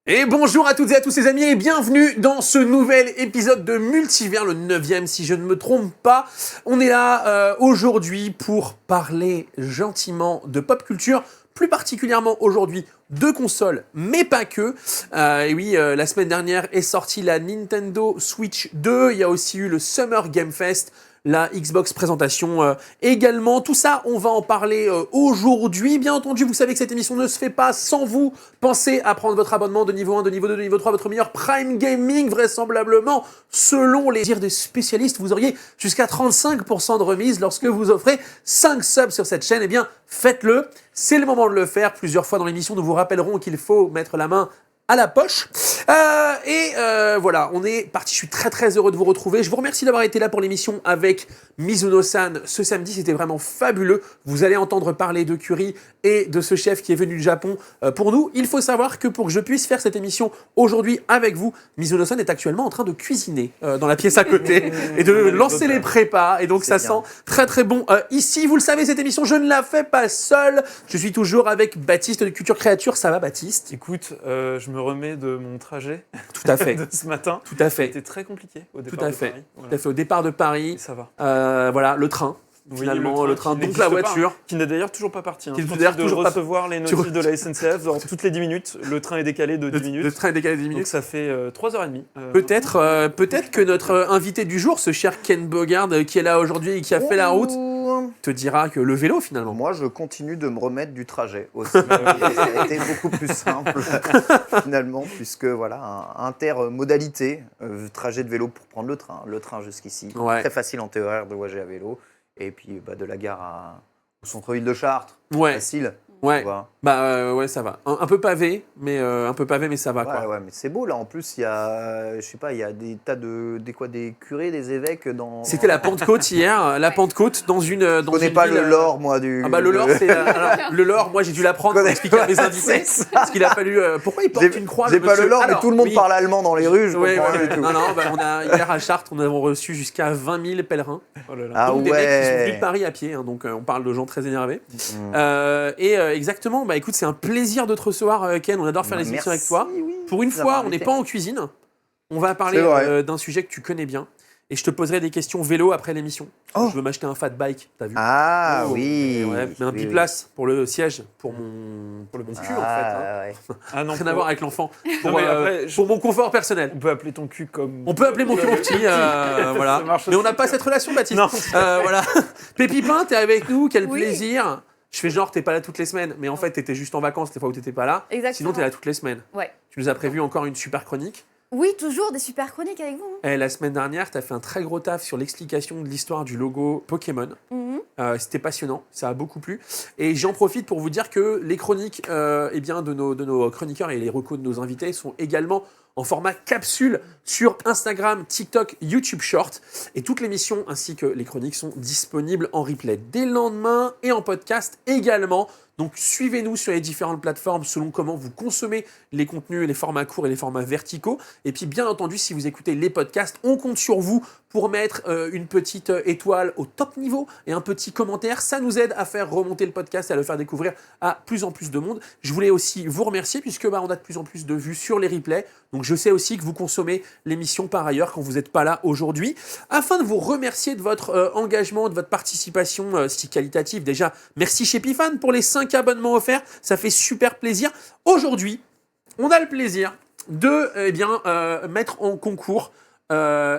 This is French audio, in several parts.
Et bonjour à toutes et à tous les amis et bienvenue dans ce nouvel épisode de Multivers, le 9e si je ne me trompe pas. On est là aujourd'hui pour parler gentiment de pop culture, plus particulièrement aujourd'hui de consoles, mais pas que. Et oui, la semaine dernière est sortie la Nintendo Switch 2, il y a aussi eu le Summer Game Fest, la Xbox présentation également. Tout ça, on va en parler aujourd'hui. Bien entendu, vous savez que cette émission ne se fait pas sans vous. Pensez à prendre votre abonnement de niveau 1, de niveau 2, de niveau 3, votre meilleur Prime Gaming, vraisemblablement. Selon les dires des spécialistes, vous auriez jusqu'à 35% de remise lorsque vous offrez 5 subs sur cette chaîne. Eh bien, faites-le. C'est le moment de le faire. Plusieurs fois dans l'émission, nous vous rappellerons qu'il faut mettre la main à la poche. Voilà, on est parti. Je suis très très heureux de vous retrouver. Je vous remercie d'avoir été là pour l'émission avec Mizuno-san ce samedi. C'était vraiment fabuleux. Vous allez entendre parler de curry et de ce chef qui est venu du Japon pour nous. Il faut savoir que pour que je puisse faire cette émission aujourd'hui avec vous, Mizuno-san est actuellement en train de cuisiner dans la pièce à côté et de lancer les prépas. Et donc ça sent très très bon ici. Vous le savez, cette émission, je ne la fais pas seule. Je suis toujours avec Baptiste de Culture Créature. Ça va, Baptiste? Écoute, je me remets de mon trajet Tout à fait. de ce matin. Tout à fait. C'était très compliqué au départ Tout à de fait. Paris. Voilà. Tout à fait. Au départ de Paris, Et ça va. voilà, le train. Oui, Finalement, le train, qui donc la n'existe voiture. pas, qui n'est d'ailleurs toujours pas parti. Qui n'est Je d'ailleurs continue toujours de pas- recevoir les notifs de la SNCF toutes les 10 minutes. Le train est décalé de 10 minutes. Le train est décalé de 10 Donc minutes. ça fait 3h30. Peut-être que notre invité du jour, ce cher Ken Bogard qui est là aujourd'hui et qui a fait la route, te dira que le vélo finalement. Moi, je continue de me remettre du trajet aussi. Ça a été beaucoup plus simple finalement, puisque voilà, intermodalité, trajet de vélo pour prendre le train jusqu'ici. Ouais. Très facile en TER de voyager à vélo. Et puis de la gare au centre-ville de Chartres, Ouais, facile. ouais. Tu vois. Ouais, ça va. Un peu pavé, mais ça va quoi. Ouais, mais c'est beau là. En plus, il y a, je sais pas, il y a des tas des curés, des évêques dans. C'était la Pentecôte hier, la Pentecôte dans une Je connais pas le lore, moi, du. Ah bah le lore, c'est alors, le lore. Moi j'ai dû l'apprendre pour expliquer à mes invités. C'est ça. Parce qu'il a fallu. Pourquoi il porte une croix? J'ai pas le lore, mais Alors, tout le monde oui. parle allemand dans les rues, je Ouais, comprends ouais, rien du tout. Non, on a hier à Chartres, on a reçu jusqu'à 20 000 pèlerins. Oh là là. Ah Donc des mecs qui sont venus ouais. de Paris à pied, hein, donc on parle de gens très énervés. Mm. Exactement, bah écoute, c'est un plaisir de te recevoir Ken, on adore faire les émissions avec toi. Oui, Pour une d'avoir fois, on n'est invité. pas en cuisine, on va parler C'est vrai. d'un sujet que tu connais bien. Et je te poserai des questions vélo après l'émission. Oh. Je veux m'acheter un fat bike, t'as vu? Ah Oh, oui. et ouais, mais un Oui, biplace pour le siège, pour mon cul en fait. Hein. Ouais. Ah non, Rien à voir avec l'enfant. Pour, mais après, pour mon confort personnel. on peut appeler ton cul comme. On peut appeler mon cul mon petit, voilà. Ça marche Mais on aussi. n'a pas cette relation, Baptiste. Non. Voilà. Pépipin, t'es avec nous, quel Oui. plaisir. Je fais genre, t'es pas là toutes les semaines, mais en fait, t'étais juste en vacances les fois où t'étais pas là. Exactement. Sinon, t'es là toutes les semaines. Ouais. Tu nous as prévu encore une super chronique. Oui, toujours des super chroniques avec vous. Et la semaine dernière, t'as fait un très gros taf sur l'explication de l'histoire du logo Pokémon. Mhm. C'était passionnant, ça a beaucoup plu. Et j'en profite pour vous dire que les chroniques eh bien, de nos chroniqueurs et les recos de nos invités sont également en format capsule sur Instagram, TikTok, YouTube Short. Et toute l'émission ainsi que les chroniques sont disponibles en replay dès le lendemain et en podcast également. Donc suivez-nous sur les différentes plateformes selon comment vous consommez les contenus, les formats courts et les formats verticaux. Et puis bien entendu, si vous écoutez les podcasts, on compte sur vous pour mettre une petite étoile au top niveau et un petit commentaire. Ça nous aide à faire remonter le podcast et à le faire découvrir à plus en plus de monde. Je voulais aussi vous remercier puisque on a de plus en plus de vues sur les replays. Donc je sais aussi que vous consommez l'émission par ailleurs quand vous n'êtes pas là aujourd'hui. Afin de vous remercier de votre engagement, de votre participation si qualitative, déjà merci chez Pifan pour les 5 abonnements offerts. Ça fait super plaisir. Aujourd'hui, on a le plaisir de mettre en concours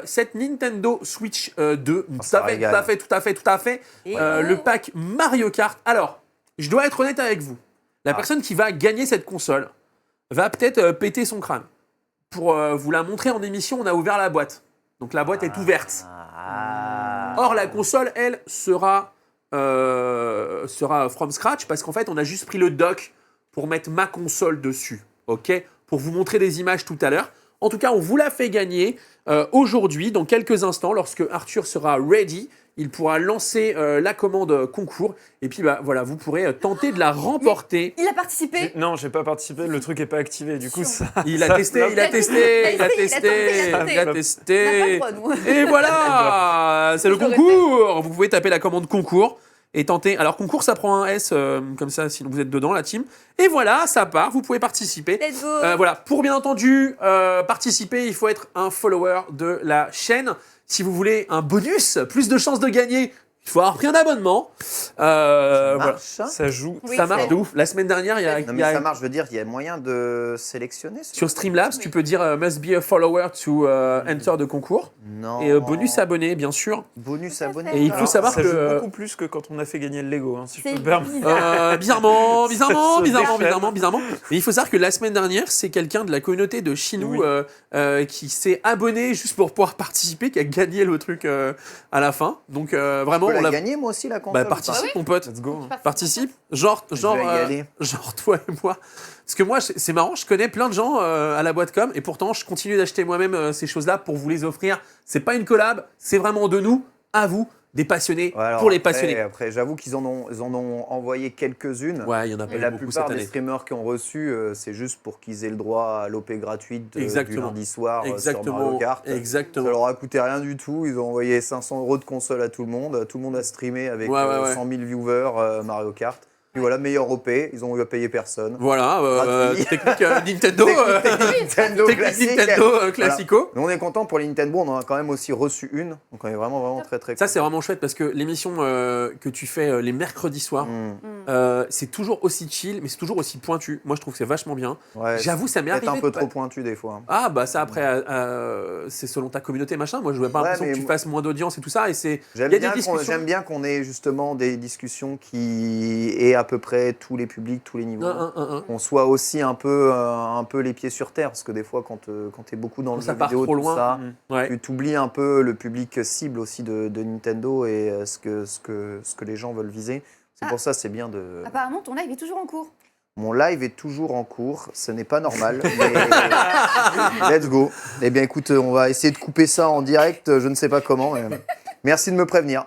cette Nintendo Switch 2. Tout à fait. Et Le pack Mario Kart. Alors, je dois être honnête avec vous. La personne qui va gagner cette console va peut-être péter son crâne. Pour vous la montrer en émission, on a ouvert la boîte. Donc la boîte est ouverte. Or, la console, elle, sera from scratch parce qu'en fait, on a juste pris le dock pour mettre ma console dessus. Ok ? Pour vous montrer des images tout à l'heure. En tout cas, on vous la fait gagner aujourd'hui, dans quelques instants, lorsque Arthur sera ready. Il pourra lancer la commande concours. Et puis, voilà, vous pourrez tenter de la remporter. il a participé. Non, j'ai pas participé, le truc est pas activé. Du coup, ça. Il a ça testé, floppe. il a testé. Il a testé. On n'a pas le droit, nous. Et voilà, c'est le Je le concours. Vous pouvez taper la commande concours et tenter. Alors concours, ça prend un S, comme ça, sinon vous êtes dedans, la team. Et voilà, ça part, vous pouvez participer. Let's go. Voilà, pour bien entendu participer, il faut être un follower de la chaîne. Si vous voulez un bonus, plus de chances de gagner, il faut avoir pris un abonnement. Ça Voilà. marche, ça Ça joue. Oui, Ça marche c'est- de ouf. La semaine dernière, il y a, Non, il mais y a- ça marche, je veux dire, il y a moyen de sélectionner sur Streamlabs, tu peux dire must be a follower to enter de concours. Non. Et bonus abonné, bien sûr. Bonus Tout à abonné. fait. Et il faut Alors, savoir ça que- joue beaucoup plus que quand on a fait gagner le Lego, hein, si je peux C'est me permettre. bizarre. Bizarrement. déchaîne. Mais il faut savoir que la semaine dernière, c'est quelqu'un de la communauté de Chinou Oui. qui s'est abonné juste pour pouvoir participer, qui a gagné le truc à la fin. Donc vraiment, Je peux on la l'a. gagner, moi aussi, la console. Bah, participe, mon pote. Let's go. Participe. Genre, Je vais y aller. genre toi et moi. Parce que moi, c'est marrant, je connais plein de gens à la boîte com et pourtant, je continue d'acheter moi-même ces choses-là pour vous les offrir. C'est pas une collab, c'est vraiment de nous à vous, des passionnés Ouais, alors pour les après- passionnés. Après, j'avoue qu'ils en ont envoyé quelques-unes. Ouais, il y en a pas Et eu la beaucoup plupart cette des année. streamers qui ont reçu, c'est juste pour qu'ils aient le droit à l'OP gratuite du Exactement. lundi soir sur Exactement. Mario Kart. Ça Exactement. leur a coûté rien du tout. Ils ont envoyé 500 € de console à tout le monde. Tout le monde a streamé avec Ouais, ouais, ouais. 100 000 viewers Mario Kart. Puis voilà, meilleur OP. Ils ont eu à payer personne. Voilà, Gratuit. technique Nintendo. Technique Nintendo Technique classique. Nintendo classico. Nous, on est content pour les Nintendo. On en a quand même aussi reçu une. Donc on est vraiment très très Ça, c'est vraiment chouette parce que l'émission que tu fais les mercredis soirs, c'est toujours aussi chill, mais c'est toujours aussi pointu. Moi, je trouve que c'est vachement bien. Ouais, J'avoue, ça m'est peut-être arrivé. un peu de- trop pointu des fois. Ah, bah ça, après, c'est selon ta communauté, machin. Moi, je n'avais pas Ouais, l'impression que mais tu moi- fasses moins d'audience et tout ça. Et c'est. J'aime Il y a bien des discussions. j'aime bien qu'on ait justement des discussions qui aient à peu près tous les publics, tous les niveaux. Qu'on soit aussi un peu les pieds sur terre, parce que des fois, quand tu es beaucoup dans le Ça jeu part vidéo, trop tout loin. ça, Ouais. tu t'oublies un peu le public cible aussi de Nintendo et ce que les gens veulent viser. C'est pour ça, c'est bien de... Apparemment, ton live est toujours en cours. Mon live est toujours en cours, ce n'est pas normal, mais let's go. Eh bien, écoute, on va essayer de couper ça en direct, je ne sais pas comment. Mais merci de me prévenir,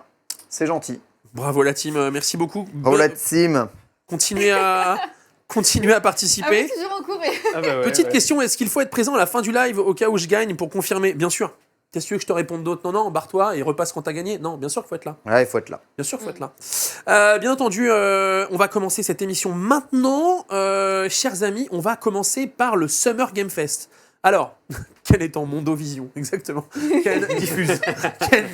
c'est gentil. Bravo la team, merci beaucoup. Bravo la team. Continuez à participer. toujours en cours. Mais... Ah bah ouais, Petite ouais. question, est-ce qu'il faut être présent à la fin du live au cas où je gagne pour confirmer? Bien sûr. Qu'est-ce que tu veux que je te réponde d'autre? Non, barre-toi et repasse quand t'as gagné. Non, bien sûr qu'il faut être là. Ouais, il faut être là. Bien sûr qu'il faut être là. Bien entendu, on va commencer cette émission maintenant. Chers amis, on va commencer par le Summer Game Fest. Alors, quel est ton Mondovision exactement? Ken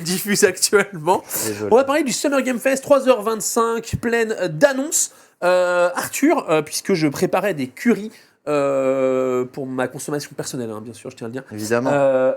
diffuse actuellement. Désolé. On va parler du Summer Game Fest, 3h25, pleine d'annonces. Arthur, puisque je préparais des currys pour ma consommation personnelle, hein, bien sûr, je tiens à le dire. Évidemment.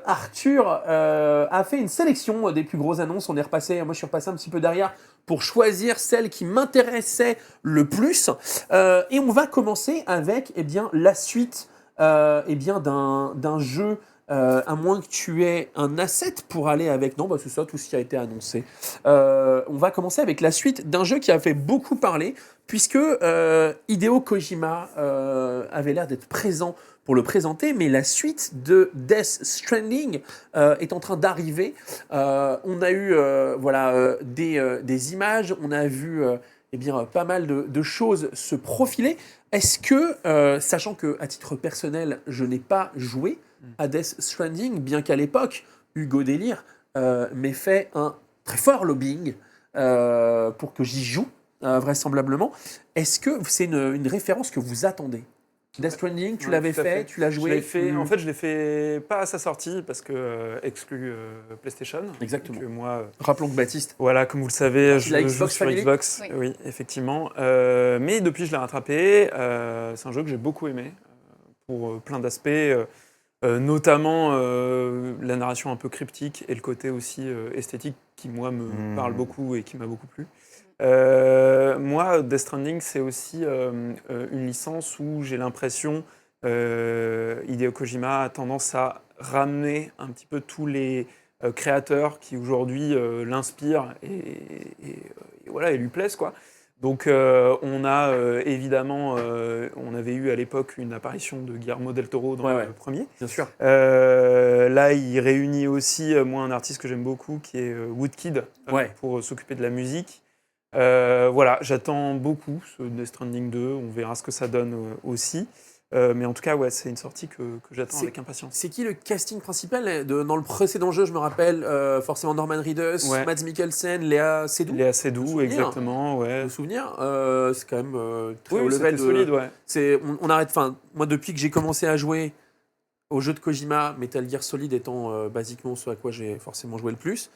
Arthur a fait une sélection des plus grosses annonces. Moi, je suis repassé un petit peu derrière pour choisir celle qui m'intéressait le plus. Et on va commencer avec la suite d'un jeu. À moins que tu aies un asset pour aller avec. Non, c'est ça tout ce qui a été annoncé. On va commencer avec la suite d'un jeu qui a fait beaucoup parler, puisque Hideo Kojima avait l'air d'être présent pour le présenter, mais la suite de Death Stranding est en train d'arriver. On a eu des images, on a vu pas mal de choses se profiler. Est-ce que, sachant qu'à titre personnel, je n'ai pas joué à Death Stranding, bien qu'à l'époque, Hugo Délire m'ait fait un très fort lobbying pour que j'y joue, vraisemblablement. Est-ce que c'est une référence que vous attendez? Death Stranding, tu Ouais, l'avais tout à fait, tu l'as joué? Je l'ai fait, en fait, je l'ai fait pas à sa sortie parce que exclu PlayStation. Exactement. Donc, moi, Rappelons que Baptiste. voilà, comme vous le savez, La je joue Xbox sur Family. Xbox. Oui. Oui, effectivement. Mais depuis, je l'ai rattrapé. C'est un jeu que j'ai beaucoup aimé pour plein d'aspects, notamment la narration un peu cryptique et le côté aussi esthétique qui, moi, me parle beaucoup et qui m'a beaucoup plu. Moi, Death Stranding, c'est aussi une licence où j'ai l'impression Hideo Kojima a tendance à ramener un petit peu tous les créateurs qui aujourd'hui l'inspirent et lui plaisent, quoi. Donc on a évidemment, on avait eu à l'époque une apparition de Guillermo del Toro dans Ouais. le premier. Bien sûr. Là, il réunit aussi, moi, un artiste que j'aime beaucoup, qui est Woodkid, pour s'occuper de la musique. Voilà, j'attends beaucoup ce Death Stranding 2, on verra ce que ça donne aussi. Mais en tout cas, ouais, c'est une sortie que j'attends C'est- avec impatience. C'est qui le casting principal dans le précédent jeu? Je me rappelle forcément Norman Reedus, Ouais. Mads Mikkelsen, Léa Seydoux. Il est assez doux, souvenir. exactement, ouais. Le souvenir, c'est quand même très Oui, haut level. c'était solide, ouais. On arrête. Enfin, moi, depuis que j'ai commencé à jouer au jeu de Kojima, Metal Gear Solid étant basiquement ce à quoi j'ai forcément joué le plus,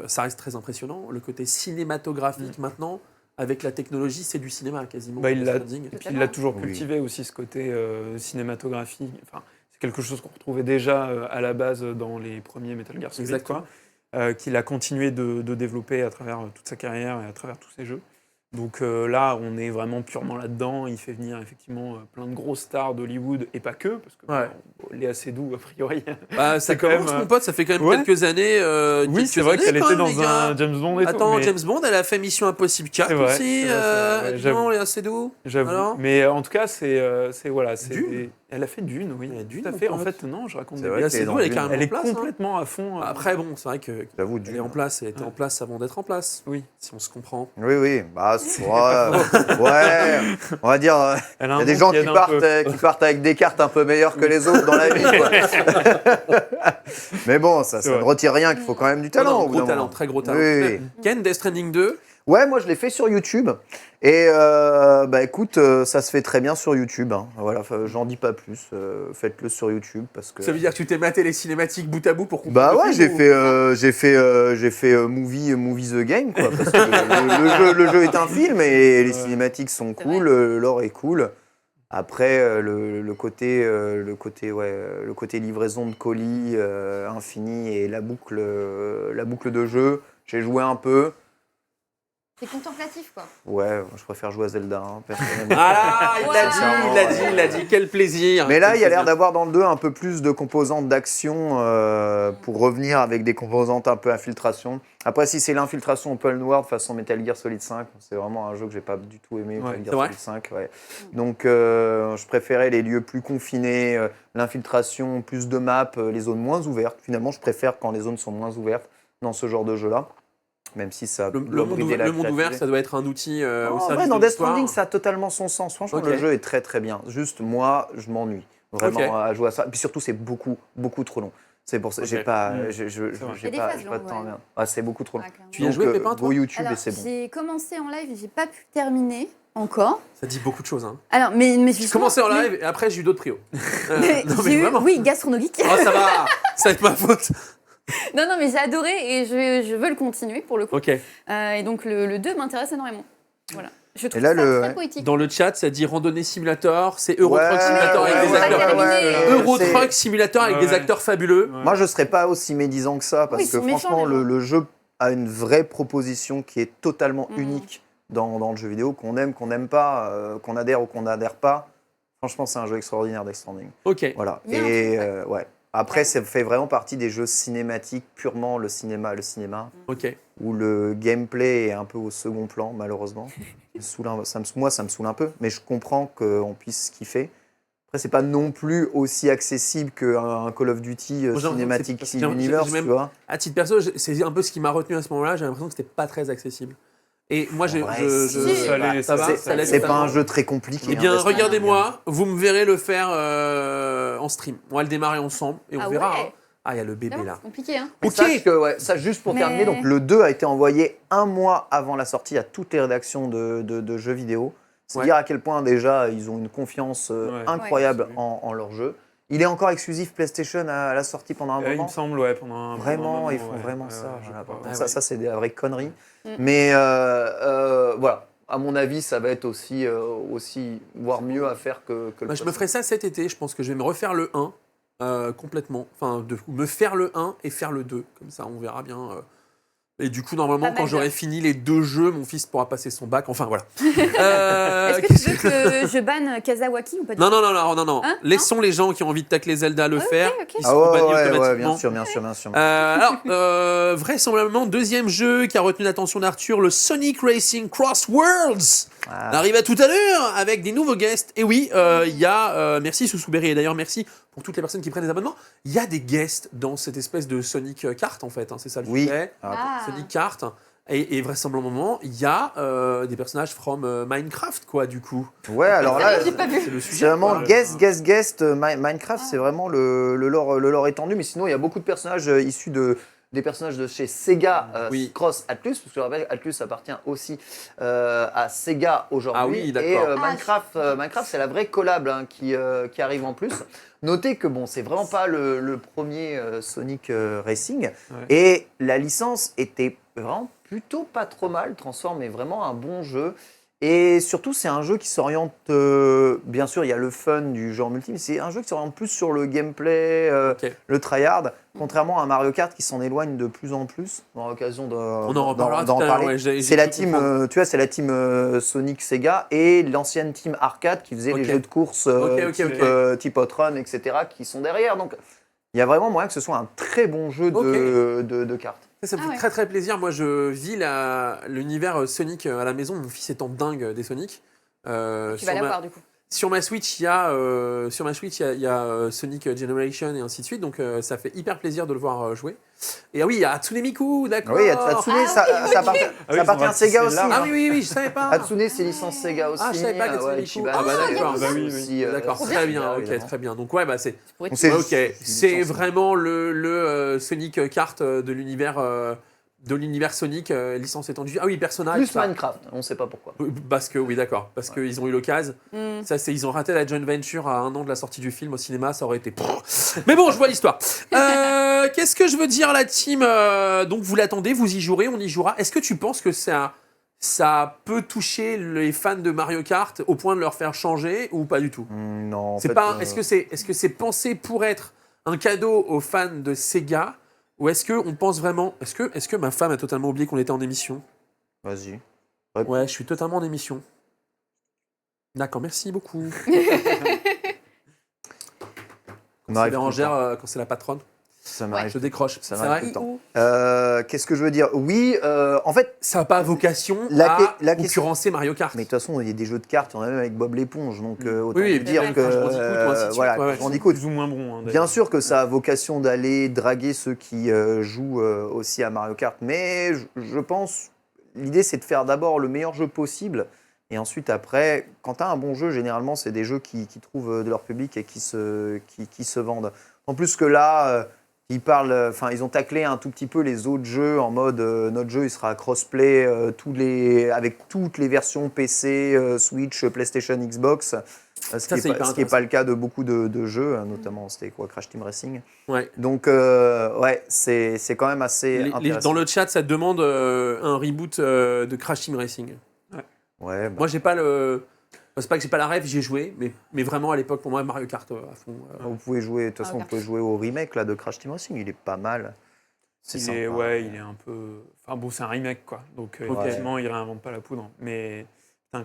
ça reste très impressionnant. Le côté cinématographique maintenant, avec la technologie, c'est du cinéma quasiment. Bah, il Death l'a- Stranding. Et puis il l'a toujours Oui. cultivé aussi, ce côté cinématographie. Enfin, c'est quelque chose qu'on retrouvait déjà à la base dans les premiers Metal Gear Solid, Exactement. qu'il a continué de développer à travers toute sa carrière et à travers tous ses jeux. Donc là, on est vraiment purement là-dedans. Il fait venir effectivement plein de grosses stars d'Hollywood, et pas que, parce que Ouais. Léa Seydoux, a priori. Bah, ça C'est quand commence, même, mon pote, ça fait quand même ouais. quelques années. Oui, c'est vrai qu'elle était dans un James Bond et Attends, tout. mais James Bond, elle a fait Mission Impossible 4 C'est vrai, aussi. c'est vrai, c'est vrai, ouais, Non, Léa Seydoux. J'avoue. Alors Mais en tout cas, c'est voilà. Dune. Elle a fait Dune, oui. Elle a Dune, tout à mon fait. En pote. fait, non, je raconte C'est des vrai Léa qu'elle est Seydoux, dans elle est Dune. carrément Elle en est place. Hein. complètement à fond. Après, bon, c'est vrai que J'avoue, elle est en place. Elle était en place avant d'être en place. Oui. Si on se comprend. Oui, oui. Bah, ouais, on va dire. Elle Il a y un a des nom gens qui aide qui un partent, peu. qui partent avec des cartes un peu meilleures que les autres dans la vie. Quoi. Mais bon, ça C'est ne vrai. retire rien qu'il faut quand même du talent. Non, au bout gros d'un talent, moment. très gros talent. Oui. Ken, Death Stranding 2. Ouais, moi je l'ai fait sur YouTube. Et bah écoute, ça se fait très bien sur YouTube. Hein. Voilà, j'en dis pas plus. Faites-le sur YouTube parce que. Ça veut dire que tu t'es maté les cinématiques bout à bout pour comprendre. Bah le ouais, film, j'ai fait movie the game quoi, parce que le jeu est un film et les cinématiques sont cool, l'or est cool. Après le côté livraison de colis infini et la boucle de jeu, j'ai joué un peu. C'est contemplatif, quoi. Ouais, je préfère jouer à Zelda hein, personnellement. Ah, Ouais. il l'a dit, quel plaisir. Mais là, Quel il y a l'air plaisir. d'avoir dans le 2 un peu plus de composantes d'action pour revenir avec des composantes un peu infiltration. Après, si c'est l'infiltration open world façon Metal Gear Solid 5, c'est vraiment un jeu que j'ai pas du tout aimé, Ouais, Metal c'est Gear vrai Solid 5. Ouais. Donc, je préférais les lieux plus confinés, l'infiltration, plus de maps, les zones moins ouvertes. Finalement, je préfère quand les zones sont moins ouvertes dans ce genre de jeu-là. Même si ça Le doit monde, brider la le monde ouvert, créativité. ça doit être un outil au En service vrai, dans de Death l'histoire. Stranding, ça a totalement son sens. Franchement, Ok. le jeu est très très bien. Juste, moi, je m'ennuie vraiment Ok. à jouer à ça. Et puis surtout, c'est beaucoup trop long. C'est pour ça que Ok. j'ai pas, Mm. j'ai Il y a j'ai des pas, phases j'ai pas de longues, temps. ouais. Merde. Ah, c'est beaucoup trop long. Ouais, clairement. Tu y as joué, Pépin, toi Go YouTube Alors, et c'est bon. j'ai commencé en live, j'ai pas pu terminer encore. Ça dit beaucoup de choses. Hein. Alors, mais J'ai justement, commencé en mais- live et après j'ai eu d'autres prios. Non, j'ai eu, vraiment. oui, gastronomique. Oh, ça va, ça va être ma faute. Non, mais j'ai adoré et je veux le continuer pour le coup. Ok. Et donc, le 2 m'intéresse énormément. Voilà. Je trouve là, ça le- très poétique. Dans le chat, ça dit randonnée simulator, c'est Euro Truck Ouais, Simulator ouais, avec des ouais, acteurs. ouais, Euro c'est- Truck Simulator avec des Ouais. acteurs fabuleux. Ouais. Moi, je serais pas aussi médisant que ça parce Oui, ils que sont méchants, franchement, les gens. le jeu a une vraie proposition qui est totalement Mhm. unique dans le jeu vidéo, qu'on aime, qu'on n'aime pas, qu'on adhère ou qu'on n'adhère pas. Franchement, c'est un jeu extraordinaire Death Stranding. Ok. Voilà. Il y a un Et truc, ouais. Après, ça fait vraiment partie des jeux cinématiques, purement le cinéma, Ok. où le gameplay est un peu au second plan, malheureusement. Moi, ça me saoule un peu, mais je comprends qu'on puisse kiffer. Après, c'est pas non plus aussi accessible qu'un Call of Duty Moi, j'ai l'impression cinématique que c'est- j'ai Universe, même- tu vois. À titre perso, c'est un peu ce qui m'a retenu à ce moment-là. J'ai l'impression que c'était pas très accessible. Et moi, j'ai. En vrai, si. Ça va, ça laisse C'est pas totalement. un jeu très compliqué. Eh bien, hein, Death Stranding. regardez-moi, vous me verrez le faire en stream. On va le démarrer ensemble et on Ah verra. ouais. Hein. Ah, il y a le bébé D'abord, là. c'est compliqué, hein. Mais Ok. sache que, ouais, ça, juste pour Mais- terminer, donc le 2 a été envoyé un mois avant la sortie à toutes les rédactions de jeux vidéo. C'est Ouais. dire à quel point déjà ils ont une confiance Ouais. incroyable Ouais. en leur jeu. Il est encore exclusif PlayStation à la sortie pendant un Il moment. me semble, ouais, pendant un Vraiment, moment, ils font ouais. vraiment Ouais, ça. ouais, je Voilà. crois. Bon, Ah ça, ouais. ça, c'est des vraies conneries. Mm. Mais voilà, à mon avis, ça va être aussi voire mieux à faire que le Bah, je me précédent. ferai ça cet été. Je pense que je vais me refaire le 1 complètement. Enfin, me faire le 1 et faire le 2. Comme ça, on verra bien. Et du coup, normalement, Pas mal quand j'aurai bien. fini les 2 jeux, mon fils pourra passer son bac. Enfin, voilà. Est-ce que tu veux que je banne Kazawaki ou pas du Non, non, non, non, non, non. Hein Laissons les gens qui ont envie de tacler Zelda le faire. ok. Ils Ah seront ouais, bannis ouais, automatiquement. bien sûr. Alors, vraisemblablement, deuxième jeu qui a retenu l'attention d'Arthur, le Sonic Racing Cross Worlds. Ah. Arrive à tout à l'heure avec des nouveaux guests. Et oui, il y a, merci Sousouberry, et d'ailleurs merci pour toutes les personnes qui prennent des abonnements. Il y a des guests dans cette espèce de Sonic Kart en fait, hein, c'est ça le Oui. sujet. Ah, Ah. Sonic Kart. Et vraisemblablement, il y a des personnages from Minecraft, quoi, du coup. Ouais, alors là, J'ai pas vu. C'est le c'est sujet. vraiment quoi. guest. Minecraft, c'est vraiment le lore étendu. Mais sinon, il y a beaucoup de personnages issus des personnages de chez Sega Oui. Cross Atlus, parce que je rappelle, Atlus appartient aussi à Sega aujourd'hui. Ah oui, d'accord. Et Minecraft, c'est la vraie collab qui arrive en plus. Notez que bon, c'est vraiment pas le premier Sonic Racing. Ouais. Et la licence était vraiment plutôt pas trop mal. Transform est vraiment un bon jeu. Et surtout, c'est un jeu qui s'oriente, bien sûr, il y a le fun du genre multi, mais c'est un jeu qui s'oriente plus sur le gameplay, Ok. le tryhard, contrairement à Mario Kart qui s'en éloigne de plus en plus. On aura l'occasion On en reparlera d'en tout à l'heure. parler. Ouais, j'ai C'est la cru team, comprendre. tu vois, c'est la team Sonic Sega et l'ancienne team arcade qui faisait Ok. les jeux de course type Hot Run, etc., qui sont derrière. Donc, il y a vraiment moyen que ce soit un très bon jeu de cartes. Ça me fait Ah ouais. très très plaisir. Moi, je vis l'univers Sonic à la maison. Mon fils étant dingue des Sonic. Tu vas Sur l'avoir du coup. Sur ma Switch, il y a Sonic Generation et ainsi de suite, donc ça fait hyper plaisir de le voir jouer. Et ah oui, il y a Hatsune Miku, d'accord. Oui, il y a Hatsune, Ah ça oui, appartient, oui, ça appartient ils ont à Sega ratissé aussi. large. Ah oui, je savais pas. Hatsune, c'est licence Sega aussi. Ah, je savais pas qu'Hatsune Miku. Ichiban, Ah bah d'accord. Bah oui, aussi, D'accord, Sega, très bien, ok, évidemment. très bien. Donc ouais, bah c'est, Pourrais On te- sait- ok, c'est c'est une licence. vraiment le Sonic Kart de l'univers Sonic, licence étendue. Ah oui, personnage. Plus ça. Minecraft, on ne sait pas pourquoi. Parce que oui, d'accord, parce qu'ils ont eu l'occasion. Hmm. Ça, ils ont raté la joint venture à 1 an de la sortie du film au cinéma, ça aurait été. Mais bon, je vois l'histoire. Qu'est-ce que je veux dire, la team donc vous l'attendez, vous y jouerez, on y jouera. Est-ce que tu penses que ça peut toucher les fans de Mario Kart au point de leur faire changer ou pas du tout? Non, en C'est fait, pas. Est-ce que c'est pensé pour être un cadeau aux fans de Sega ou est-ce que on pense vraiment? Est-ce que ma femme a totalement oublié qu'on était en émission? Vas-y. Ouais, je suis totalement en émission. D'accord, merci beaucoup. Ça C'est m'arrive Bérangère tout le temps. quand c'est la patronne. Ça m'arrive. Je décroche. Ça C'est m'arrive vrai. tout le temps. Qu'est-ce que je veux dire? Oui, en fait, Ça n'a pas vocation La à question- concurrencer Mario Kart. mais de toute façon, il y a des jeux de cartes, il y en a même avec Bob l'éponge, donc autant Oui, vous dire même que Crash Bandicoot ou ainsi de suite, voilà, ouais, Crash ouais. Bandicoot. Plus ou moins bon. Hein, Bien d'ailleurs. sûr que ça a vocation d'aller draguer ceux qui jouent aussi à Mario Kart, mais je pense l'idée c'est de faire d'abord le meilleur jeu possible et ensuite après, quand tu as un bon jeu, généralement c'est des jeux qui trouvent de leur public et qui se vendent. En plus que là, ils ont taclé un tout petit peu les autres jeux en mode notre jeu il sera crossplay avec toutes les versions PC, Switch, PlayStation, Xbox. Ça, c'est hyper Ce qui n'est pas le cas de beaucoup de jeux, notamment c'était quoi, Crash Team Racing. Ouais. Donc ouais, c'est quand même assez intéressant. Dans le chat, ça demande un reboot de Crash Team Racing. Ouais, bah, Moi, j'ai pas le. C'est pas que j'ai pas la rêve, j'y ai joué, mais vraiment à l'époque, pour moi, Mario Kart à fond. vous pouvez jouer, de toute façon, vous pouvez jouer au remake là, de Crash Team Racing, il est pas mal. C'est Il est, sympa. ouais, il est un peu. Enfin bon, c'est un remake quoi. Donc Ok. effectivement, il réinvente pas la poudre. Mais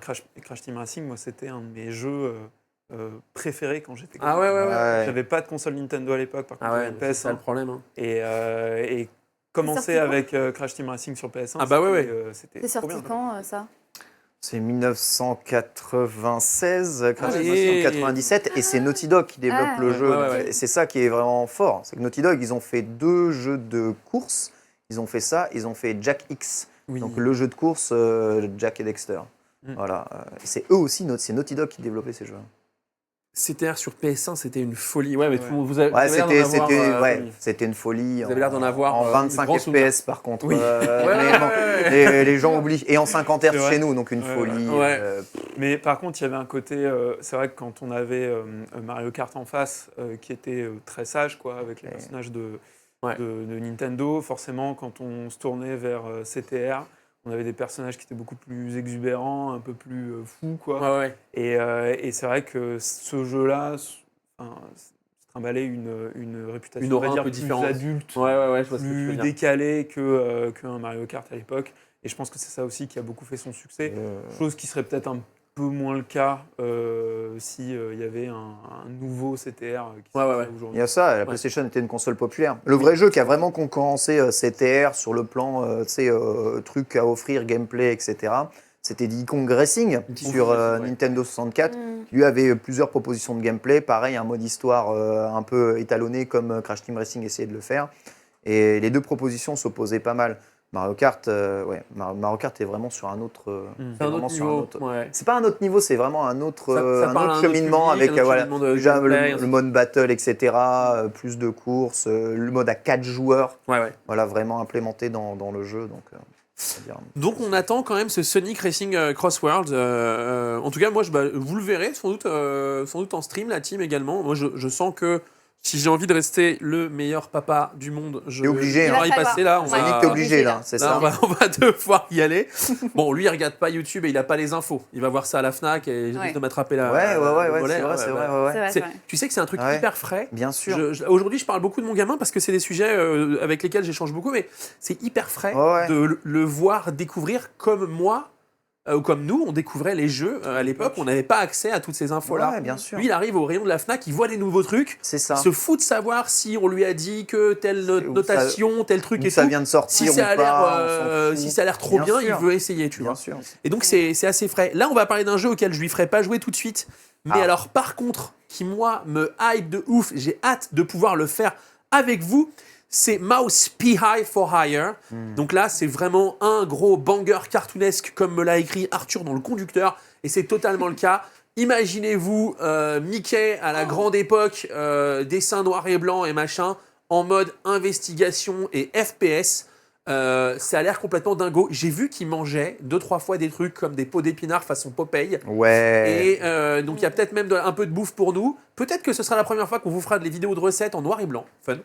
Crash Team Racing, moi, c'était un de mes jeux préférés quand j'étais Ah ouais. Ouais. J'avais pas de console Nintendo à l'époque, par contre, Ah ouais, j'avais une c'est ça PS1. le problème. Hein. Et commencer sorti quand avec Crash Team Racing sur PS1, Ah bah ouais, c'était C'est trop sorti bien. quand ça? C'est 1996, Crash Team Allez. Racing 97, et c'est Naughty Dog qui développe Ah. le jeu. Ouais. Et c'est ça qui est vraiment fort. C'est que Naughty Dog, ils ont fait 2 jeux de course. Ils ont fait ça, ils ont fait Jack X. Oui. Donc le jeu de course Jack et Dexter. Voilà. C'est eux aussi, c'est Naughty Dog qui développait ces jeux. CTR sur PS1, c'était une folie. Ouais, mais tout le monde, vous avez Ouais, l'air d'en avoir, c'était une folie. Vous avez l'air d'en avoir, en un 25 grand souvenir. FPS par contre. Oui. Mais bon, les gens oublient. Et en 50 Hz C'est vrai. chez nous, donc une Ouais, folie. ouais. Mais par contre, il y avait un côté. C'est vrai que quand on avait Mario Kart en face, qui était très sage, quoi, avec les personnages de Nintendo, forcément, quand on se tournait vers CTR, on avait des personnages qui étaient beaucoup plus exubérants, un peu plus fous, quoi. Ouais. Et c'est vrai que ce jeu-là se trimballait une réputation, Une aura on va un dire, peu plus différente. adulte, Ouais, je vois ce que tu veux plus dire. décalé qu'un Mario Kart à l'époque. Et je pense que c'est ça aussi qui a beaucoup fait son succès. Chose qui serait peut-être un peu moins le cas si il y avait un nouveau CTR qui Ouais. sortait Il aujourd'hui. y a ça, la PlayStation était une console populaire. Le vrai jeu qui a vraiment concurrencé CTR sur le plan truc à offrir, gameplay, etc., c'était Diddy Kong Racing sur Racing, ouais. Nintendo 64. Hmm. Lui avait plusieurs propositions de gameplay, pareil, un mode histoire un peu étalonné comme Crash Team Racing essayait de le faire. Et les deux propositions s'opposaient pas mal. Mario Kart, Mario Kart est vraiment sur un autre. C'est un vraiment autre sur niveau. un autre- Ouais. C'est pas un autre niveau, c'est vraiment un autre, Ça parle à un autre cheminement public, avec un autre cheminement de déjà gameplay, le mode battle, etc. Plus de courses, le mode à 4 joueurs. Ouais. Voilà, vraiment implémenté dans le jeu. C'est-à-dire- Donc on attend quand même ce Sonic Racing Crossworld. En tout cas, moi, vous le verrez sans doute en stream, la team également. Moi, je sens que si j'ai envie de rester le meilleur papa du monde, T'es obligé, je hein. vais y passer là. Sonic, t'es obligé là, c'est Là, ça. on va devoir y aller. Bon, lui, il regarde pas YouTube et il a pas les infos. Il va voir ça à la Fnac et je risque de m'attraper là. Ouais, le mollet, c'est vrai, hein, c'est bah, vrai, ouais. C'est vrai, c'est vrai. Tu sais que c'est un truc Ouais. hyper frais. Bien sûr. Aujourd'hui, je parle beaucoup de mon gamin parce que c'est des sujets avec lesquels j'échange beaucoup, mais c'est hyper frais Ouais. de le voir découvrir comme moi ou comme nous, on découvrait les jeux à l'époque. On n'avait pas accès à toutes ces infos-là. Ouais, bien sûr. Lui, il arrive au rayon de la Fnac, il voit les nouveaux trucs. C'est ça. Il se fout de savoir si on lui a dit que telle Où notation, tel truc Où et ça tout. vient de sortir Si ça a ou pas, l'air, on s'en fout. si ça a l'air trop Bien bien, sûr. il veut essayer, tu Bien vois. sûr. Et donc c'est assez frais. Là, on va parler d'un jeu auquel je lui ferai pas jouer tout de suite. Mais Ah. alors, par contre, qui moi me hype de ouf, j'ai hâte de pouvoir le faire avec vous. C'est Mouse P.I. for Hire. Donc là, c'est vraiment un gros banger cartoonesque, comme me l'a écrit Arthur dans le conducteur. Et c'est totalement le cas. Imaginez-vous Mickey à la grande époque, dessin noir et blanc et machin, en mode investigation et FPS. Ça a l'air complètement dingo. J'ai vu qu'il mangeait 2-3 fois des trucs comme des pots d'épinards façon Popeye. Ouais. Et donc il y a peut-être même un peu de bouffe pour nous. Peut-être que ce sera la première fois qu'on vous fera des vidéos de recettes en noir et blanc. Fun.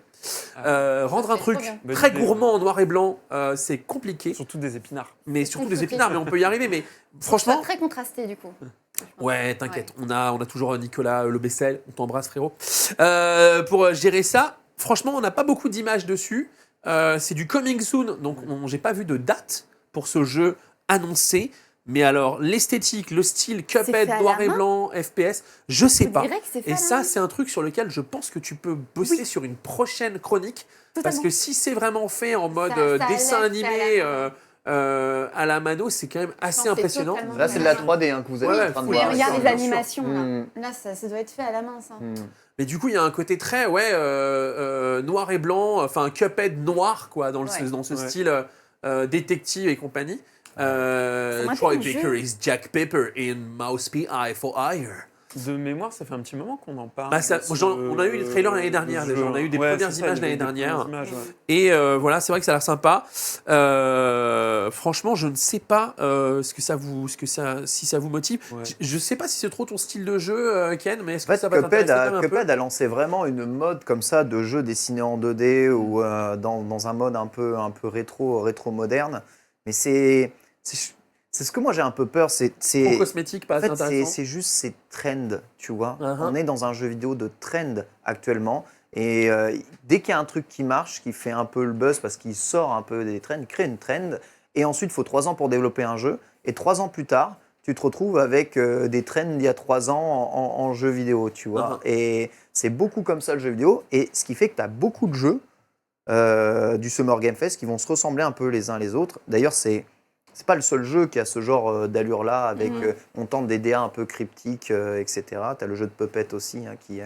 Rendre un c'est trop truc bien. Bonne très idée. gourmand en noir et blanc, c'est compliqué. Surtout des épinards. Mais surtout des épinards, mais on peut y arriver. Mais franchement, Très contrasté du coup. ouais, t'inquiète. On a toujours Nicolas Le Bessel. On t'embrasse, frérot. Pour gérer ça, franchement, on n'a pas beaucoup d'images dessus. C'est du coming soon, donc j'ai pas vu de date pour ce jeu annoncé. Mais alors, l'esthétique, le style, fait Cuphead, à noir la et main blanc, FPS, je sais On pas. dirait que c'est fait Et à la ça, main. c'est un truc sur lequel je pense que tu peux bosser sur une prochaine chronique. Parce Totalement. que si c'est vraiment fait en mode Ça a dessin l'air animé fait à la à la mano, c'est quand même assez c'est impressionnant. totalement Là, c'est de la 3D que vous êtes Ouais, en train de oui, voir. bien Regarde sûr, les bien sûr. animations Mm. là. Là, ça doit être fait à la main ça. Mais du coup, il y a un côté très noir et blanc, enfin Cuphead noir, quoi, dans ce Ouais. style détective et compagnie. Ça Troy m'appelle un Baker jeu. is Jack Pepper in Mouse P.I. for Hire. De mémoire, ça fait un petit moment qu'on en parle. Bah, on a eu des trailers l'année dernière déjà, on a eu des premières c'est ça, images il y avait l'année des dernière. premières images, ouais. Et voilà, c'est vrai que ça a l'air sympa. Franchement, je ne sais pas si ça vous motive. Ouais. Je ne sais pas si c'est trop ton style de jeu, Ken, mais est-ce En que fait, ça va t'intéresser quand même un peu Cuphead a lancé vraiment une mode comme ça de jeu dessiné en 2D ou dans un mode un peu rétro moderne. Mais c'est ce que moi j'ai un peu peur. Trop cosmétique, pas En assez fait, intéressant. c'est juste ces trends, tu vois. Uh-huh. On est dans un jeu vidéo de trend actuellement. Et dès qu'il y a un truc qui marche, qui fait un peu le buzz parce qu'il sort un peu des trends, crée une trend. Et ensuite, il faut 3 ans pour développer un jeu. Et 3 ans plus tard, tu te retrouves avec des trends d'il y a 3 ans en jeu vidéo, tu vois. Uh-huh. Et c'est beaucoup comme ça le jeu vidéo. Et ce qui fait que tu as beaucoup de jeux du Summer Game Fest qui vont se ressembler un peu les uns les autres. D'ailleurs, c'est pas le seul jeu qui a ce genre d'allure-là, avec on tente des DA un peu cryptiques, etc. Tu as le jeu de Puppet aussi, hein, qui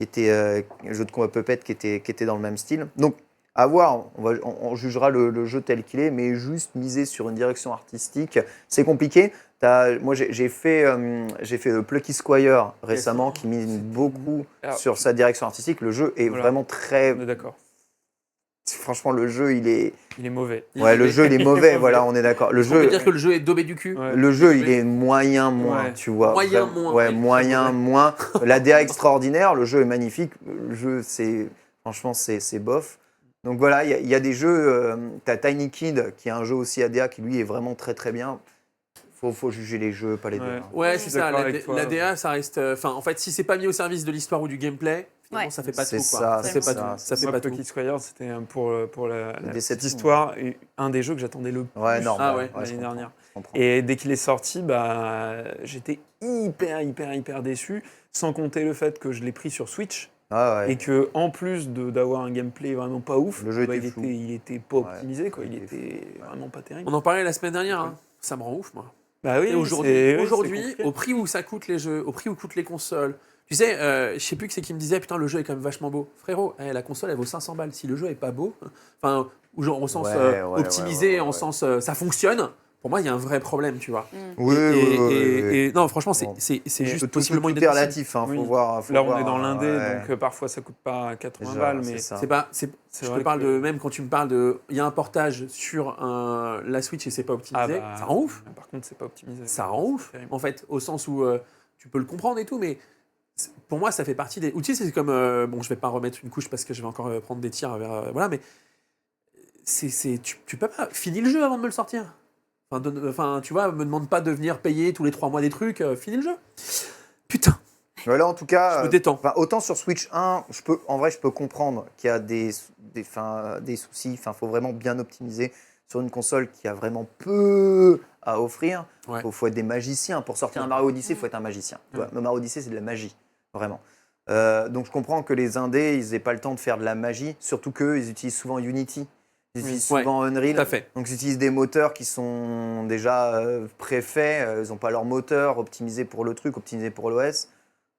était le jeu de combat Puppet qui était dans le même style. Donc, à voir, on jugera le jeu tel qu'il est, mais juste miser sur une direction artistique, c'est compliqué. Moi, j'ai fait le Plucky Squire récemment, qui mise beaucoup Alors, sur sa direction artistique. Le jeu est Voilà. vraiment très... On est d'accord. Franchement, le jeu, il est... Il est mauvais. Ouais, le jeu, il est mauvais, voilà, on est d'accord. Le On peut jeu, dire que le jeu est daubé du cul. Ouais. le jeu, il est moyen moins, Ouais. tu vois. Moyen Vraiment. moins. Ouais, Ouais, moyen ouais. moins. La DA extraordinaire, le jeu est magnifique. Le jeu, franchement, c'est bof. Donc voilà, il y a des jeux. T'as Tiny Kid, qui est un jeu aussi ADA, qui lui est vraiment très très bien. Faut juger les jeux, pas les Ouais. DA. Ouais, Je c'est suis ça. d'accord avec toi. La DA, ça reste. Enfin, en fait, si c'est pas mis au service de l'histoire ou du gameplay, finalement, Ouais. ça fait pas C'est tout. ça, Quoi. Ça c'est fait pas ça, tout. Ça fait Moi, pas tout. Plucky Squire, c'était pour la déception. petite histoire, et un des jeux que j'attendais le plus Ouais, normal. Ah ouais, je l'année comprends, dernière. je comprends. Et dès qu'il est sorti, j'étais hyper déçu, sans compter le fait que je l'ai pris sur Switch, Ah ouais. et que en plus d'avoir un gameplay vraiment pas ouf, Le jeu était flou. il était pas Ouais, optimisé, quoi. Il il était était vraiment pas terrible. On en parlait la semaine dernière. Hein. Ça me rend ouf, moi. Bah oui, Et aujourd'hui, c'est compliqué. au prix où ça coûte les jeux, au prix où coûtent les consoles, tu sais, je sais plus que c'est qui me disait, putain, le jeu est quand même vachement beau. Frérot, la console, elle vaut 500 balles. Si le jeu est pas beau, enfin, ou genre au sens optimisé, en sens ça fonctionne, pour moi, il y a un vrai problème, tu vois. Oui, Et non, franchement, Bon. c'est juste Tout possiblement est inadmissible. relatif, hein, Oui. faut voir. Là, on est dans l'indé, donc parfois ça coûte pas 80 Déjà, balles, c'est mais ça. Je te vrai parle que- de, même quand tu me parles de, il y a un portage sur la Switch et c'est pas optimisé, ça rend ouf. Par contre, c'est pas optimisé. Ça rend ouf, terrible. en fait, au sens où tu peux le comprendre et tout, mais pour moi, ça fait partie des outils. C'est comme, bon, je vais pas remettre une couche parce que je vais encore prendre des tirs vers, voilà, mais tu peux pas finir le jeu avant de me le sortir. Enfin, tu vois, me demande pas de venir payer tous les 3 mois des trucs, finis le jeu. Putain, Voilà, en tout cas, je me détends. autant sur Switch 1, en vrai, je peux comprendre qu'il y a des soucis. Enfin, faut vraiment bien optimiser sur une console qui a vraiment peu à offrir. Ouais. Faut être des magiciens. Pour sortir un Mario Odyssey, il faut être un magicien. Tu vois, le Mario Odyssey, c'est de la magie, vraiment. Donc, je comprends que les indés, ils n'aient pas le temps de faire de la magie, surtout qu'eux, ils utilisent souvent Unity. Ils utilisent souvent Unreal. Tout à fait. Donc, ils utilisent des moteurs qui sont déjà préfaits. Ils n'ont pas leur moteur optimisé pour le truc, optimisé pour l'OS.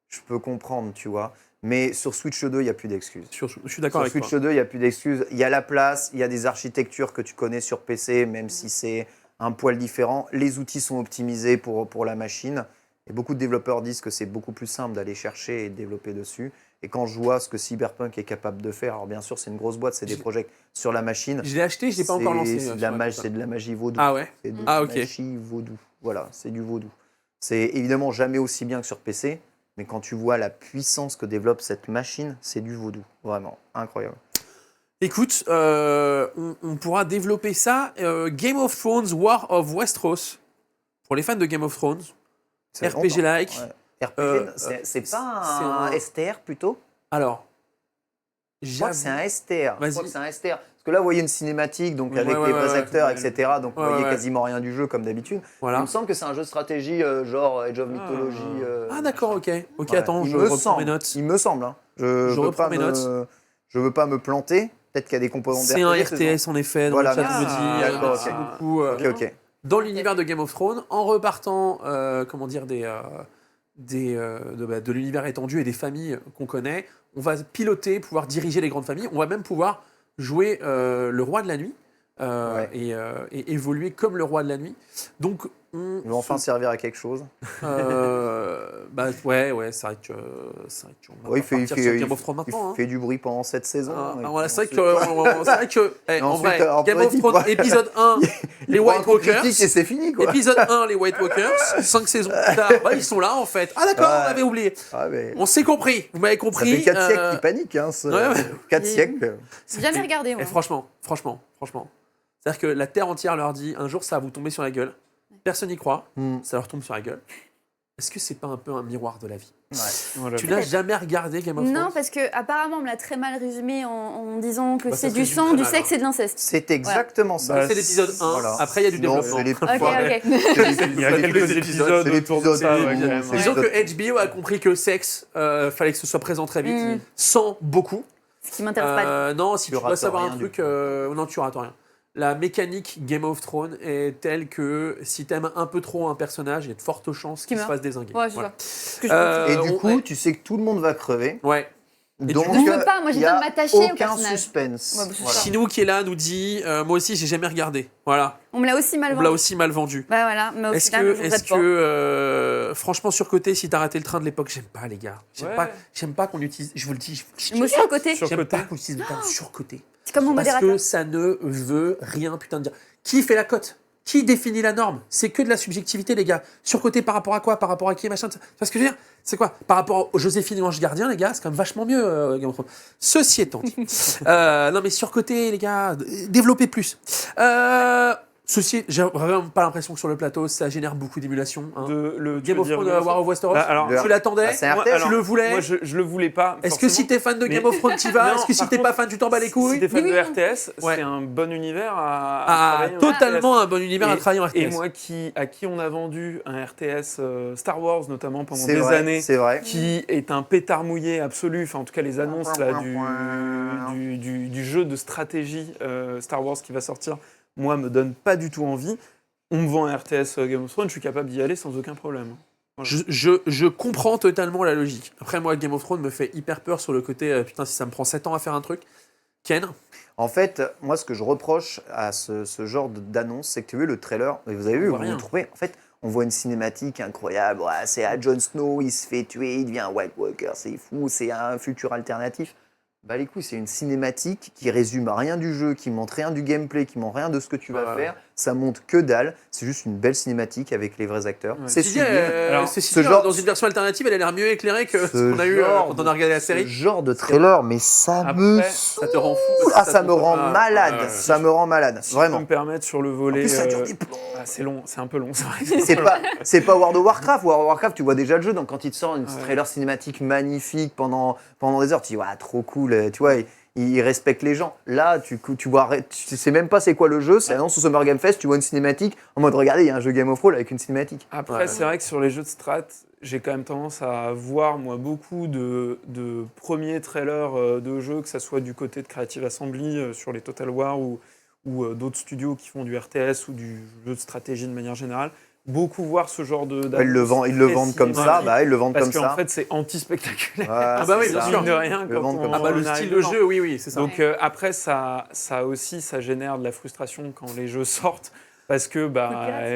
Je peux comprendre, tu vois. Mais sur Switch 2, il n'y a plus d'excuses. Je suis d'accord Sur avec Switch toi. 2, il n'y a plus d'excuses. Il y a la place, il y a des architectures que tu connais sur PC, même si c'est un poil différent. Les outils sont optimisés pour la machine. Et beaucoup de développeurs disent que c'est beaucoup plus simple d'aller chercher et de développer dessus. Et quand je vois ce que Cyberpunk est capable de faire, alors bien sûr, c'est une grosse boîte, c'est des projets sur la machine. Je l'ai acheté, je l'ai pas encore lancé. C'est de la magie, c'est de la magie vaudou. Ah ouais. C'est de Ah, la ok. magie vaudou. Voilà, c'est du vaudou. C'est évidemment jamais aussi bien que sur PC, mais quand tu vois la puissance que développe cette machine, c'est du vaudou. Vraiment, incroyable. Écoute, on pourra développer ça. Game of Thrones, War of Westeros. Pour les fans de Game of Thrones, Ça fait RPG-like. longtemps. Ouais. RPG, c'est pas c'est un un- STR plutôt? Alors, Je crois que c'est un STR. Je Vas-y. crois que c'est un STR. Parce que là, vous voyez une cinématique, donc Oui, avec ouais, les ouais, vrais ouais, acteurs, ouais. etc. Donc vous Ouais, voyez ouais. quasiment rien du jeu comme d'habitude. Il voilà. me semble que c'est un jeu de stratégie genre Age of Mythology. Ah d'accord, ok. Ok, Ouais. attends, Il je me reprends semble, mes notes. Il me semble. Hein. Je veux reprends pas mes notes. Je veux pas me planter. Peut-être qu'il y a des composants C'est un d'RPG, RTS en effet, dans Voilà, le chat on me merci. dit. D'accord, Merci ok. beaucoup. Ok, ok. Dans l'univers de Game of Thrones, en repartant, comment dire, de l'univers étendu et des familles qu'on connaît, on va piloter, pouvoir diriger les grandes familles. On va même pouvoir jouer le roi de la nuit et évoluer comme le roi de la nuit. Donc, Il va enfin servir à quelque chose. ouais, c'est vrai que on va Ouais, pas partir sur Game of Thrones il maintenant. hein. fait du bruit pendant 7 saisons. et Voilà, puis c'est vrai que Et en ensuite, vrai, après, Game of il Thrones, prend- épisode 1, les il prend un White coup critique Walkers. et c'est fini, quoi. Épisode 1, les White Walkers, 5 saisons plus tard, ils sont là en fait. Ah d'accord, Ouais. on avait oublié. Ah, mais On s'est compris, vous m'avez ça compris. fait 4 siècles qu'il panique. Hein, ouais. 4 siècles. J'ai jamais regardé, moi. Et franchement. C'est-à-dire que la Terre entière leur dit, un jour ça va vous tomber sur la gueule. Personne n'y croit, ça leur tombe sur la gueule. Est-ce que c'est pas un peu un miroir de la vie? Ouais. Voilà. Tu n'as jamais regardé Game of Thrones? Non, parce que apparemment on me l'a très mal résumé en disant que Bah, ça c'est se du résume sang, très du mal, sexe et de l'inceste. C'est exactement ça. Bah, C'est l'épisode 1, Voilà. après il y a du Non, développement. c'est les- Ok, ok. Il y a quelques épisodes c'est autour de l'épisode ça, du ouais, début. quand même. C'est Disons l'épisode- que HBO a compris que sexe, fallait que ce soit présent très vite, Mm. sans beaucoup. Ce qui m'intéresse pas. Non, si Tu tu dois rates savoir un rien truc, du tout. non, tu rates rien. La mécanique Game of Thrones est telle que si t'aimes un peu trop un personnage, il y a de fortes chances qu'il se meurt. fasse dézinguer. Ouais, c'est Voilà. ça. Ce que je Euh, Et du on- coup, ouais. tu sais que tout le monde va crever. Ouais. Et Donc, du coup- Je veux pas, moi, j'ai il y a besoin de m'attacher au aucun personnage. suspense. Ouais, bah, c'est Voilà. ça. Chinou qui est là nous dit moi aussi j'ai jamais regardé. Voilà. On me l'a aussi mal On me l'a vendu. aussi mal vendu. Bah voilà, mais au Est-ce final, que, je regrette pas. franchement, surcoté, si t'as raté le train de l'époque, j'aime pas, les gars. Ouais. J'aime pas qu'on utilise. Je vous le dis. Moi aussi, à côté. Sur- J'aime Surcoté. pas qu'on utilise le terme surcoté. C'est comme mon Parce modérateur. que ça ne veut rien, putain de dire. Qui fait la cote? Qui définit la norme? C'est que de la subjectivité, les gars. Surcoté par rapport à quoi? Par rapport à qui, machin? Tu vois ce que je veux dire? C'est quoi? Par rapport au Joséphine et Ange Gardien, les gars, c'est quand même vachement mieux, Game of Thrones. Ceci étant dit. Non, mais surcoté, les gars, développez plus. Ceci, j'ai vraiment pas l'impression que sur le plateau, ça génère beaucoup d'émulation. Hein. Tu Game veux of dire Thrones, Game of War of Westeros, Bah, alors, tu l'attendais? Bah, c'est un Moi, RTS. Tu le voulais? Moi, je le voulais pas. Est-ce que si forcément. t'es fan de Game Mais- of Thrones, tu vas? Non, Est-ce que si par t'es pas contre, fan, tu t'en bats les couilles? Si t'es fan Oui, de oui. RTS, Ouais. c'est un bon univers à Ah, travailler en totalement un bon univers à Et- travailler en RTS. Et moi, à qui on a vendu un RTS Star Wars, notamment pendant C'est des vrai, années, c'est vrai. qui est un pétard mouillé absolu, enfin en tout cas les annonces là, du jeu de stratégie Star Wars qui va sortir, moi, me donne pas du tout envie. on me vend un RTS Game of Thrones, je suis capable d'y aller sans aucun problème. Je comprends totalement la logique. Après, moi, Game of Thrones me fait hyper peur sur le côté putain, si ça me prend 7 ans à faire un truc. Ken? En fait, moi, ce que je reproche à ce genre d'annonce, c'est que tu as vu le trailer, et vous avez vu, voit vous rien. le trouvez. En fait, on voit une cinématique incroyable. Ouais, c'est à Jon Snow, il se fait tuer, il devient un White Walker, c'est fou, c'est un futur alternatif. Bah les couilles, c'est une cinématique qui résume rien du jeu, qui montre rien du gameplay, qui montre rien de ce que tu vas faire. Ça montre que dalle. C'est juste une belle cinématique avec les vrais acteurs. Ouais. C'est sublime. Alors, ce genre- dans une version alternative, elle a l'air mieux éclairée que ce qu'on a eu genre quand on a regardé la Ce série. genre de trailer, mais ça Après, me Ça te rend fou. Ah, ça me rend malade. ouais. Ça me rend malade. Si je peux Vraiment. me permettre sur le En volet. plus, ça dure des plombs. C'est long, c'est un peu long, c'est vrai. C'est pas World of Warcraft. World of Warcraft, tu vois déjà le jeu. Donc quand il te sort une Ouais. trailer cinématique magnifique pendant des heures, tu dis ouais, trop cool. Tu vois, il respecte les gens. Là, tu vois, tu sais même pas c'est quoi le jeu. C'est annonce au Summer Game Fest. Tu vois une cinématique en mode regardez, il y a un jeu Game of Thrones avec une cinématique. Après, Ouais. c'est vrai que sur les jeux de strat, j'ai quand même tendance à voir, moi, beaucoup de premiers trailers de jeux, que ça soit du côté de Creative Assembly sur les Total War ou d'autres studios qui font du RTS ou du jeu de stratégie de manière générale. Beaucoup voir ce genre de. Ils le vendent comme ça. Bah, ils le vendent Parce comme qu'en ça. fait, c'est anti-spectaculaire. Ouais, Ah bah oui, c'est bien ça. sûr. Mine de rien, Le quand vendent comme on, ça. Ah bah le on arrive style de dedans. jeu, oui, c'est ça. Donc après, ça aussi, ça génère de la frustration quand les jeux sortent. Parce que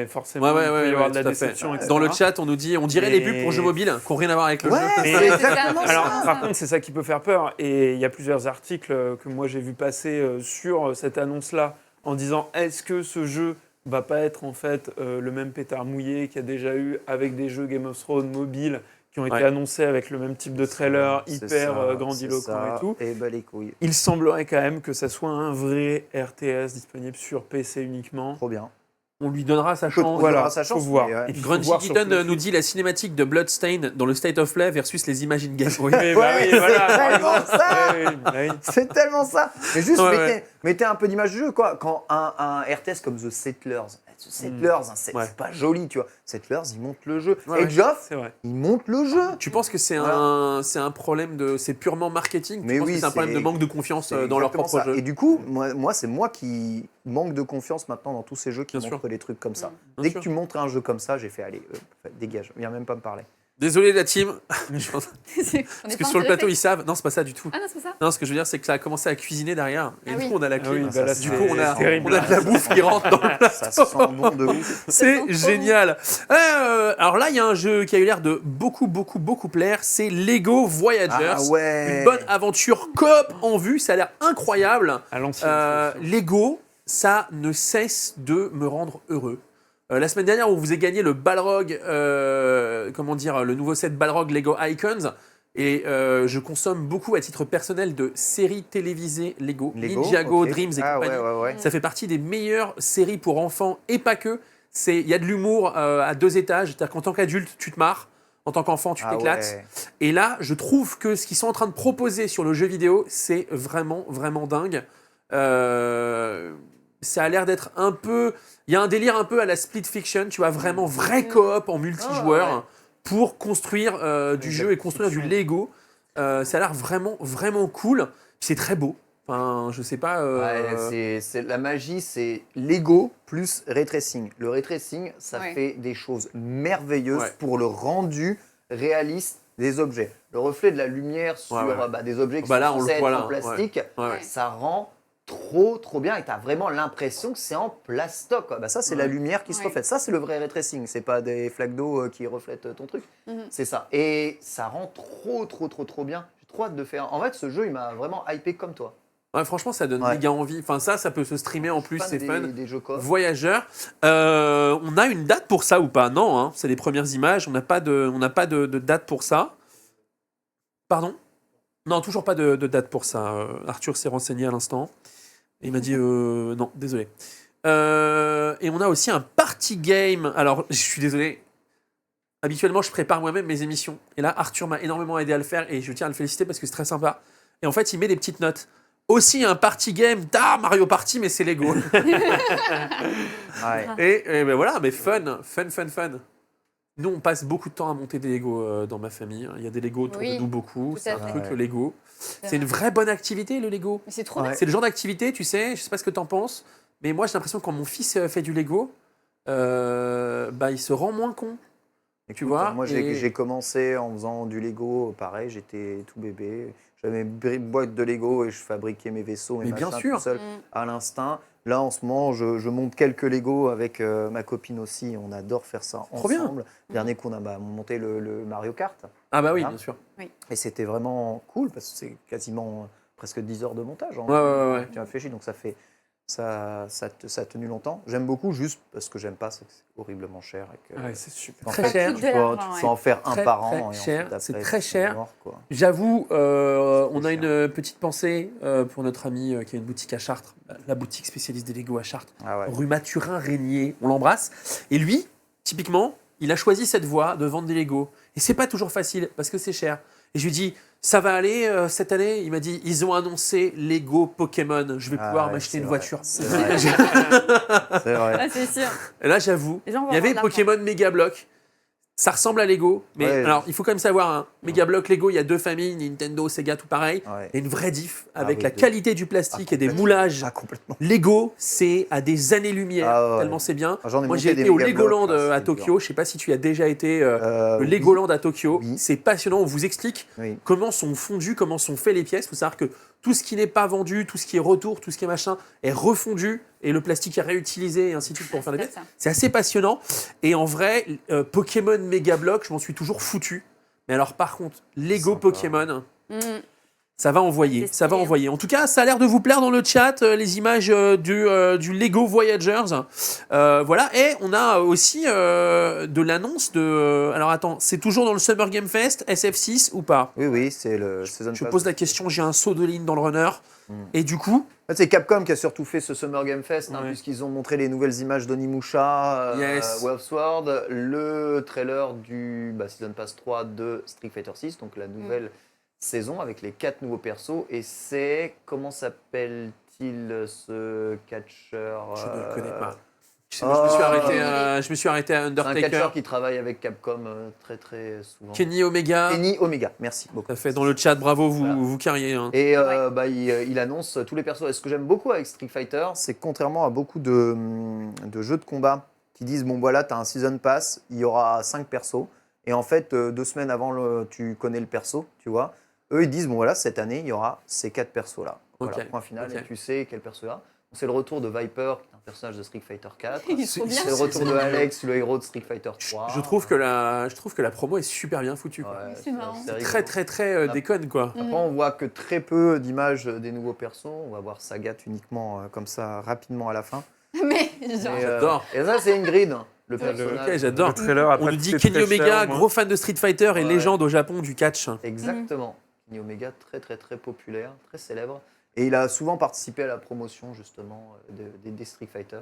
forcément, il peut y avoir de la tout à fait. déception, etc. Dans le chat, on nous dit, on dirait les pubs pour jeux mobiles, qui n'ont rien à voir avec le Ouais, jeu. c'est exactement Alors, ça. par contre, c'est ça qui peut faire peur. Et il y a plusieurs articles que moi j'ai vu passer sur cette annonce-là en disant est-ce que ce jeu va pas être en fait le même pétard mouillé qu'il y a déjà eu avec des jeux Game of Thrones mobiles qui ont été annoncés avec le même type de trailer hyper grandiloquent et tout. Et bah les couilles. Il semblerait quand même que ça soit un vrai RTS disponible sur PC uniquement. Trop bien. On lui donnera sa chance. Voilà, sa chance, faut voir. mais ouais. Et puis, faut Grungy voir sur Keaton plus. nous dit la cinématique de Bloodstain dans le State of Play versus les images in-game. Oui. Oui, bah oui, voilà. c'est tellement ça. Oui, bah oui. C'est tellement ça. Mais juste Ouais, mettez un peu d'image du jeu, quoi. Quand un RTS comme The Settlers, c'est pas joli, tu vois. Settlers, ils montent le jeu. Ouais, et ouais. Geoff, C'est vrai. il monte le jeu. Tu penses que c'est Voilà. un problème de, c'est purement marketing? Mais Tu penses oui, que c'est un problème c'est- de manque de confiance C'est dans leur exactement propre ça. jeu? Et du coup, moi c'est moi qui manque de confiance maintenant dans tous ces jeux qui Bien montrent des trucs comme ça. Bien Dès sûr. que tu montres un jeu comme ça, j'ai fait allez, dégage, viens même pas me parler. Désolé la team. Parce Parce que sur le plateau, ils savent. Non, c'est pas ça du tout. Ah non, c'est pas ça. Non, ce que je veux dire, c'est que ça a commencé à cuisiner derrière. Et Ah du oui. coup, on a la Ah oui, clim. bah là, Du c'est- coup, on a terrible. de la bouffe qui rentre dans le Ça sent bon de ouf. C'est trop génial. Alors là, il y a un jeu qui a eu l'air de beaucoup plaire. C'est Lego Voyagers. Ah ouais. Une bonne aventure coop en vue. Ça a l'air incroyable. À l'ancienne. Lego, ça ne cesse de me rendre heureux. La semaine dernière, on vous a gagné le Balrog, le nouveau set Balrog Lego Icons. Et je consomme beaucoup à titre personnel de séries télévisées Lego, Ninjago, ok. Dreams et Ah compagnie. ouais. Ça fait partie des meilleures séries pour enfants et pas que. Il y a de l'humour à 2 étages. C'est-à-dire qu'en tant qu'adulte, tu te marres. En tant qu'enfant, tu t'éclates. ouais. Et là, je trouve que ce qu'ils sont en train de proposer sur le jeu vidéo, c'est vraiment dingue. Ça a l'air d'être un peu... Il y a un délire un peu à la Split Fiction, tu vois, vraiment vrai coop en multijoueur ouais. pour construire du jeu et construire du Lego. Ça a l'air vraiment cool. C'est très beau. Enfin, je sais pas... C'est la magie, c'est Lego plus ray tracing. Le ray tracing, ça Ouais. fait des choses merveilleuses Ouais. pour le rendu réaliste des objets. Le reflet de la lumière sur Ouais. des objets qui Bah là, sont on censés le voit être là, en plastique, ouais. ça rend trop bien et tu as vraiment l'impression que c'est en plastoc, quoi. Bah ça, c'est la lumière qui se Ouais. reflète. Ça, c'est le vrai ray tracing. C'est pas des flaques d'eau qui reflètent ton truc. Mhm. C'est ça. Et ça rend trop bien. J'ai trop hâte de faire. En fait, ce jeu, il m'a vraiment hypé comme toi. Ouais, franchement, ça donne Ouais. méga envie. Enfin, ça peut se streamer en plus, Fan c'est fun. des jeux coop. Voyageurs. On a une date pour ça ou pas? Non, hein, c'est les premières images. On n'a pas de date pour ça. Pardon? Non, toujours pas de date pour ça. Arthur s'est renseigné à l'instant. Et il m'a dit non, désolé. Et on a aussi un party game. Alors, je suis désolé. Habituellement, je prépare moi-même mes émissions. Et là, Arthur m'a énormément aidé à le faire et je tiens à le féliciter parce que c'est très sympa. Et en fait, il met des petites notes. Aussi un party game, Mario Party, mais c'est Lego. Ouais. et ben voilà, mais fun. Nous, on passe beaucoup de temps à monter des Lego dans ma famille. Il y a des Lego autour Oui, de nous beaucoup. tout C'est à un fait. truc, le Lego. C'est C'est une vraie bonne activité, le Lego. Mais c'est trop Ouais. bien. C'est le genre d'activité, tu sais, je sais pas ce que t'en penses, mais moi j'ai l'impression que quand mon fils fait du Lego, il se rend moins con. Écoute, Tu vois, moi, et- j'ai commencé en faisant du Lego, pareil, j'étais tout bébé. J'avais une boîte de Lego et je fabriquais mes vaisseaux, mes Mais bien machins sûr. tout seul Mm. à l'instinct. Là, en ce moment, je monte quelques Lego avec ma copine aussi. On adore faire ça Trop bien. ensemble. Dernier coup, on a monté le Mario Kart. Ah bah oui, Voilà. bien sûr. Et c'était vraiment cool parce que c'est quasiment presque 10 heures de montage. Ouais. Tu réfléchis, donc ça a tenu longtemps. J'aime beaucoup juste parce que j'aime pas, c'est que c'est horriblement cher. Et que, Ouais, c'est super. en Très fait, cher. Tu De peux l'argent, tu peux en faire un Très, par très an. Et cher. ensuite, après, C'est très c'est cher. mort, quoi. J'avoue, on a C'est une petite pensée pour notre ami qui a une boutique à Chartres, la boutique spécialiste des Lego à Chartres, Ah ouais. rue Mathurin-Régnier. On l'embrasse. Et lui, typiquement, il a choisi cette voie de vendre des Lego. Et c'est pas toujours facile parce que c'est cher. Et je lui dis, ça va aller cette année? Il m'a dit, ils ont annoncé Lego Pokémon. Je vais Ah pouvoir ouais, m'acheter c'est une vrai. voiture. C'est vrai. C'est vrai. Ah, c'est sûr. Et là, j'avoue, Les gens vont il y avait avoir de Pokémon Mega Block. Ça ressemble à Lego, mais Ouais. alors il faut quand même savoir, hein, Mega Block, Lego, il y a deux familles, Nintendo, Sega, tout pareil. Ouais. Il y a une vraie diff Ah avec oui, la de- qualité du plastique et des complètement. moulages. Ah, complètement. Lego, c'est à des années-lumière, Ah ouais. tellement c'est bien. J'en ai Moi, monté j'ai des été au Mega Legoland Bloks, là, à c'était Tokyo. dur. Je sais pas si tu y as déjà été. Le Oui. Legoland à Tokyo, Oui. c'est passionnant. On vous explique Oui. comment sont fondues, comment sont faites les pièces. Il faut savoir que tout ce qui n'est pas vendu, tout ce qui est retour, tout ce qui est machin, est refondu et le plastique est réutilisé et ainsi de suite pour faire des pièces. Ça. C'est assez passionnant. Et en vrai, Pokémon Mega Block, je m'en suis toujours foutu. Mais alors, par contre, Lego Sympa. Pokémon, Mm. ça va envoyer. C'est Ça va stylé, hein. envoyer. En tout cas, ça a l'air de vous plaire dans le chat, les images du Lego Voyagers. Voilà. Et on a aussi de l'annonce de. Alors, attends, c'est toujours dans le Summer Game Fest, SF6 ou pas? Oui, c'est le Season Je Pass. pose la question, j'ai un saut de ligne dans le runner. Et du coup, En fait, c'est Capcom qui a surtout fait ce Summer Game Fest, hein, Ouais. puisqu'ils ont montré les nouvelles images d'Onimusha, Yes. Wave Sword, le trailer du Season Pass 3 de Street Fighter 6, donc la nouvelle saison avec les 4 nouveaux persos. Et c'est, comment s'appelle-t-il ce catcheur je ne le connais pas. Je Oh. me suis arrêté à C'est un Undertaker. catcheur qui travaille avec Capcom très très souvent. Kenny Omega. Kenny Omega, merci beaucoup. Tout à fait. Dans le chat, bravo, vous, Voilà. vous carriez. Hein. Et il annonce tous les persos. Et ce que j'aime beaucoup avec Street Fighter, c'est que contrairement à beaucoup de jeux de combat qui disent bon voilà, tu as un Season Pass, il y aura 5 persos. Et en fait, 2 semaines avant, tu connais le perso, tu vois. Eux, ils disent bon voilà, cette année, il y aura ces 4 persos-là. Voilà, Ok. point final, Ok. et tu sais quel perso il y a. C'est le retour de Viper, qui est un personnage de Street Fighter 4. Il est trop bien. C'est le retour de Alex, le héros de Street Fighter 3. Je trouve que la promo est super bien foutue. Quoi. Ouais, C'est marrant. rigolo. Très, très, très déconne, quoi. Après, on voit que très peu d'images des nouveaux persos. On va voir Sagat uniquement comme ça, rapidement à la fin. Mais genre. Et, J'adore. Et ça, c'est Ingrid, le personnage. Ok, j'adore. Le trailer, après, On nous dit c'est Kenny très cher, Omega, moi. gros fan de Street Fighter et Ouais. légende au Japon du catch. Exactement. Kenny Omega, très très très populaire, très célèbre. Et il a souvent participé à la promotion justement des Street Fighter.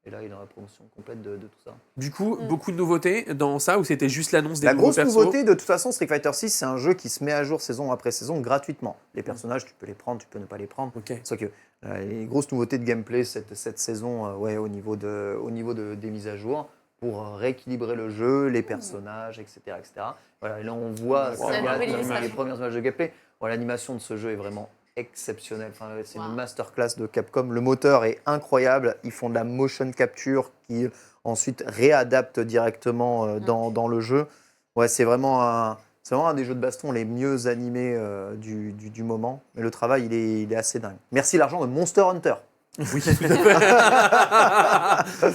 Et là, il est dans la promotion complète de tout ça. Du coup, beaucoup de nouveautés dans ça, ou c'était juste l'annonce des La nouveaux grosse persos? nouveauté, de toute façon, Street Fighter 6, c'est un jeu qui se met à jour saison après saison gratuitement. Les personnages, tu peux les prendre, tu peux ne pas les prendre. Ok. Sauf que les grosses nouveautés de gameplay cette saison, au niveau des mises à jour, pour rééquilibrer le jeu, les personnages, etc. Voilà, et là, on voit Wow. Sagat, La nouvelle les illustration. premières images de gameplay. Voilà, l'animation de ce jeu est vraiment exceptionnelle. Enfin, c'est Wow. une masterclass de Capcom. Le moteur est incroyable. Ils font de la motion capture qui ensuite réadapte directement dans le jeu. Ouais, c'est vraiment un des jeux de baston les mieux animés du moment. Mais le travail, il est assez dingue. Merci l'argent de Monster Hunter. Oui, tout à fait.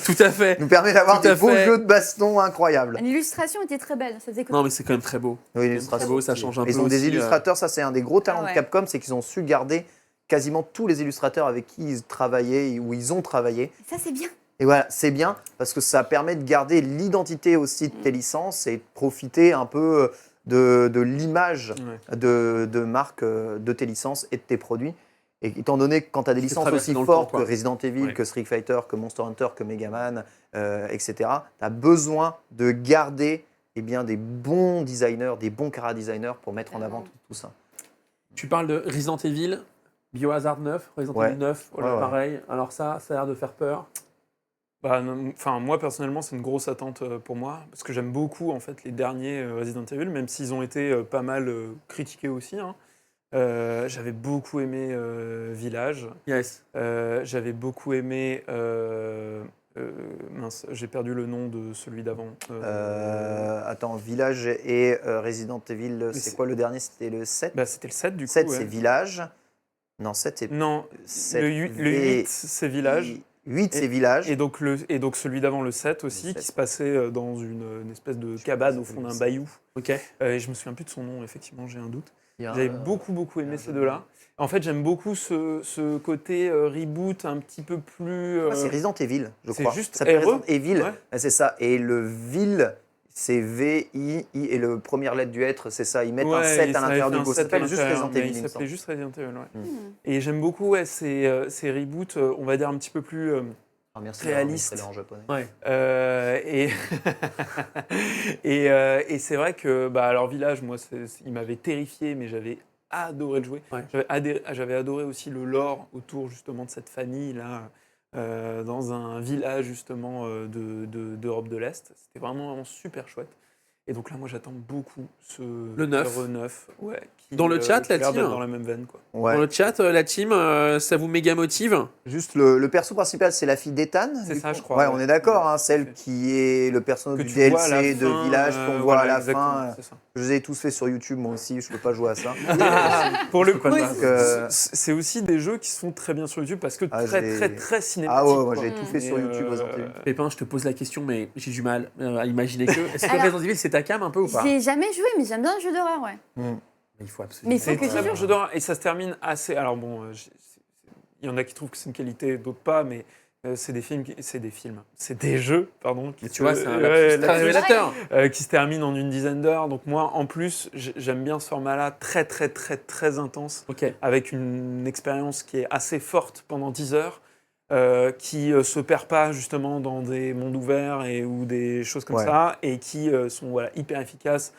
Tout à fait. Nous permet d'avoir Tout à des beaux fait. jeux de baston incroyables. L'illustration était très belle. Ça faisait Non, mais c'est quand même très beau. Oui, Très beau, ça change un peu. Ils ont des aussi, illustrateurs, ça c'est un des gros talents Ah ouais. de Capcom, c'est qu'ils ont su garder quasiment tous les illustrateurs avec qui ils travaillaient ou ils ont travaillé. Ça, c'est bien. Et voilà, c'est bien parce que ça permet de garder l'identité aussi de tes licences et de profiter un peu de l'image Ouais. de marque de tes licences et de tes produits. Et étant donné que quand tu as des C'est licences traversé aussi dans le fortes temps, quoi. que Resident Evil, Ouais. que Street Fighter, que Monster Hunter, que Mega Man, etc., tu as besoin de garder des bons designers, des bons chara-designers pour mettre en avant tout ça. Tu parles de Resident Evil, Biohazard 9, Resident Ouais. Evil 9, voilà, Ouais. pareil. Alors ça a l'air de faire peur. Bah, moi personnellement, c'est une grosse attente pour moi parce que j'aime beaucoup en fait les derniers Resident Evil, même s'ils ont été pas mal critiqués aussi. Hein. J'avais beaucoup aimé Village. Yes. J'avais beaucoup aimé mince, j'ai perdu le nom de celui d'avant. Attends, Village et Resident Evil, c'est quoi le dernier? C'était le 7? Bah, c'était le 7 du coup. 7, ouais. c'est Village. Non, 7, c'est... Non, 7, le 8, c'est Village. 8, c'est Village. Et donc celui d'avant, le 7 aussi, Le 7. qui se passait dans une espèce de cabane au fond d'un bayou. Ok. Et je me souviens plus de son nom, effectivement, j'ai un doute. Il y a J'avais un- beaucoup aimé un ces jeu deux-là. En fait, j'aime beaucoup ce côté reboot un petit peu plus... c'est Resident Evil, je c'est crois. juste Ça s'appelle RE? Resident Evil, Ouais. c'est ça. Et le Ville, c'est V-I-I, et le première lettre du être, c'est ça. Ils mettent un 7 à l'intérieur du go. Ça s'appelle juste Resident Evil, il me Il semble. s'appelait juste Resident Evil, ouais. Mm. Et j'aime beaucoup ces reboots, on va dire un petit peu plus... Ah, merci réaliste. d'avoir mis ça en japonais. Ouais. Et c'est vrai que alors Village, moi, il m'avait terrifié, mais j'avais adoré le jouer. Ouais. J'avais adoré aussi le lore autour justement de cette famille-là, dans un village justement d'Europe de l'Est. C'était vraiment super chouette. Et donc là, moi, j'attends beaucoup Le 9. RE9. Ouais, Dans le chat, qui a la l'air team d'être dans la même veine, quoi. Ouais. Dans le chat, la team, ça vous méga motive? Juste le perso principal, c'est la fille d'Ethan. C'est du ça, coup. je crois, Ouais, ouais. on est d'accord, hein, celle Ouais. qui est le personnage Que du tu vois à la DLC de fin, Village qu'on voit voilà, à la exactement, fin. c'est ça. Je les ai tous fait sur YouTube, moi aussi, je peux pas jouer à ça. Pour le peux pas coup, le faire. c'est aussi des jeux qui se font très bien sur YouTube parce que Ah, très cinématique. Ah ouais, moi quoi. j'ai tout fait sur Et, YouTube. Resident Evil. Pépin, je te pose la question, mais j'ai du mal à imaginer que. Est-ce que Alors- Resident Evil, c'est ta cam un peu ou pas? J'y ai jamais joué, mais j'aime bien le jeu d'horreur, ouais. Il faut absolument. Mais il faut C'est que très j'y bon joue. jeu d'horreur et ça se termine assez. Alors bon, il y en a qui trouvent que c'est une qualité, d'autres pas, mais c'est des films, c'est des jeux, pardon. Qui Mais tu vois, c'est un ouais, lapsus très révélateur. qui se terminent en une dizaine d'heures. Donc moi, en plus, j'aime bien ce format-là, très intense, Ok. avec une expérience qui est assez forte pendant 10 heures. Qui se perd pas justement dans des mondes ouverts ou des choses comme Ouais. ça, et qui sont hyper efficaces.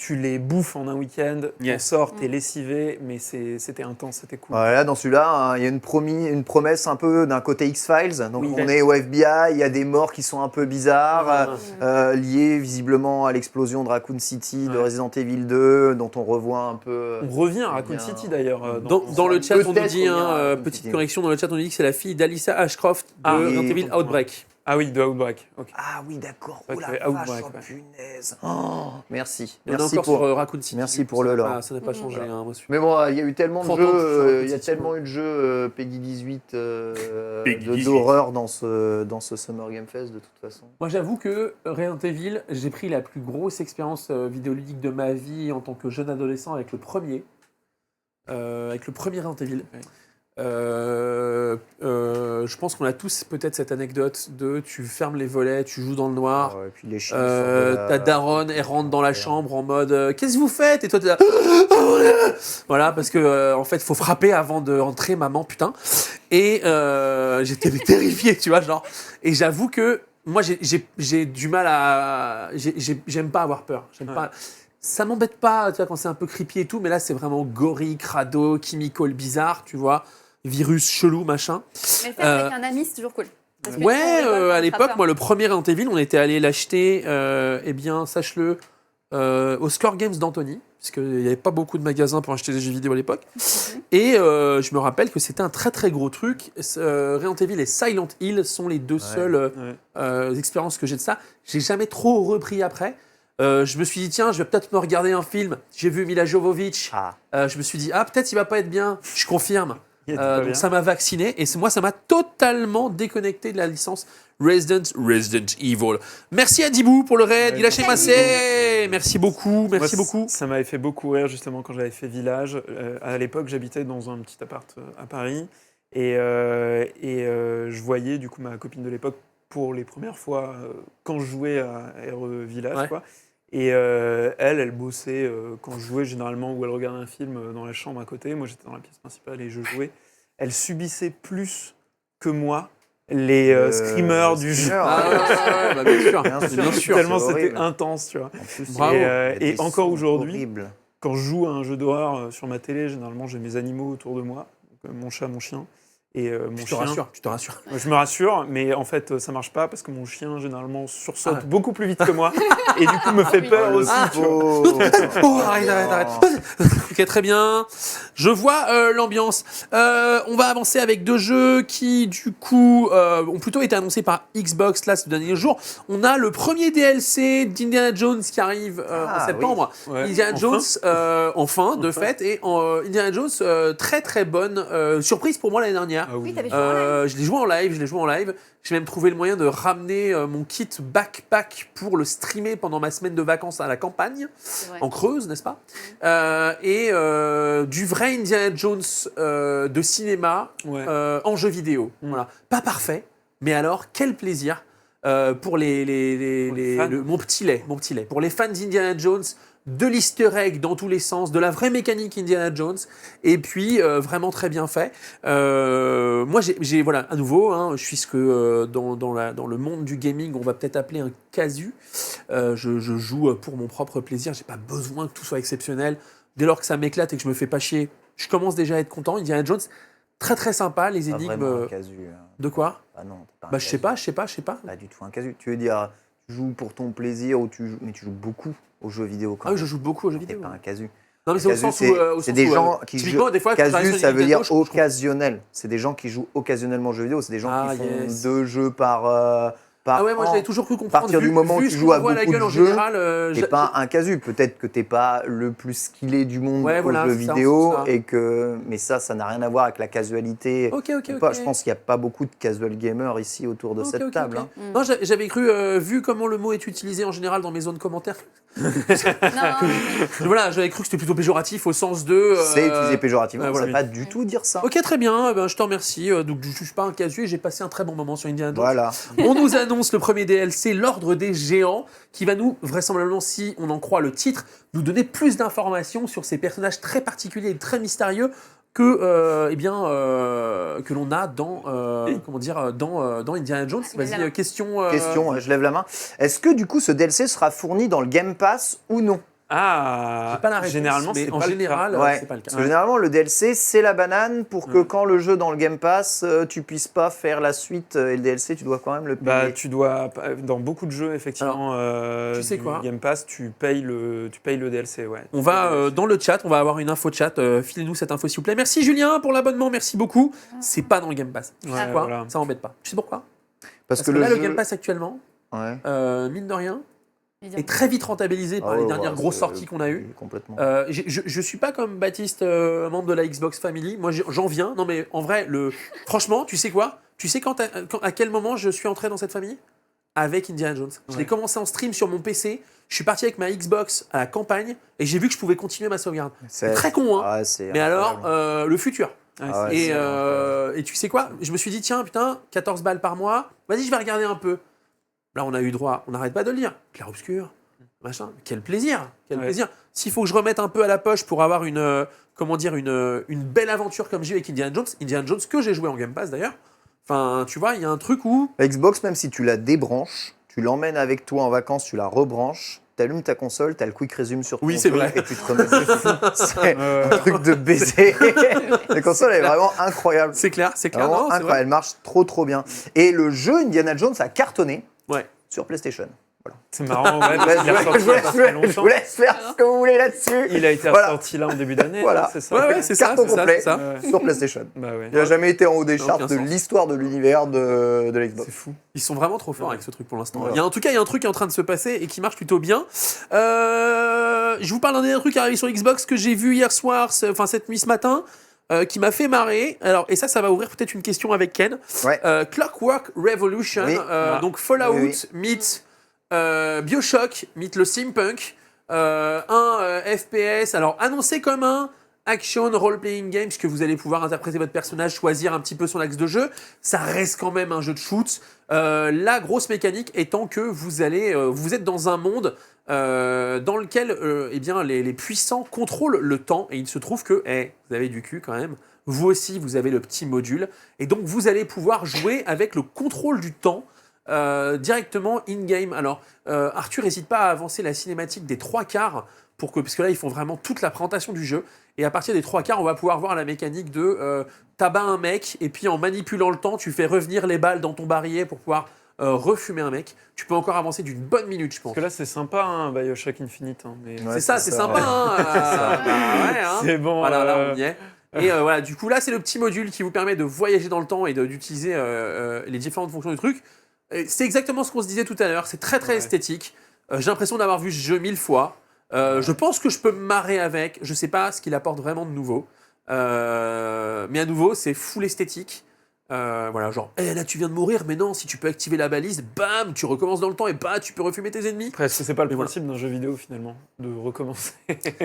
Tu les bouffes en un week-end, tu Yes. sors, t'es lessivé, mais c'était intense, c'était cool. Ouais, là, dans celui-là, hein, il y a une promesse un peu d'un côté X-Files. Donc, Oui. on est au FBI, il y a des morts qui sont un peu bizarres, Ah. liées visiblement à l'explosion de Raccoon City de Ouais. Resident Evil 2, dont on revoit un peu. On revient à Raccoon bien. City d'ailleurs. Dans le chat, on nous Peut-être dit, revenir à Raccoon petite City. correction, dans le chat, on nous dit que c'est la fille d'Alyssa Ashcroft de Ah, Resident oui. Evil Outbreak. Ah oui, de Outbreak. ok. Ah oui, d'accord. Ouais, Oh la tu fais vache, Outbreak, oh, ouais. punaise. Oh, merci. Il y en a Merci encore pour. sur Raccoon City. merci Du coup, pour le ça n'a lore. pas- Ça n'a pas changé. Voilà. Hein, moi, Mais bon, il y a eu tellement de 30 ans que je suis sur jeux, Raccoon il y a City, tellement moi. eu de jeux Peggy 18 Peggy 18. d'horreur dans ce Summer Game Fest de toute façon. Moi, j'avoue que Resident Evil, j'ai pris la plus grosse expérience vidéoludique de ma vie en tant que jeune adolescent avec le premier. Avec le premier Resident Evil. Ouais. Je pense qu'on a tous peut-être cette anecdote de tu fermes les volets, tu joues dans le noir. Et puis les chiens sortent de la- Ta daronne, elle rentre dans la chambre en mode qu'est-ce que vous faites? Et toi, t'es là. Voilà, parce que en fait, il faut frapper avant de rentrer, maman, putain. Et j'étais terrifié, tu vois, genre. Et j'avoue que moi, j'ai du mal à. J'aime pas avoir peur. J'aime Ouais. pas. Ça m'embête pas, tu vois, quand c'est un peu creepy et tout, mais là, c'est vraiment gorille, crado, chemical bizarre, tu vois, virus chelou, machin. Mais le faire avec un ami, c'est toujours cool. Parce que Ouais, sinon, on rigole quand à on sera l'époque, peur. moi, le premier Resident Evil, on était allé l'acheter, eh bien, sache-le, au Score Games d'Antony, parce qu'il n'y avait pas beaucoup de magasins pour acheter des jeux vidéo à l'époque. Et je me rappelle que c'était un très gros truc. Resident Evil et Silent Hill sont les deux seules Ouais. expériences que j'ai de ça. J'ai jamais trop repris après. Je me suis dit, tiens, je vais peut-être me regarder un film. J'ai vu Mila Jovovich. Ah. Je me suis dit, ah, peut-être il va pas être bien. Je confirme. Il était pas Donc bien. ça m'a vacciné et moi ça m'a totalement déconnecté de la licence Resident Evil. Merci à Dibou pour le raid, Ouais, il a chez merci. Massé. Merci beaucoup, Moi, merci beaucoup. Ça m'avait fait beaucoup rire justement quand j'avais fait Village. À l'époque, j'habitais dans un petit appart à Paris et je voyais du coup ma copine de l'époque pour les premières fois quand je jouais à RE Village, Ouais. quoi. Et elle bossait quand je jouais généralement ou elle regardait un film dans la chambre à côté. Moi, j'étais dans la pièce principale et je jouais. Elle subissait plus que moi les screamers du jeu. Ah, ouais, bah, bien sûr, Bien sûr. bien sûr. Tellement c'est c'était horrible. intense, tu vois. En plus, Bravo. il y a Et des encore sons aujourd'hui, horribles. quand je joue à un jeu d'horreur sur ma télé, généralement j'ai mes animaux autour de moi, donc, mon chat, mon chien, Et mon Tu te chien, rassures, tu te rassures. je me rassure, mais en fait, ça marche pas parce que mon chien, généralement, sursaute Ah. beaucoup plus vite que moi et du coup me fait peur aussi. Ah. tu vois. Oh, arrête. Ok, très bien. Je vois l'ambiance. On va avancer avec 2 jeux qui, du coup, ont plutôt été annoncés par Xbox là ces derniers jours. On a le premier DLC d'Indiana Jones qui arrive en septembre. Ouais, Indiana enfin. Jones, enfin, de Enfin. fait. Et Indiana Jones, très très bonne surprise pour moi l'année dernière. Ah oui. Oui, t'avais joué en live. Je l'ai joué en live. J'ai même trouvé le moyen de ramener mon kit backpack pour le streamer pendant ma semaine de vacances à la campagne, C'est vrai. en Creuse, n'est-ce pas Et du vrai Indiana Jones de cinéma Ouais. en jeu vidéo. Voilà. Pas parfait, mais alors quel plaisir pour Pour les fans. mon petit lait. Pour les fans d'Indiana Jones, de l'easter egg dans tous les sens, de la vraie mécanique Indiana Jones, et puis vraiment très bien fait. Moi, j'ai voilà, à nouveau, hein, je suis ce que dans le monde du gaming, on va peut-être appeler un casu. Je joue pour mon propre plaisir, j'ai pas besoin que tout soit exceptionnel. Dès lors que ça m'éclate et que je me fais pas chier, je commence déjà à être content. Indiana Jones, très très sympa, les Pas énigmes. vraiment un casu. De quoi? Ah non, t'es pas un Bah je sais casu. pas. Pas du tout un casu. Tu veux dire, tu joues pour ton plaisir ou mais tu joues beaucoup aux jeux vidéo quand Ah oui, même. je joue beaucoup aux jeux T'es vidéo. pas un casu. Non mais c'est au Casu, sens où c'est des gens qui typiquement jouent. des fois quand j'arrive Casu, sur ça une veut dire Nintendo, je- occasionnel. C'est des gens qui jouent occasionnellement aux jeux vidéo. C'est des gens Ah, qui font yes. 2 jeux par Ah ouais, moi an. j'avais toujours cru comprendre. partir du moment où tu ce joues qu'on à voit la beaucoup gueule de en jeux, général, T'es pas un casu. Peut-être que t'es pas le plus skillé du monde Ouais, aux voilà, jeux c'est ça, vidéo c'est ça. et que mais ça n'a rien à voir avec la casualité. Ok. ou pas. Je pense qu'il n'y a pas beaucoup de casual gamers ici autour de cette table. Ok. hein. Non, j'avais cru, vu comment le mot est utilisé en général dans mes zones commentaires, Non, voilà, j'avais cru que c'était plutôt péjoratif au sens de. C'est utilisé péjorativement. voilà. Ça veut pas du tout dire ça. Ok, très bien, ben, je te remercie. Donc je suis pas un casu et j'ai passé un très bon moment sur Indiana Jones. Voilà. On nous annonce le premier DLC, l'Ordre des Géants, qui va nous, vraisemblablement, si on en croit le titre, nous donner plus d'informations sur ces personnages très particuliers et très mystérieux que l'on a dans dans Indiana Jones. il lève la main. Vas-y, question. Question, je lève la main. Est-ce que du coup ce DLC sera fourni dans le Game Pass ou non? J'ai pas la réponse, généralement, mais c'est en pas le général, cas. Ouais. c'est pas le cas. Parce que généralement le DLC c'est la banane pour que quand le jeu dans le Game Pass tu puisses pas faire la suite et le DLC tu dois quand même le payer. Bah, tu dois, dans beaucoup de jeux, effectivement, tu sais du quoi Game Pass, tu payes le DLC, ouais. On va dans le chat, on va avoir une info chat. Filez-nous cette info s'il vous plaît. Merci Julien pour l'abonnement, merci beaucoup. C'est pas dans le Game Pass. Tu sais Ouais, quoi voilà. Ça m'embête pas. Tu sais pourquoi? Parce que là, jeu... le Game Pass actuellement, Ouais. mine de rien, il est très vite rentabilisé par Ah les ouais, dernières ouais, grosses c'est- sorties qu'on a eues. Complètement. Je suis pas comme Baptiste, membre de la Xbox Family. Moi, j'en viens. Non, mais en vrai, franchement, tu sais quoi? Tu sais à quel moment je suis entré dans cette famille? Avec Indiana Jones. Je l'ai commencé en stream sur mon PC. Je suis parti avec ma Xbox à la campagne et j'ai vu que je pouvais continuer ma sauvegarde. C'est très con, hein? Ah, c'est Mais alors, incroyable. le futur. Ah ouais, Et, c'est et tu sais quoi? Je me suis dit, tiens, putain, 14 balles par mois. Vas-y, je vais regarder un peu. Là, on a eu droit, on n'arrête pas de le lire. Clair-obscur, machin. Quel plaisir, quel Ouais. plaisir. S'il faut que je remette un peu à la poche pour avoir une belle aventure comme j'ai eu avec Indiana Jones que j'ai joué en Game Pass d'ailleurs. Enfin, tu vois, il y a un truc où La Xbox, même si tu la débranches, tu l'emmènes avec toi en vacances, tu la rebranches, t'allumes ta console, t'as le quick resume sur ton Oui, c'est truc vrai. et tu te remets. C'est un truc de baiser. La console est vraiment incroyable. c'est clair, Vraiment non, c'est incroyable. vrai. Elle marche trop bien. Et le jeu Indiana Jones a cartonné Ouais. sur PlayStation. C'est marrant, ouais, Je parce qu'il est ressorti il y a pas très vous longtemps. laisse faire ce que vous voulez là-dessus. Il a été Voilà. ressorti là en début d'année, Voilà. hein, c'est ça? Ouais, c'est ça, Carton c'est ça, complet. c'est ça. Ouais. Sur PlayStation. Bah ouais. Il n'a jamais été en haut des Ça n'a charts aucun de sens. l'histoire de l'univers de la Xbox. C'est fou. Ils sont vraiment trop forts avec ce truc pour l'instant. Voilà. Il y a un truc qui est en train de se passer et qui marche plutôt bien. Je vous parle d'un dernier truc qui est arrivé sur Xbox que j'ai vu hier soir, cette nuit, ce matin, qui m'a fait marrer. Alors, et ça va ouvrir peut-être une question avec Ken. Ouais. Clockwork Revolution, Oui. donc Fallout Oui, oui. meets Bioshock meets le steampunk, FPS. Alors, annoncé comme un action role-playing game, puisque vous allez pouvoir interpréter votre personnage, choisir un petit peu son axe de jeu. Ça reste quand même un jeu de shoot. La grosse mécanique étant que vous êtes dans un monde dans lequel les puissants contrôlent le temps. Et il se trouve que, vous avez du cul quand même, vous aussi vous avez le petit module. Et donc vous allez pouvoir jouer avec le contrôle du temps directement in-game. Alors Arthur n'hésite pas à avancer la cinématique des 3 quarts parce que là, ils font vraiment toute la présentation du jeu. Et à partir des 3/4, on va pouvoir voir la mécanique de t'abats un mec, et puis en manipulant le temps, tu fais revenir les balles dans ton barillet pour pouvoir refumer un mec. Tu peux encore avancer d'une bonne minute, je pense. Parce que là, c'est sympa, hein, Bioshock Infinite. Hein, mais... Ouais, c'est ça, c'est sympa. ouais. Hein, ouais, hein. C'est bon. Voilà, là, on y est. Et voilà, du coup, là, c'est le petit module qui vous permet de voyager dans le temps et d'utiliser les différentes fonctions du truc. C'est exactement ce qu'on se disait tout à l'heure. C'est très, très esthétique. J'ai l'impression d'avoir vu ce jeu 1000 fois. Je pense que je peux me marrer avec. Je sais pas ce qu'il apporte vraiment de nouveau. Mais à nouveau, c'est full esthétique. Voilà, genre, là tu viens de mourir, mais non, si tu peux activer la balise, bam, tu recommences dans le temps et bah, tu peux refumer tes ennemis. Après, c'est pas le Mais voilà. principe d'un jeu vidéo finalement, de recommencer.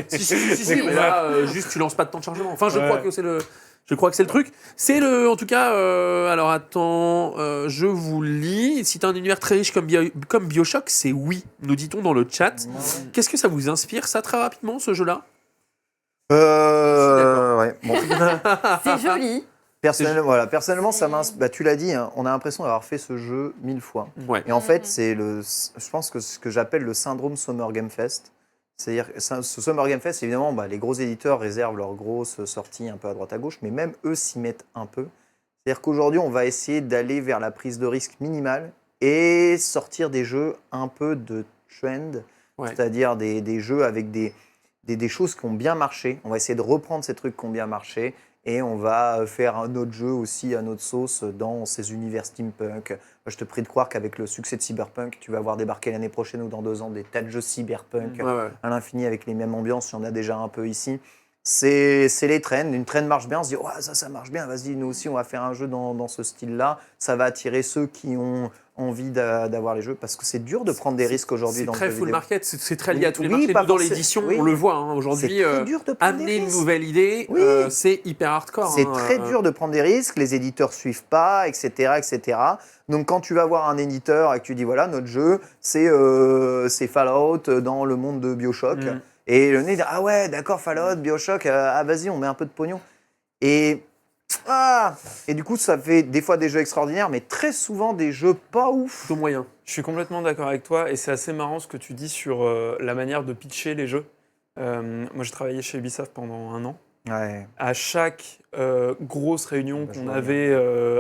Si, mais là, juste tu lances pas de temps de chargement. Enfin, je Ouais. crois que c'est le. Je crois que c'est le truc. C'est le, en tout cas, alors attends, je vous lis. Si t'as un univers très riche comme Bioshock, c'est oui, nous dit-on dans le chat. Qu'est-ce que ça vous inspire, ça, très rapidement, ce jeu-là? Ouais, bon. C'est joli. Personnellement, ça m'inspire. Bah, tu l'as dit, hein, on a l'impression d'avoir fait ce jeu 1000 fois. Ouais. Et en fait, je pense que ce que j'appelle le syndrome Summer Game Fest. C'est-à-dire que ce Summer Game Fest, évidemment, les gros éditeurs réservent leurs grosses sorties un peu à droite à gauche, mais même eux s'y mettent un peu. C'est-à-dire qu'aujourd'hui, on va essayer d'aller vers la prise de risque minimale et sortir des jeux un peu de trend, c'est-à-dire des jeux avec des choses qui ont bien marché. On va essayer de reprendre ces trucs qui ont bien marché. Et on va faire un autre jeu aussi à notre sauce dans ces univers steampunk. Je te prie de croire qu'avec le succès de Cyberpunk, tu vas voir débarquer l'année prochaine ou dans 2 ans des tas de jeux cyberpunk à l'infini avec les mêmes ambiances. Il y en a déjà un peu ici. C'est les trends. Une trend marche bien, on se dit ça marche bien, vas-y, nous aussi on va faire un jeu dans ce style-là. Ça va attirer ceux qui ont envie d'avoir les jeux parce que c'est dur de prendre des risques aujourd'hui dans le jeu C'est très full vidéo. market, c'est très lié à tous les Oui, marchés. pas Nous, dans forcément. l'édition, Oui. on le voit hein, aujourd'hui. C'est très dur de prendre Amener des une risques. nouvelle idée, Oui. c'est hyper hardcore. C'est hein, très dur de prendre des risques, les éditeurs suivent pas, etc., etc. Donc quand tu vas voir un éditeur et que tu dis voilà notre jeu c'est Fallout dans le monde de Bioshock et le nez dit ah ouais d'accord Fallout, Bioshock, vas-y on met un peu de pognon et du coup ça fait des fois des jeux extraordinaires mais très souvent des jeux pas ouf. Plutôt moyen. Je suis complètement d'accord avec toi et c'est assez marrant ce que tu dis sur la manière de pitcher les jeux. Moi j'ai travaillé chez Ubisoft pendant 1 an. Ouais. À chaque grosse réunion qu'on avait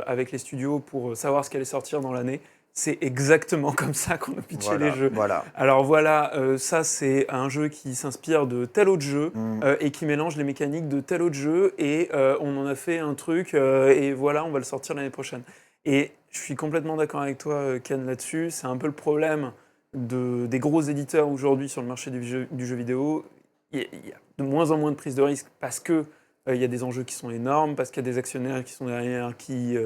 avec les studios pour savoir ce qui allait sortir dans l'année, c'est exactement comme ça qu'on a pitché les jeux. Voilà. Alors voilà, ça c'est un jeu qui s'inspire de tel autre jeu et qui mélange les mécaniques de tel autre jeu et on en a fait un truc et voilà, on va le sortir l'année prochaine. Et je suis complètement d'accord avec toi, Ken, là-dessus. C'est un peu le problème des gros éditeurs aujourd'hui sur le marché du jeu vidéo. Il y a de moins en moins de prise de risque parce que il y a des enjeux qui sont énormes, parce qu'il y a des actionnaires qui sont derrière, qui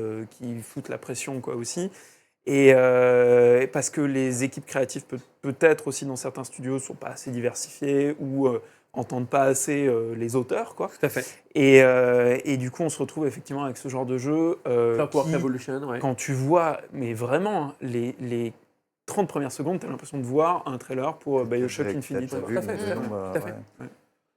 foutent la pression quoi, aussi. Et parce que les équipes créatives, peut-être aussi dans certains studios, ne sont pas assez diversifiées ou n'entendent pas assez les auteurs. Quoi. Tout à fait. Et du coup, on se retrouve effectivement avec ce genre de jeu. Clockwork Revolution, ouais. Quand tu vois, mais vraiment, hein, les 30 premières secondes, tu as l'impression de voir un trailer pour Bioshock Infinite. T'as vu Tout à fait, le nombre, tout à fait.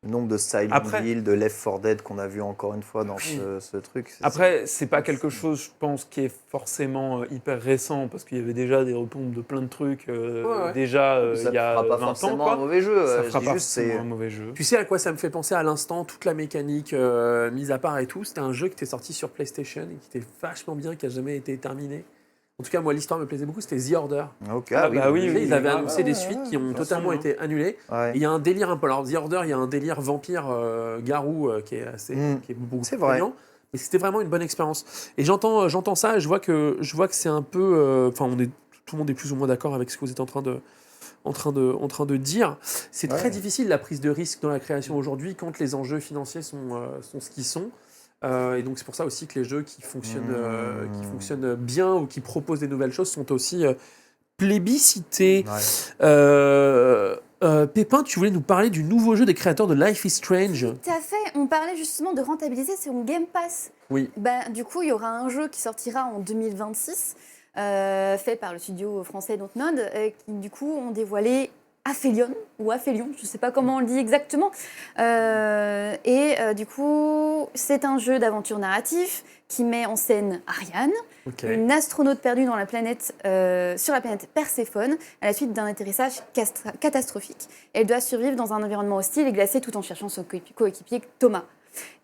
le nombre de Silent Après- Hill, de Left 4 Dead qu'on a vu encore une fois dans ce truc. Après, c'est pas quelque chose, je pense, qui est forcément hyper récent, parce qu'il y avait déjà des repompes de plein de trucs déjà ça il y a fera pas 20 ans. forcément Quoi. un mauvais jeu. Ça je fera dis pas juste, forcément un mauvais jeu. Tu sais à quoi ça me fait penser à l'instant, toute la mécanique mise à part et tout. C'était un jeu qui était sorti sur PlayStation et qui était vachement bien, qui a jamais été terminé. En tout cas, moi, l'histoire me plaisait beaucoup, c'était The Order. Ok, Ah, bah oui, Tu sais, ils avaient annoncé des ouais, suites qui ont bien totalement sûr, été annulées. Ouais. Et il y a un délire un peu. Alors, The Order, il y a un délire vampire garou qui est assez, qui est beaucoup C'est plus vrai. prégnant. Mais c'était vraiment une bonne expérience. Et j'entends ça et je vois que c'est un peu. Enfin, tout le monde est plus ou moins d'accord avec ce que vous êtes en train de dire. C'est très difficile la prise de risque dans la création aujourd'hui quand les enjeux financiers sont ce qu'ils sont. Et donc c'est pour ça aussi que les jeux qui fonctionnent bien ou qui proposent des nouvelles choses sont aussi plébiscités. Pépin, tu voulais nous parler du nouveau jeu des créateurs de Life is Strange. Tout à fait. On parlait justement de rentabiliser sur Game Pass. Oui. Du coup, il y aura un jeu qui sortira en 2026, fait par le studio français Dontnod, qui du coup ont dévoilé Aphelion ou Aphelion, je ne sais pas comment on le dit exactement. Du coup, c'est un jeu d'aventure narratif qui met en scène Ariane, une astronaute perdue dans la planète, sur la planète Perséphone à la suite d'un atterrissage catastrophique. Elle doit survivre dans un environnement hostile et glacé tout en cherchant son coéquipier Thomas.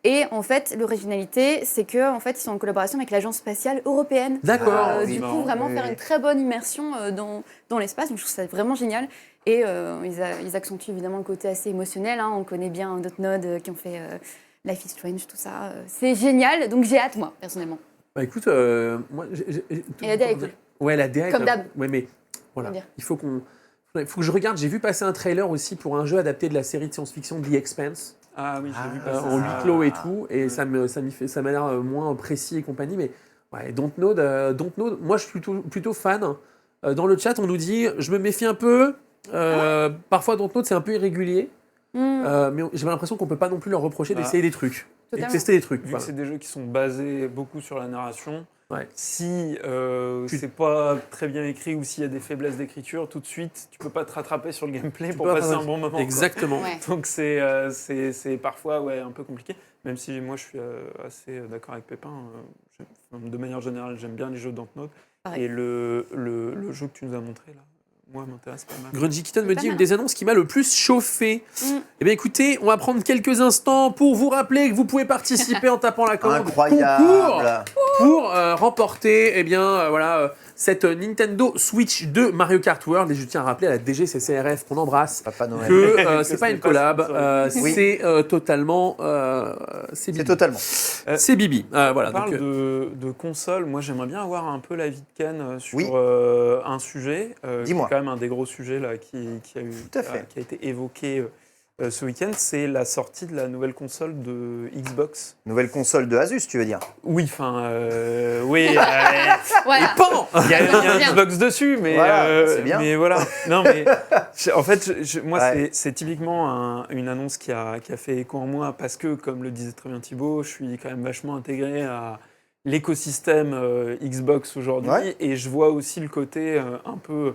Et en fait, l'originalité, c'est que en fait, ils sont en collaboration avec l'Agence spatiale européenne. D'accord. Du coup, vraiment faire une très bonne immersion dans l'espace. Donc, je trouve ça vraiment génial. Et ils accentuent évidemment le côté assez émotionnel. Hein. On connaît bien d'autres nodes qui ont fait Life is Strange, tout ça. C'est génial. Donc, j'ai hâte, moi, personnellement. Bah écoute, moi... Et la DA est cool. Ouais, la DA est comme d'hab. Ouais, mais voilà, il faut que je regarde. J'ai vu passer un trailer aussi pour un jeu adapté de la série de science-fiction The Expanse. Ah oui, j'ai vu passer en huis clos et tout, et ça m'a l'air moins précis et compagnie, mais ouais, Dontnod, moi je suis plutôt fan. Dans le chat, on nous dit, je me méfie un peu, parfois Dontnod c'est un peu irrégulier, mais j'ai l'impression qu'on peut pas non plus leur reprocher d'essayer des trucs, et de tester des trucs. Vu que c'est des jeux qui sont basés beaucoup sur la narration, ouais. Si c'est pas très bien écrit ou s'il y a des faiblesses d'écriture, tout de suite, tu peux pas te rattraper sur le gameplay pour passer un bon moment. Exactement. Ouais. Donc c'est parfois un peu compliqué, même si moi je suis assez d'accord avec Pépin. De manière générale, j'aime bien les jeux Dontnod. Et le jeu que tu nous as montré là, moi, m'intéresse pas mal. Grungy Kitten me dit une des annonces qui m'a le plus chauffé. Eh bien, écoutez, on va prendre quelques instants pour vous rappeler que vous pouvez participer en tapant la commande concours pour remporter, cette Nintendo Switch 2 Mario Kart World. Et je tiens à rappeler à la DGCCRF qu'on embrasse que c'est pas une collab, c'est totalement, c'est Bibi. C'est Bibi. On parle de console. Moi, j'aimerais bien avoir un peu l'avis de Ken sur un sujet. Dis-moi. Quand même un des gros sujets là, qui a été évoqué ce week-end, c'est la sortie de la nouvelle console de Xbox. Nouvelle console de Asus, tu veux dire? Oui, enfin, oui. Voilà. Il y a un Xbox dessus, mais c'est bien. Mais voilà. Non, mais en fait, moi, c'est typiquement une annonce qui a fait écho en moi parce que, comme le disait très bien Thibaut, je suis quand même vachement intégré à l'écosystème Xbox aujourd'hui, et je vois aussi le côté un peu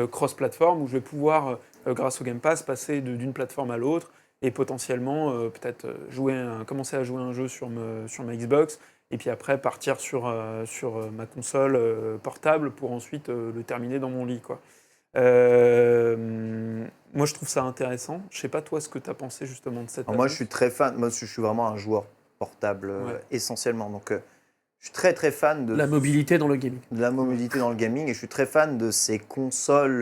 cross-platform où je vais pouvoir, grâce au Game Pass, passer d'une plateforme à l'autre et potentiellement peut-être commencer à jouer un jeu sur ma Xbox et puis après partir sur ma console portable pour ensuite le terminer dans mon lit, quoi. Moi, je trouve ça intéressant. Je sais pas toi ce que tu as pensé justement de cette annonce. Moi, je suis très fan. Moi, je suis vraiment un joueur portable essentiellement. Donc, je suis très très fan de la mobilité dans le gaming. De la mobilité dans le gaming, et je suis très fan de ces consoles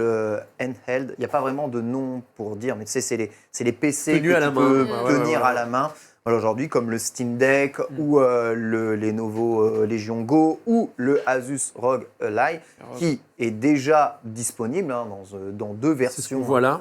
handheld. Il n'y a pas vraiment de nom pour dire, mais tu sais, c'est les PC que tu peux tenir à la main. Voilà, aujourd'hui, comme le Steam Deck ou le Lenovo Legion Go ou le Asus ROG Ally, qui est déjà disponible dans deux versions. Voilà.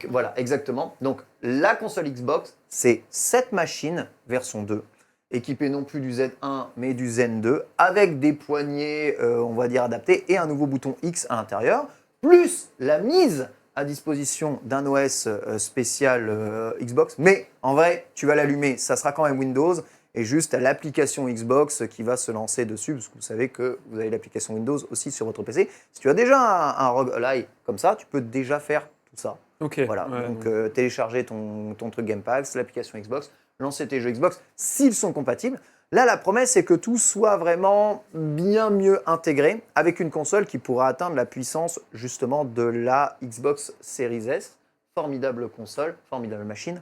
Voilà, exactement. Donc, la console Xbox, c'est cette machine, version 2. Équipé non plus du Z1 mais du Zen 2, avec des poignées, on va dire, adaptées et un nouveau bouton X à l'intérieur, plus la mise à disposition d'un OS spécial Xbox. Mais en vrai, tu vas l'allumer, ça sera quand même Windows, et juste l'application Xbox qui va se lancer dessus, parce que vous savez que vous avez l'application Windows aussi sur votre PC. Si tu as déjà un ROG Ally comme ça, tu peux déjà faire tout ça. Voilà, donc télécharger ton truc Game Pass, l'application Xbox, lancer tes jeux Xbox, s'ils sont compatibles. Là, la promesse, c'est que tout soit vraiment bien mieux intégré avec une console qui pourra atteindre la puissance justement de la Xbox Series S. Formidable console, formidable machine.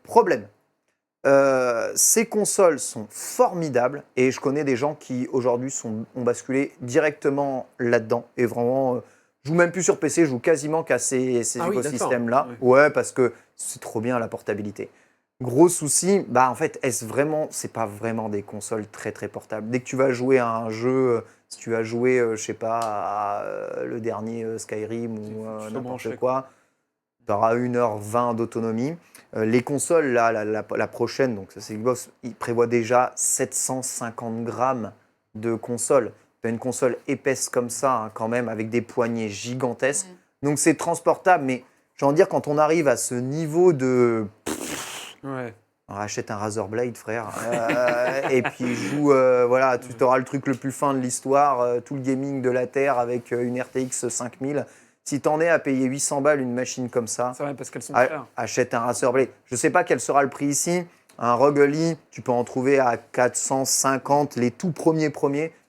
Problème. Ces consoles sont formidables et je connais des gens qui aujourd'hui ont basculé directement là-dedans et vraiment... Je joue même plus sur PC, je joue quasiment qu'à ces écosystèmes-là. Ouais, parce que c'est trop bien la portabilité. Gros souci, en fait, c'est pas vraiment des consoles très très portables. Dès que tu vas jouer à un jeu, si tu vas jouer, je sais pas, à le dernier Skyrim ou n'importe quoi, tu auras 1h20 d'autonomie. Les consoles, là, la prochaine, donc ça c'est Xbox, il prévoit déjà 750 grammes de console. Tu as une console épaisse comme ça, quand même, avec des poignées gigantesques. Donc c'est transportable, mais j'ai envie de dire, quand on arrive à ce niveau de... On rachète un Razer Blade, frère, et puis joue, tu auras le truc le plus fin de l'histoire, tout le gaming de la Terre avec une RTX 5000. Si t'en es à payer 800 balles une machine comme ça, C'est vrai, parce qu'elles sont a- chères. achète un Razer Blade. Je sais pas quel sera le prix ici. Un ROG Ally, tu peux en trouver à 450, les tout premiers.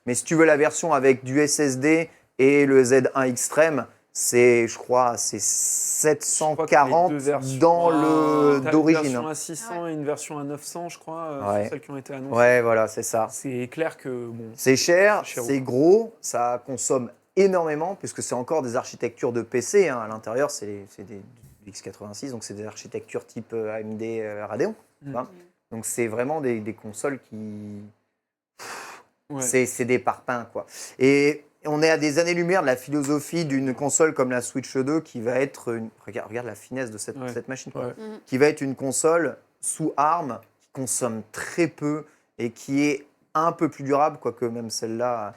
Mais si tu veux la version avec du SSD et le Z1 Extreme, c'est, je crois, c'est Je crois que les 740 deux versions dans le T'as d'origine. Une version à 600 et une version à 900, je crois, Ouais. sont celles qui ont été annoncées. Ouais, voilà, c'est ça. C'est clair que bon, C'est cher, C'est cher. c'est gros, ça consomme énormément, puisque c'est encore des architectures de PC. Hein. À l'intérieur, c'est des du x86, donc c'est des architectures type AMD Radeon. Mm. Hein. Donc c'est vraiment des consoles qui... ouais. C'est des parpaings, quoi. Et on est à des années-lumière de la philosophie d'une console comme la Switch 2 qui va être... Regarde la finesse de cette, Ouais. cette machine. Quoi. Ouais. Qui va être une console sous ARM, qui consomme très peu et qui est un peu plus durable, quoique même celle-là,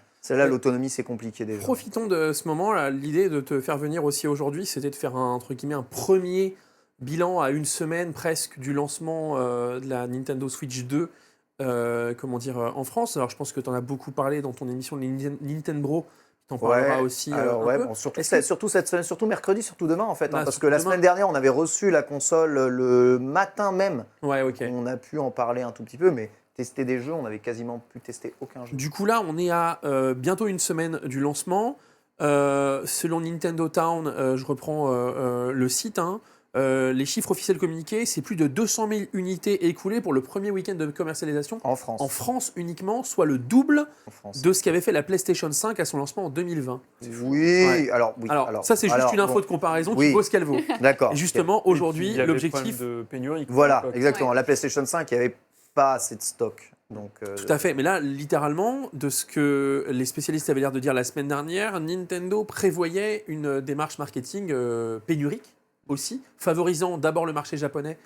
l'autonomie, c'est compliqué déjà. Profitons de ce moment. Là. L'idée de te faire venir aussi aujourd'hui, c'était de faire entre guillemets, un premier bilan à une semaine presque du lancement de la Nintendo Switch 2 en France. Alors je pense que tu en as beaucoup parlé dans ton émission de Nintendo. Tu en parleras aussi alors, un peu. bon, surtout Est-ce que- cette semaine, surtout mercredi, surtout demain en fait. Bah, Parce surtout que la demain. semaine dernière, on avait reçu la console le matin même. Ouais, ok. On a pu en parler un tout petit peu, mais tester des jeux, on n'avait quasiment pu tester aucun jeu. Du coup, là, on est à bientôt une semaine du lancement. Selon Nintendo Town, je reprends le site, hein, les chiffres officiels communiqués, c'est plus de 200 000 unités écoulées pour le premier week-end de commercialisation En France. en France uniquement, soit le double En France. de ce qu'avait fait la PlayStation 5 à son lancement en 2020. Oui, Ouais. alors oui. Alors, ça, c'est juste une info bon, de comparaison oui. qui vaut ce qu'elle vaut. D'accord. Et justement, Et puis, aujourd'hui, il y avait le l'objectif... problème de pénurie. quoi, à Voilà, l'époque. exactement. La PlayStation 5, il n'y avait pas assez de stock. Donc, Tout à fait, mais là, littéralement, de ce que les spécialistes avaient l'air de dire la semaine dernière, Nintendo prévoyait une démarche marketing pénurique aussi, favorisant d'abord le marché japonais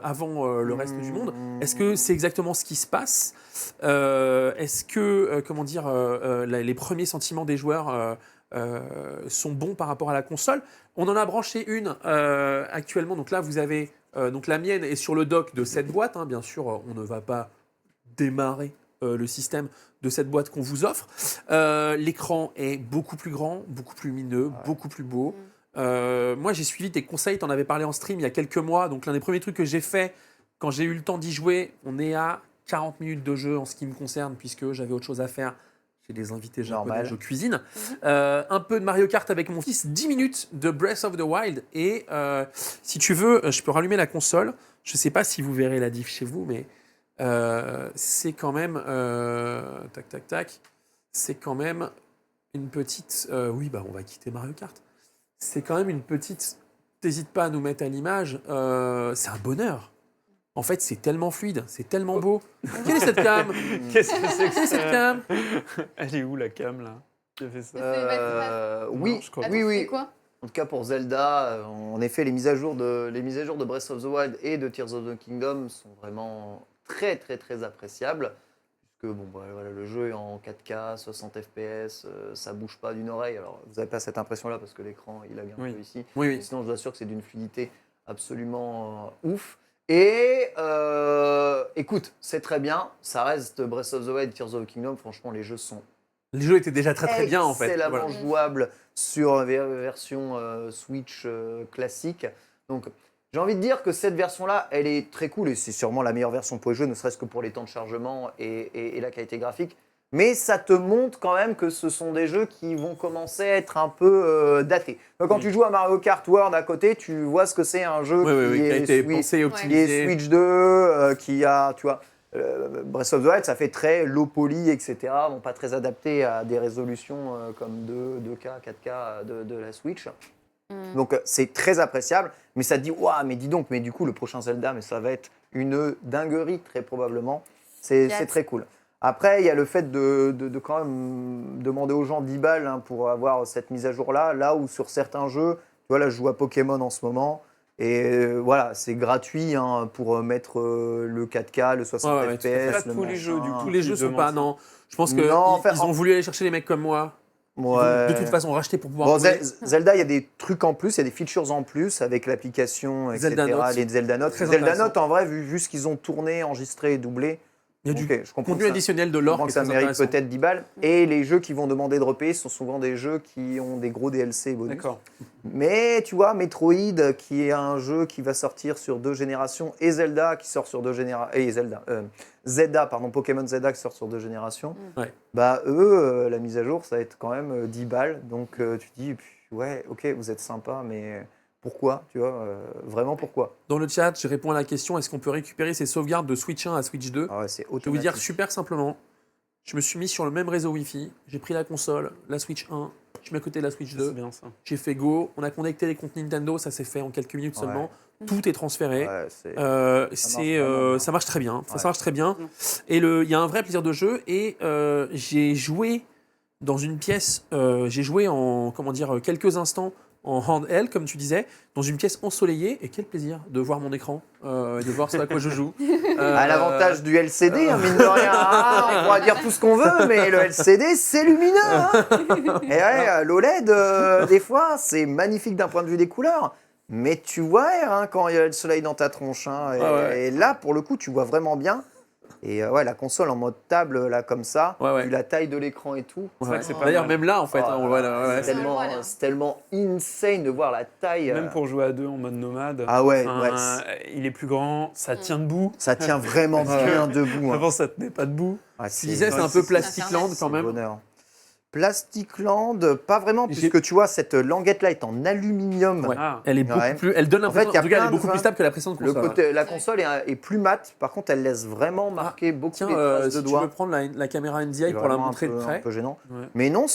avant le reste du monde. Est-ce que c'est exactement ce qui se passe Est-ce que, les premiers sentiments des joueurs sont bons par rapport à la console? On en a branché une actuellement, donc là vous avez... donc la mienne est sur le dock de cette boîte, hein, bien sûr, on ne va pas démarrer le système de cette boîte qu'on vous offre. L'écran est beaucoup plus grand, beaucoup plus lumineux, beaucoup plus beau. Moi j'ai suivi tes conseils, tu en avais parlé en stream il y a quelques mois, donc l'un des premiers trucs que j'ai fait quand j'ai eu le temps d'y jouer, on est à 40 minutes de jeu en ce qui me concerne, puisque j'avais autre chose à faire. J'ai des invités japonais, Normal. je cuisine. Un peu de Mario Kart avec mon fils, 10 minutes de Breath of the Wild. Et si tu veux, je peux rallumer la console. Je ne sais pas si vous verrez la diff chez vous, mais c'est quand même... c'est quand même une petite... oui, bah on va quitter Mario Kart. C'est quand même une petite... T'hésites pas à nous mettre à l'image. C'est un bonheur. En fait, c'est tellement fluide, c'est tellement beau. Quelle est cette cam? Qu'est-ce que c'est que Quelle est cette ça cam? Elle est où la cam là qui a fait ça oui, Non, je crois oui, pas. oui. C'est quoi? En tout cas pour Zelda, en effet, les mises à jour de Breath of the Wild et de Tears of the Kingdom sont vraiment très très très appréciables. Puisque bon, bah, voilà, le jeu est en 4K, 60 FPS, ça bouge pas d'une oreille. Alors vous n'avez pas cette impression-là parce que l'écran il lag un Oui. peu ici. Oui, Mais oui. sinon, je vous assure que c'est d'une fluidité absolument ouf. Et écoute, c'est très bien. Ça reste Breath of the Wild, Tears of the Kingdom. Franchement, les jeux sont Les jeux étaient déjà très très bien en fait. excellemment Voilà. jouables sur version Switch classique. Donc, j'ai envie de dire que cette version-là, elle est très cool et c'est sûrement la meilleure version pour les jeux, ne serait-ce que pour les temps de chargement et la qualité graphique. Mais ça te montre quand même que ce sont des jeux qui vont commencer à être un peu datés. Donc, quand Oui. tu joues à Mario Kart World à côté, tu vois ce que c'est un jeu Oui, oui, oui, qui a été Switch- pensé et qui est optimisé. Switch 2, qui a, tu vois, Breath of the Wild, ça fait très low poly, etc. Bon, pas très adapté à des résolutions comme 2K, 4K de la Switch. Donc c'est très appréciable, mais ça te dit, waouh, mais dis donc, mais du coup, le prochain Zelda, mais ça va être une dinguerie, très probablement. C'est J'ai hâte. très cool. Après, il y a le fait de quand même demander aux gens 10 balles hein, pour avoir cette mise à jour-là, là où sur certains jeux, tu vois, là, je joue à Pokémon en ce moment, et voilà, c'est gratuit hein, pour mettre le 4K, le 60 Ouais, ouais, tout à fait. FPS. Pas tous les jeux, du coup. Tous les jeux Ils sont demandent pas. ça. Non, je pense que Non, en fait, ils ont voulu aller chercher les mecs comme moi. Ils vont Ouais. de toute façon racheter pour pouvoir. Bon, rouler. Zelda, il y a des trucs en plus, il y a des features en plus avec l'application, etc. Zelda Notes. Les Zelda Notes. Très Zelda intéressant. Notes, en vrai, vu ce qu'ils ont tourné, enregistré et doublé, Il y a du Ok, je comprends contenu que ça- additionnel de je l'or comprends qui que est ça très mérite intéressant. peut-être 10 balles. Et les jeux qui vont demander de repayer sont souvent des jeux qui ont des gros DLC et bonus. D'accord. Mais tu vois, Metroid, qui est un jeu qui va sortir sur 2 générations, et Zelda qui sort sur 2 générations, et Zelda, pardon, Pokémon Zelda qui sort sur 2 générations, Ouais. bah eux, la mise à jour, ça va être quand même 10 balles. Donc tu te dis, ouais, ok, vous êtes sympa, mais pourquoi, tu vois, vraiment pourquoi? Dans le chat, je réponds à la question, est-ce qu'on peut récupérer ces sauvegardes de Switch 1 à Switch 2? Ah ouais, c'est Je vais vous dire automatique. super simplement, je me suis mis sur le même réseau Wi-Fi, j'ai pris la console, la Switch 1, je mets à côté de la Switch C'est 2, bien ça. j'ai fait Go, on a connecté les comptes Nintendo, ça s'est fait en quelques minutes Ouais. seulement, tout est transféré. Ouais, c'est- Ça Ça marche très bien. Ouais. Ça marche très bien. Et il y a un vrai plaisir de jeu. Et j'ai joué dans une pièce. J'ai joué en quelques instants en handheld, comme tu disais, dans une pièce ensoleillée. Et quel plaisir de voir mon écran, et de voir ce à quoi je joue. À l'avantage du LCD, hein, mine de rien. Ah, on pourra dire tout ce qu'on veut, mais le LCD, c'est lumineux. Hein. Et ouais, l'OLED, des fois, c'est magnifique d'un point de vue des couleurs. Mais tu vois hein, quand il y a le soleil dans ta tronche. Hein, Ouais. et là, pour le coup, tu vois vraiment bien. Et ouais, la console en mode table, là, comme ça, Ouais. vu la taille de l'écran et tout. Ouais. vrai que c'est pas D'ailleurs, mal. même là, en fait, Oh hein, on là voit là, là, ouais. c'est tellement insane de voir la taille. Même pour jouer à 2 en mode nomade. Ah ouais, enfin, il est plus grand, ça tient debout. Ça tient vraiment bien debout. Hein. Avant, ça tenait pas debout. Ah, Tu disais, c'est un peu Plastic Land quand même. Bonheur. Plastic Land, pas vraiment, J'ai- puisque tu vois, cette languette-là est en aluminium. Ouais. Ah. Elle est beaucoup Ouais. plus. Elle donne En fait, l'impression. il y a En tout cas, elle est plein de beaucoup plus vins. stable que la précédente Le console. côté, la console est plus mate, par contre, elle laisse vraiment marquer beaucoup Tiens, les traces de si tu doigts. veux prendre la caméra NDI C'est pour la vraiment montrer de un près. peu gênant. Ouais. Mais non,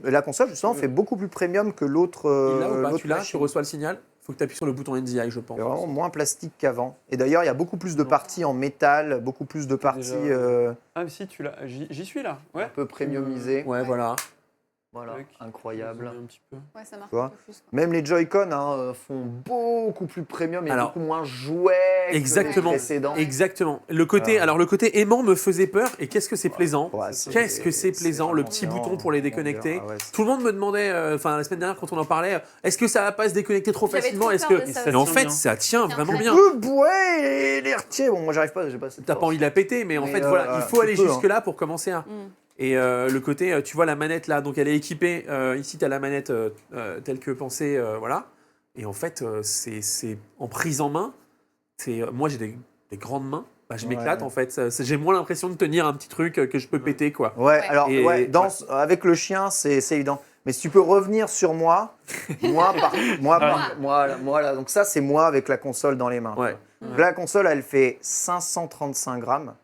la console, justement, fait beaucoup plus premium que l'autre. Et là ou pas, l'autre tu l'as, tu machine. reçois le signal. Il faut que tu appuies sur le bouton NDI, je pense. C'est vraiment moins plastique qu'avant. Et d'ailleurs, il y a beaucoup plus de parties en métal, beaucoup plus de parties Déjà- Ah, mais si, tu l'as. J'y suis là. un Ouais. peu premiumisées. Ouais, voilà. Voilà, Tac. incroyable. Un petit peu. Ouais, ça marche Tu vois un peu plus. Quoi. Même les Joy-Con font beaucoup plus premium et Alors, beaucoup moins jouets exactement. que les précédents. Exactement. Le côté, alors le côté aimant me faisait peur. Et qu'est-ce que c'est plaisant. Ouais, Qu'est-ce que c'est plaisant, le petit vraiment bouton pour les bien. déconnecter. Ah ouais, Tout le monde me demandait, enfin la semaine dernière quand on en parlait, est-ce que ça va pas se déconnecter trop J'avais facilement? trop Est-ce peur que de ça mais en aussi. fait ça tient Tiens, vraiment très bien. Ouais, les retiers. Bon, moi, j'arrive pas, j'ai pas cette T'as pas force. envie de la péter, mais en Mais, fait voilà, il faut tu aller peux, jusque là pour commencer à. Mm. Et le côté, tu vois la manette là, donc elle est équipée. Ici, tu as la manette telle que pensée, voilà. Et en fait, c'est en prise en main. Moi, j'ai des grandes mains. Bah, je Ouais. m'éclate en fait. J'ai moins l'impression de tenir un petit truc que je peux péter quoi. Ouais, Ouais. alors, Et- ouais, avec le chien, c'est évident. Mais si tu peux revenir sur moi, moi, là, donc ça, c'est moi avec la console dans les mains. Ouais. Donc là, la console, elle fait 535 grammes.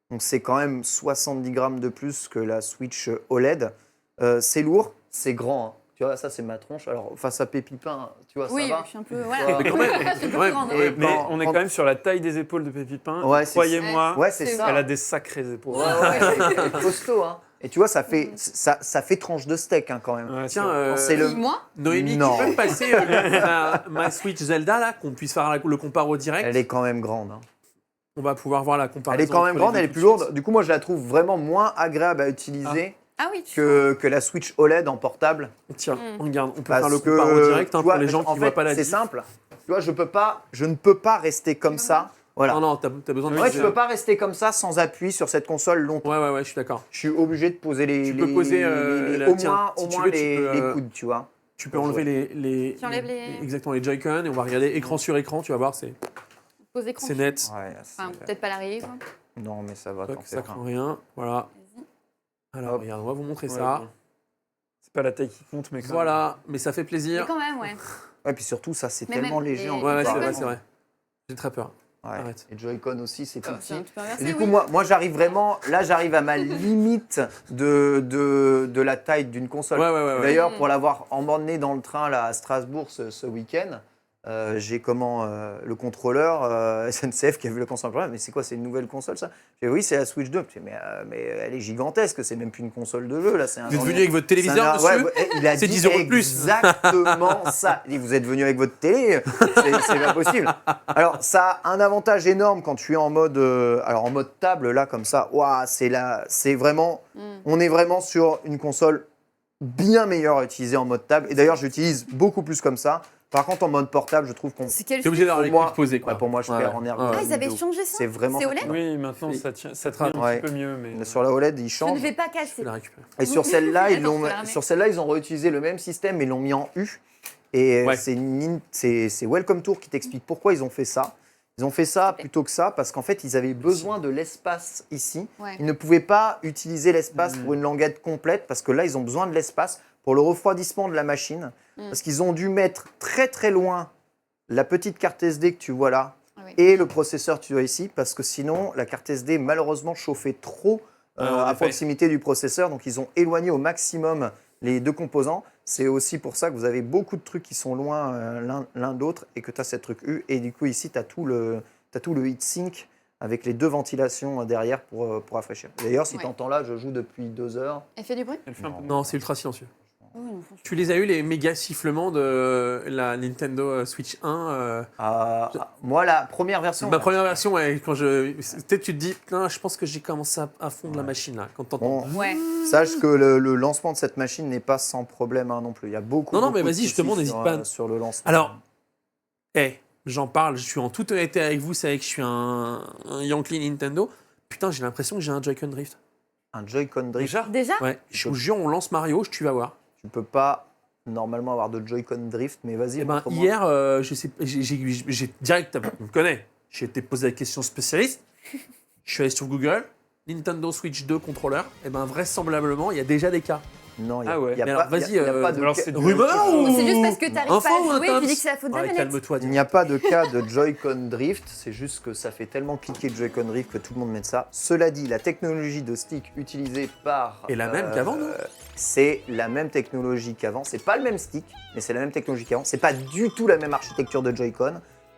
Donc c'est quand même 70 grammes de plus que la Switch OLED. C'est lourd, c'est grand. Hein. Tu vois, ça, c'est ma tronche. Alors, face à Pépipin, tu vois, Oui, ça va. je suis un peu. Voilà. Mais quand même, Presque plus quand même. grande. Et Mais quand- on est quand même sur la taille des épaules de Pépipin. Ouais, c'est- Croyez-moi, Ouais, c'est C'est ça. elle a des sacrées épaules. Ouais, ouais, c'est costaud. Hein. Et tu vois, ça fait tranche de steak hein, quand même. Ouais, Tiens, C'est le- Qui, moi Noémie, Non. tu peux me passer ma Switch Zelda là, qu'on puisse faire le compare au direct. Elle est quand même grande. Hein. On va pouvoir voir la comparaison. Elle est quand même entre grande, les elle est deux plus tout de lourde. suite. Du coup, moi, je la trouve vraiment moins agréable à utiliser Ah oui, tu que la Switch OLED en portable. Tiens, Mm. on regarde, on peut Parce faire le que, compare au direct hein, tu vois, pour les gens en qui fait, voient pas la c'est diff. simple. Tu vois, je ne peux pas rester comme ça. Voilà. Non, non, t'as besoin de. Ouais, tu peux pas rester comme ça sans appui sur cette console longtemps. Ouais, je suis d'accord. Je suis obligé de poser Tu peux poser, au tiens, moins, si au tu moins veux, tu les, peux, les coudes, tu vois. Tu peux enlever les Tu enlèves les- exactement les Joy-Con et on va regarder écran sur écran, tu vas voir, c'est poses écran. net. Ouais, Enfin, peut-être pas la rive. Non, mais ça va. Toc, t'en ça fais craint pas. rien. Voilà. Vas-y. Alors, Hop. regarde, on va vous montrer Ouais, ça. bon. C'est pas la taille qui compte, mais quand Voilà, mais ça fait Mais plaisir. quand même, ouais. Ouais, puis surtout, ça, c'est Mais tellement même léger. les- en Ouais, c'est Joy-Con. vrai, c'est vrai. J'ai très peur. Ouais. Arrête. Les Joy-Con aussi, c'est tout petit. Tu peux inverser, Et du coup, oui. moi j'arrive vraiment, là, j'arrive à ma limite de la taille d'une console. Ouais. D'ailleurs, pour l'avoir emmené dans le train là, à Strasbourg ce week-end, j'ai le contrôleur SNCF qui a vu le console. Mais c'est quoi, c'est une nouvelle console ça? J'ai dit, oui, c'est la Switch 2. Je dis, mais elle est gigantesque, c'est même plus une console de jeu là. C'est un Vous êtes venu ordi- avec votre téléviseur c'est un- dessus ouais, il a C'est dit 10 € de plus. exactement ça. Il dit, vous êtes venu avec votre télé, c'est pas possible. Alors ça a un avantage énorme quand tu es en mode, en mode table là comme ça. Waouh, c'est vraiment, on est vraiment sur une console bien meilleure à utiliser en mode table. Et d'ailleurs, j'utilise beaucoup plus comme ça. Par contre, en mode portable, je trouve qu'on. C'est quel T'es obligé d'avoir les Pour moi- clics posés, quoi. Ouais, pour moi, je perds en ergonomie. Ah, ils avaient de ouf. changé ça. C'est vraiment. C'est OLED. Oui, maintenant ça tient un Ouais. petit peu mieux. Mais... Sur la OLED, ils Je ne changent. vais pas Je casser. vais la récupérer. Et sur celle-là, Attends, faut la remettre. sur celle-là, ils ont réutilisé le même système, mais ils l'ont mis en U. Et Ouais. c'est Welcome Tour qui t'explique pourquoi ils ont fait ça. Ils ont fait ça plutôt que ça parce qu'en fait, ils avaient besoin de l'espace ici. Ouais. Ils ne pouvaient pas utiliser l'espace pour une languette complète parce que là, ils ont besoin de l'espace pour le refroidissement de la machine. Parce qu'ils ont dû mettre très très loin la petite carte SD que tu vois là Ah oui. et le processeur que tu vois ici parce que sinon, la carte SD Ah, malheureusement chauffait trop en à effet. proximité du processeur. Donc, ils ont éloigné au maximum les deux composants. C'est aussi pour ça que vous avez beaucoup de trucs qui sont loin l'un de l'autre et que tu as cette truc U. Et du coup, ici, tu as tout le heatsink avec les deux ventilations derrière pour rafraîchir. D'ailleurs, si Ouais. tu entends là, je joue depuis 2 heures. Elle fait du bruit? Elle fait un peu de Non, c'est ultra silencieux. Oh, non, franchement. Tu les as eu, les méga sifflements de la Nintendo Switch 1 Moi, la première version. Ma première version, ouais, quand peut-être tu te dis, putain, je pense que j'ai commencé à fondre la machine là. Quand t'entends. Bon, Ouais. sache que le lancement de cette machine n'est pas sans problème hein, non plus. Il y a beaucoup. Non, beaucoup mais de vas-y, soucis justement, n'hésite sur, pas. sur le lancement. Alors, j'en parle, je suis en toute honnêteté avec vous, vous savez que je suis un Yankee Nintendo. Putain, j'ai l'impression que j'ai un Joy-Con Drift. Un Joy-Con Drift, Déjà Déjà? Ouais, je vous jure, on lance Mario, tu vas voir. tu peux pas normalement avoir de Joy-Con Drift, mais vas-y. Eh ben, montre-moi. hier, je sais, j'ai direct, on me connaît, j'ai été posé la question spécialiste. Je suis allé sur Google, Nintendo Switch 2 contrôleur. Et ben vraisemblablement, il y a déjà des cas. Non, il Ah ouais. n'y a, Mais pas- alors, y a- vas-y, y a pas de alors ca- c'est Rumeur ou C'est juste parce que t'arrives Info pas ou à jouer et un tu dis que c'est la faute de la Ouais, manette. calme-toi, Il dis. n'y a pas de cas de Joy-Con Drift, c'est juste que ça fait tellement cliquer de Joy-Con Drift que tout le monde met ça. Cela dit, la technologie de stick utilisée par... Et la même qu'avant, non C'est la même technologie qu'avant. C'est pas le même stick, mais c'est la même technologie qu'avant. C'est pas du tout la même architecture de Joy-Con.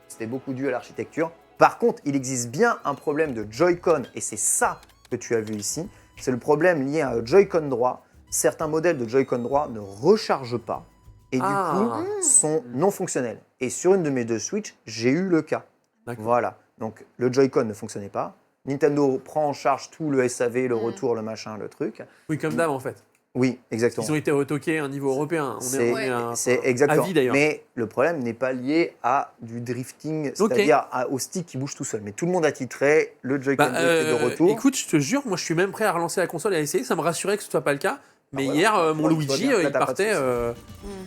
C'était beaucoup dû à l'architecture. Par contre, il existe bien un problème de Joy-Con, et c'est ça que tu as vu ici. C'est le problème lié à un Joy-Con droit. Certains modèles de Joy-Con droit ne rechargent pas et du coup sont non fonctionnels. Et sur une de mes deux Switch, j'ai eu le cas. D'accord. Voilà. Donc le Joy-Con ne fonctionnait pas. Nintendo prend en charge tout le SAV, le retour, le machin, le truc. Oui, comme d'hab en fait. Oui, exactement. Ils ont été retoqués à un niveau européen. On est à- C'est exactement. à vie, d'ailleurs. Mais le problème n'est pas lié à du drifting, c'est-à-dire au stick qui bouge tout seul. Mais tout le monde a titré le Joy-Con drift est de retour. Écoute, je te jure, moi je suis même prêt à relancer la console et à essayer. Ça me rassurait que ce soit pas le cas. Mais voilà. hier, mon Ouais, tu vois Luigi, bien, là, t'as pas de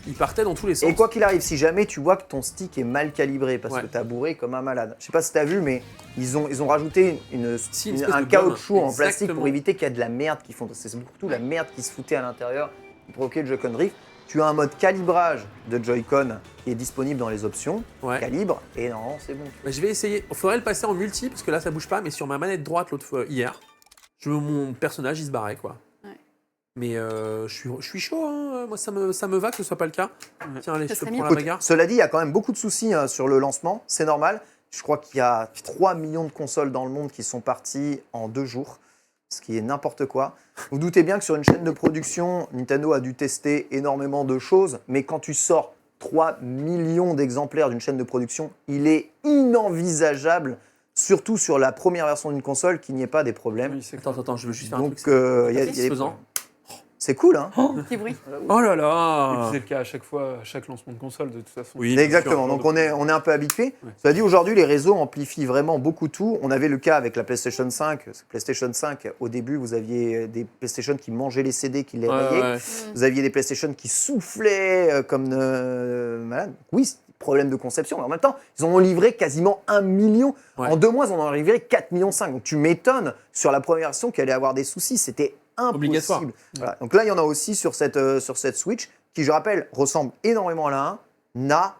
il partait dans tous les sens. Et quoi qu'il arrive, si jamais tu vois que ton stick est mal calibré parce Ouais. que tu as bourré comme un malade, je sais pas si tu as vu, mais ils ont rajouté une espèce un de caoutchouc gomme. en plastique Exactement. pour éviter qu'il y ait de la merde qui fond. C'est surtout la merde qui se foutait à l'intérieur qui provoquait le Joy-Con Drift. Tu as un mode calibrage de Joy-Con qui est disponible dans les options, Ouais. calibre, et non, c'est bon. Bah, je vais essayer. Il faudrait le passer en multi parce que là ça bouge pas. Mais sur ma manette droite l'autre fois hier, mon personnage il se barrait quoi. Ouais. Mais je suis chaud. Hein. Moi ça me va que ce soit pas le cas. Tiens allez, Ça je te serait prends mieux. la Écoute, bagarre. cela dit, il y a quand même beaucoup de soucis hein, sur le lancement, c'est normal. Je crois qu'il y a 3 millions de consoles dans le monde qui sont parties en 2 jours, ce qui est n'importe quoi. Vous doutez bien que sur une chaîne de production, Nintendo a dû tester énormément de choses, mais quand tu sors 3 millions d'exemplaires d'une chaîne de production, il est inenvisageable, surtout sur la première version d'une console, qu'il n'y ait pas des problèmes. Oui, c'est Attends, je veux juste faire un Donc, truc. il y a des Satisfaisant. problèmes. C'est cool, hein? Petit bruit. Oh là Et là. puis c'est le cas à chaque fois, à chaque lancement de console de toute façon. Oui. Exactement, Sûr, donc on est un peu habitué. Ouais. Cela dit, aujourd'hui, les réseaux amplifient vraiment beaucoup tout. On avait le cas avec la PlayStation 5. PlayStation 5, au début, vous aviez des PlayStation qui mangeaient les CD, qui les rayaient. Ouais. Vous aviez des PlayStation qui soufflaient comme malades. Oui, c'est un problème de conception, mais en même temps, ils en ont livré quasiment 1 million. Ouais. En 2 mois, ils en ont livré 4,5 millions. Donc tu m'étonnes sur la première version qu'il allait avoir des soucis. C'était impossible. Obligatoire. Voilà. Donc là, il y en a aussi sur cette Switch, qui, je rappelle, ressemble énormément à la 1, n'a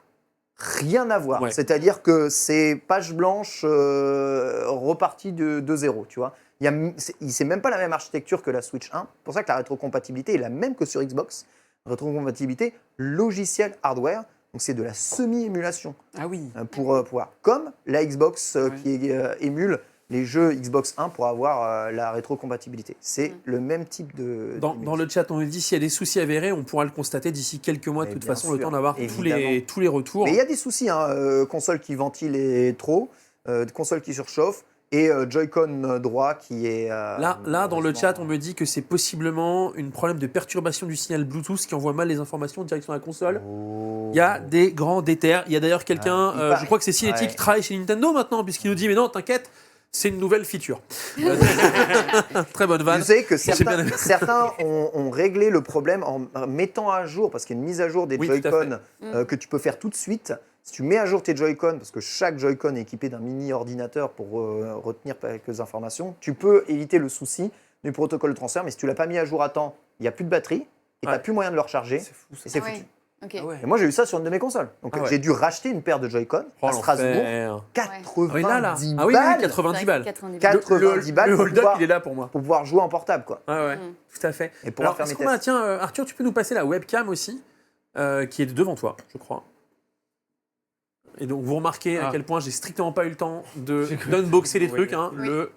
rien à voir. Ouais. C'est-à-dire que c'est page blanche repartie de zéro, tu vois. C'est même pas la même architecture que la Switch 1. C'est pour ça que la rétrocompatibilité est la même que sur Xbox. Rétrocompatibilité logiciel hardware. Donc c'est de la semi-émulation Ah oui. pour pouvoir. Comme la Xbox Ouais. qui émule les jeux Xbox 1 pour avoir la rétrocompatibilité. C'est le même type de. Dans le chat, on nous dit s'il y a des soucis avérés, on pourra le constater d'ici quelques mois. De Mais toute bien façon, le sûr, temps d'avoir évidemment. tous les retours. Mais il y a des soucis, hein, console qui ventile trop, console qui surchauffe. et Joy-Con droit qui est... Là, dans le chat, on me dit que c'est possiblement un problème de perturbation du signal Bluetooth qui envoie mal les informations en direction de la console. Il y a des grands déterres. Il y a d'ailleurs quelqu'un, je crois que c'est Cinétique, qui travaille chez Nintendo maintenant, puisqu'il nous dit, mais non, t'inquiète, c'est une nouvelle feature. Très bonne vanne. Vous savez que certains ont réglé le problème en mettant à jour, parce qu'il y a une mise à jour des Joy-Con que tu peux faire tout de suite. Si tu mets à jour tes Joy-Con, parce que chaque Joy-Con est équipé d'un mini-ordinateur pour retenir quelques informations, tu peux éviter le souci du protocole de transfert. Mais si tu ne l'as pas mis à jour à temps, il n'y a plus de batterie et tu n'as plus moyen de le recharger. C'est fou, et c'est foutu. Okay. Et moi, j'ai eu ça sur une de mes consoles. Donc, j'ai dû racheter une paire de Joy-Con à Strasbourg. 90 balles. Ah oui, 90 balles. 90 balles. Le hold-up, il est là pour moi. Pour pouvoir jouer en portable, quoi. Tout à fait. Et pour faire mes tests. Tiens, Arthur, tu peux nous passer la webcam aussi, qui est devant toi, je crois. Et donc, vous remarquez à quel point j'ai strictement pas eu le temps d'unboxer les trucs. Le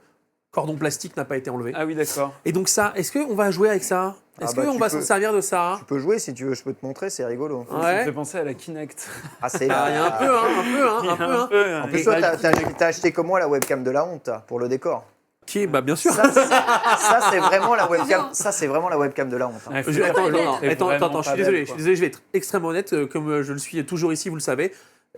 cordon plastique n'a pas été enlevé. Ah oui, d'accord. Et donc ça, est-ce qu'on va jouer avec ça ? Est-ce qu'on va s'en servir de ça ? Tu peux jouer si tu veux, je peux te montrer, c'est rigolo. Ça me fait penser à la Kinect. Ah, c'est il y a un peu. En plus, toi, t'as acheté comme moi la webcam de la honte pour le décor. Qui est, bien sûr. Ça, c'est vraiment la webcam. Ça, c'est vraiment la webcam de la honte. Attends, je suis désolé, je vais être extrêmement honnête, comme je le suis toujours ici, vous le savez.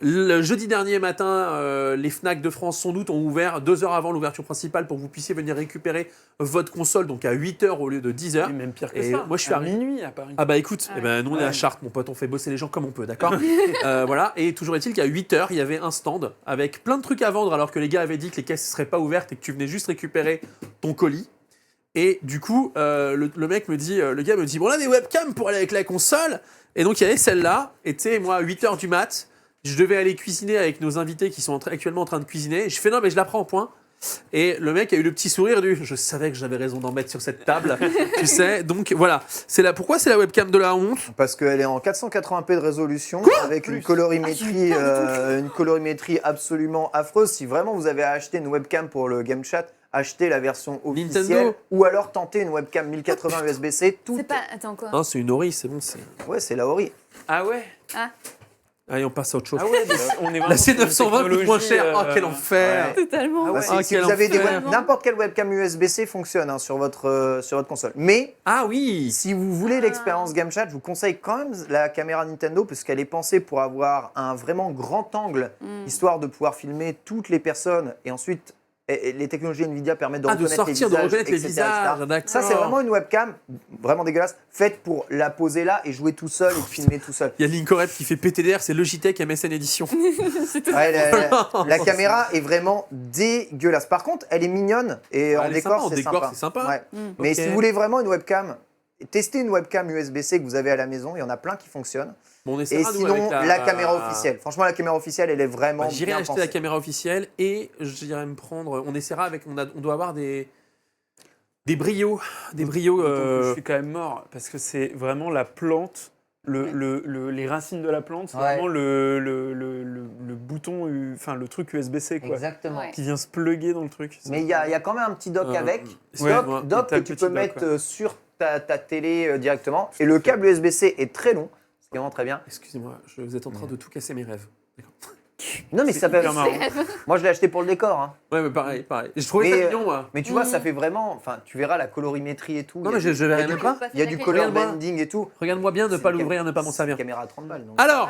Le jeudi dernier matin, les Fnac de France sans doute ont ouvert 2 heures avant l'ouverture principale pour que vous puissiez venir récupérer votre console, donc à 8 heures au lieu de 10 heures. Et même pire que ça. Moi, je suis à minuit à Paris. Ah bah écoute, nous on est à Chartres, mon pote, on fait bosser les gens comme on peut, d'accord. Voilà. Et toujours est-il qu'à 8 heures, il y avait un stand avec plein de trucs à vendre, alors que les gars avaient dit que les caisses ne seraient pas ouvertes et que tu venais juste récupérer ton colis. Et du coup, le gars me dit, bon, on a des webcams pour aller avec la console. Et donc, il y avait celle-là. Et tu sais, moi, à 8 heures du mat, je devais aller cuisiner avec nos invités qui sont actuellement en train de cuisiner. Je fais, non, mais je la prends en point. Et le mec a eu le petit sourire du, je savais que j'avais raison d'en mettre sur cette table. Tu sais, donc voilà. Pourquoi c'est la webcam de la honte ? Parce qu'elle est en 480p de résolution, avec une colorimétrie absolument affreuse. Si vraiment vous avez acheté une webcam pour le game chat, achetez la version officielle. Nintendo. Ou alors tentez une webcam 1080 USB-C. C'est pas... Attends, quoi ? Non, c'est une Ori, c'est bon. Ouais, c'est la Ori. Ah ouais. Allez, on passe à autre chose. Ah ouais, on est la C920 coûte moins cher. Oh, quel enfer. Ouais. Totalement. Ah ouais. Si vous avez n'importe quelle webcam USB-C fonctionne sur votre console. Mais si vous voulez l'expérience Game Chat, je vous conseille quand même la caméra Nintendo parce qu'elle est pensée pour avoir un vraiment grand angle, histoire de pouvoir filmer toutes les personnes et ensuite les technologies Nvidia permettent de reconnaître les visages, Ça, c'est vraiment une webcam vraiment dégueulasse, faite pour la poser là et jouer tout seul et filmer tout seul. Il y a Linkorep qui fait PTDR, c'est Logitech MSN Édition. La caméra est vraiment dégueulasse. Par contre, elle est mignonne et en décor, c'est sympa. Ouais. Mais si vous voulez vraiment une webcam, testez une webcam USB-C que vous avez à la maison. Il y en a plein qui fonctionnent. Bon, et sinon, la caméra officielle. Franchement, la caméra officielle, elle est vraiment bien j'irai acheter pensée. la caméra officielle et j'irai me prendre... On essaiera avec... On doit avoir des brillos. Je suis quand même mort parce que c'est vraiment la plante, les racines de la plante, c'est vraiment le bouton, enfin le truc USB-C quoi. Exactement. Qui vient se plugger dans le truc. Mais il y a quand même un petit dock avec. Dock que tu peux mettre sur ta télé directement. Et le câble USB-C est très long. C'est vraiment très bien. Excusez-moi, vous êtes en train de tout casser mes rêves. Non, mais ça peut être marrant. Moi, je l'ai acheté pour le décor. Hein. Ouais, mais pareil. Je trouvais ça mignon, moi. Mais tu vois, ça fait vraiment. Enfin, tu verras la colorimétrie et tout. Non, mais je verrai même pas. Il y a du color bending et tout. Regarde-moi bien, ne pas l'ouvrir, ne pas m'en servir. Caméra à 30 balles. Donc. Alors,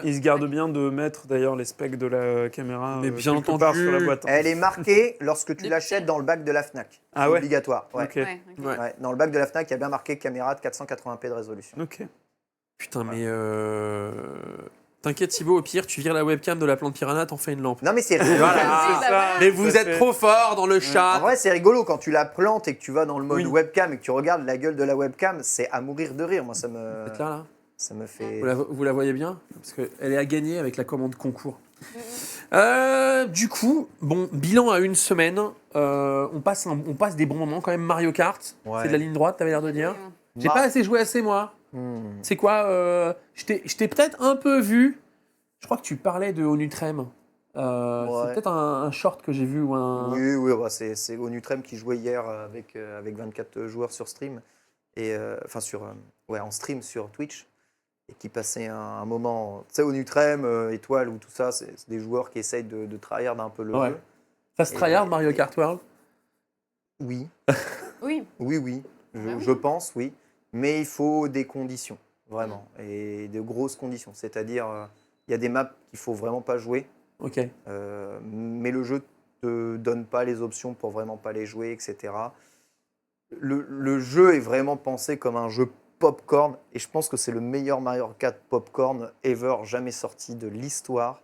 il se garde bien de mettre d'ailleurs les specs de la caméra mais bien entendu sur la boîte. Elle est marquée lorsque tu l'achètes dans le bac de la Fnac. Ah c'est ouais. Obligatoire. Ouais. Okay. Ouais. Dans le bac de la Fnac, il y a bien marqué caméra de 480p de résolution. Ok. Putain, mais t'inquiète Thibaut, au pire, tu vires la webcam de la plante piranha, t'en fais une lampe. Non mais c'est voilà. Ça. Mais vous êtes trop fort dans le chat. En vrai, c'est rigolo quand tu la plantes et que tu vas dans le mode webcam et que tu regardes la gueule de la webcam, c'est à mourir de rire. Moi, ça me. Vous êtes là. Ça me fait. Vous la voyez bien parce qu'elle est à gagner avec la commande concours. Du coup, bon, bilan à une semaine. On passe des bons moments quand même. Mario Kart, c'est de la ligne droite, t'avais l'air de dire. J'ai pas assez joué moi. C'est quoi je t'ai peut-être un peu vu. Je crois que tu parlais de Onutrem. C'est peut-être un short que j'ai vu ou un. Oui, c'est Onutrem qui jouait hier avec 24 joueurs sur stream et en stream sur Twitch et qui passait un moment. Tu sais, Onutrem, Étoile ou tout ça, c'est des joueurs qui essayent de tryhard un peu le jeu. Ça se tryhard Mario Kart World? Oui, Oui. oui. Je pense, oui. Mais il faut des conditions, vraiment. Et de grosses conditions. C'est-à-dire, il y a des maps qu'il ne faut vraiment pas jouer. Ok. Mais le jeu te donne pas les options pour vraiment pas les jouer, etc. Le jeu est vraiment pensé comme un jeu popcorn, et je pense que c'est le meilleur Mario Kart popcorn ever jamais sorti de l'histoire.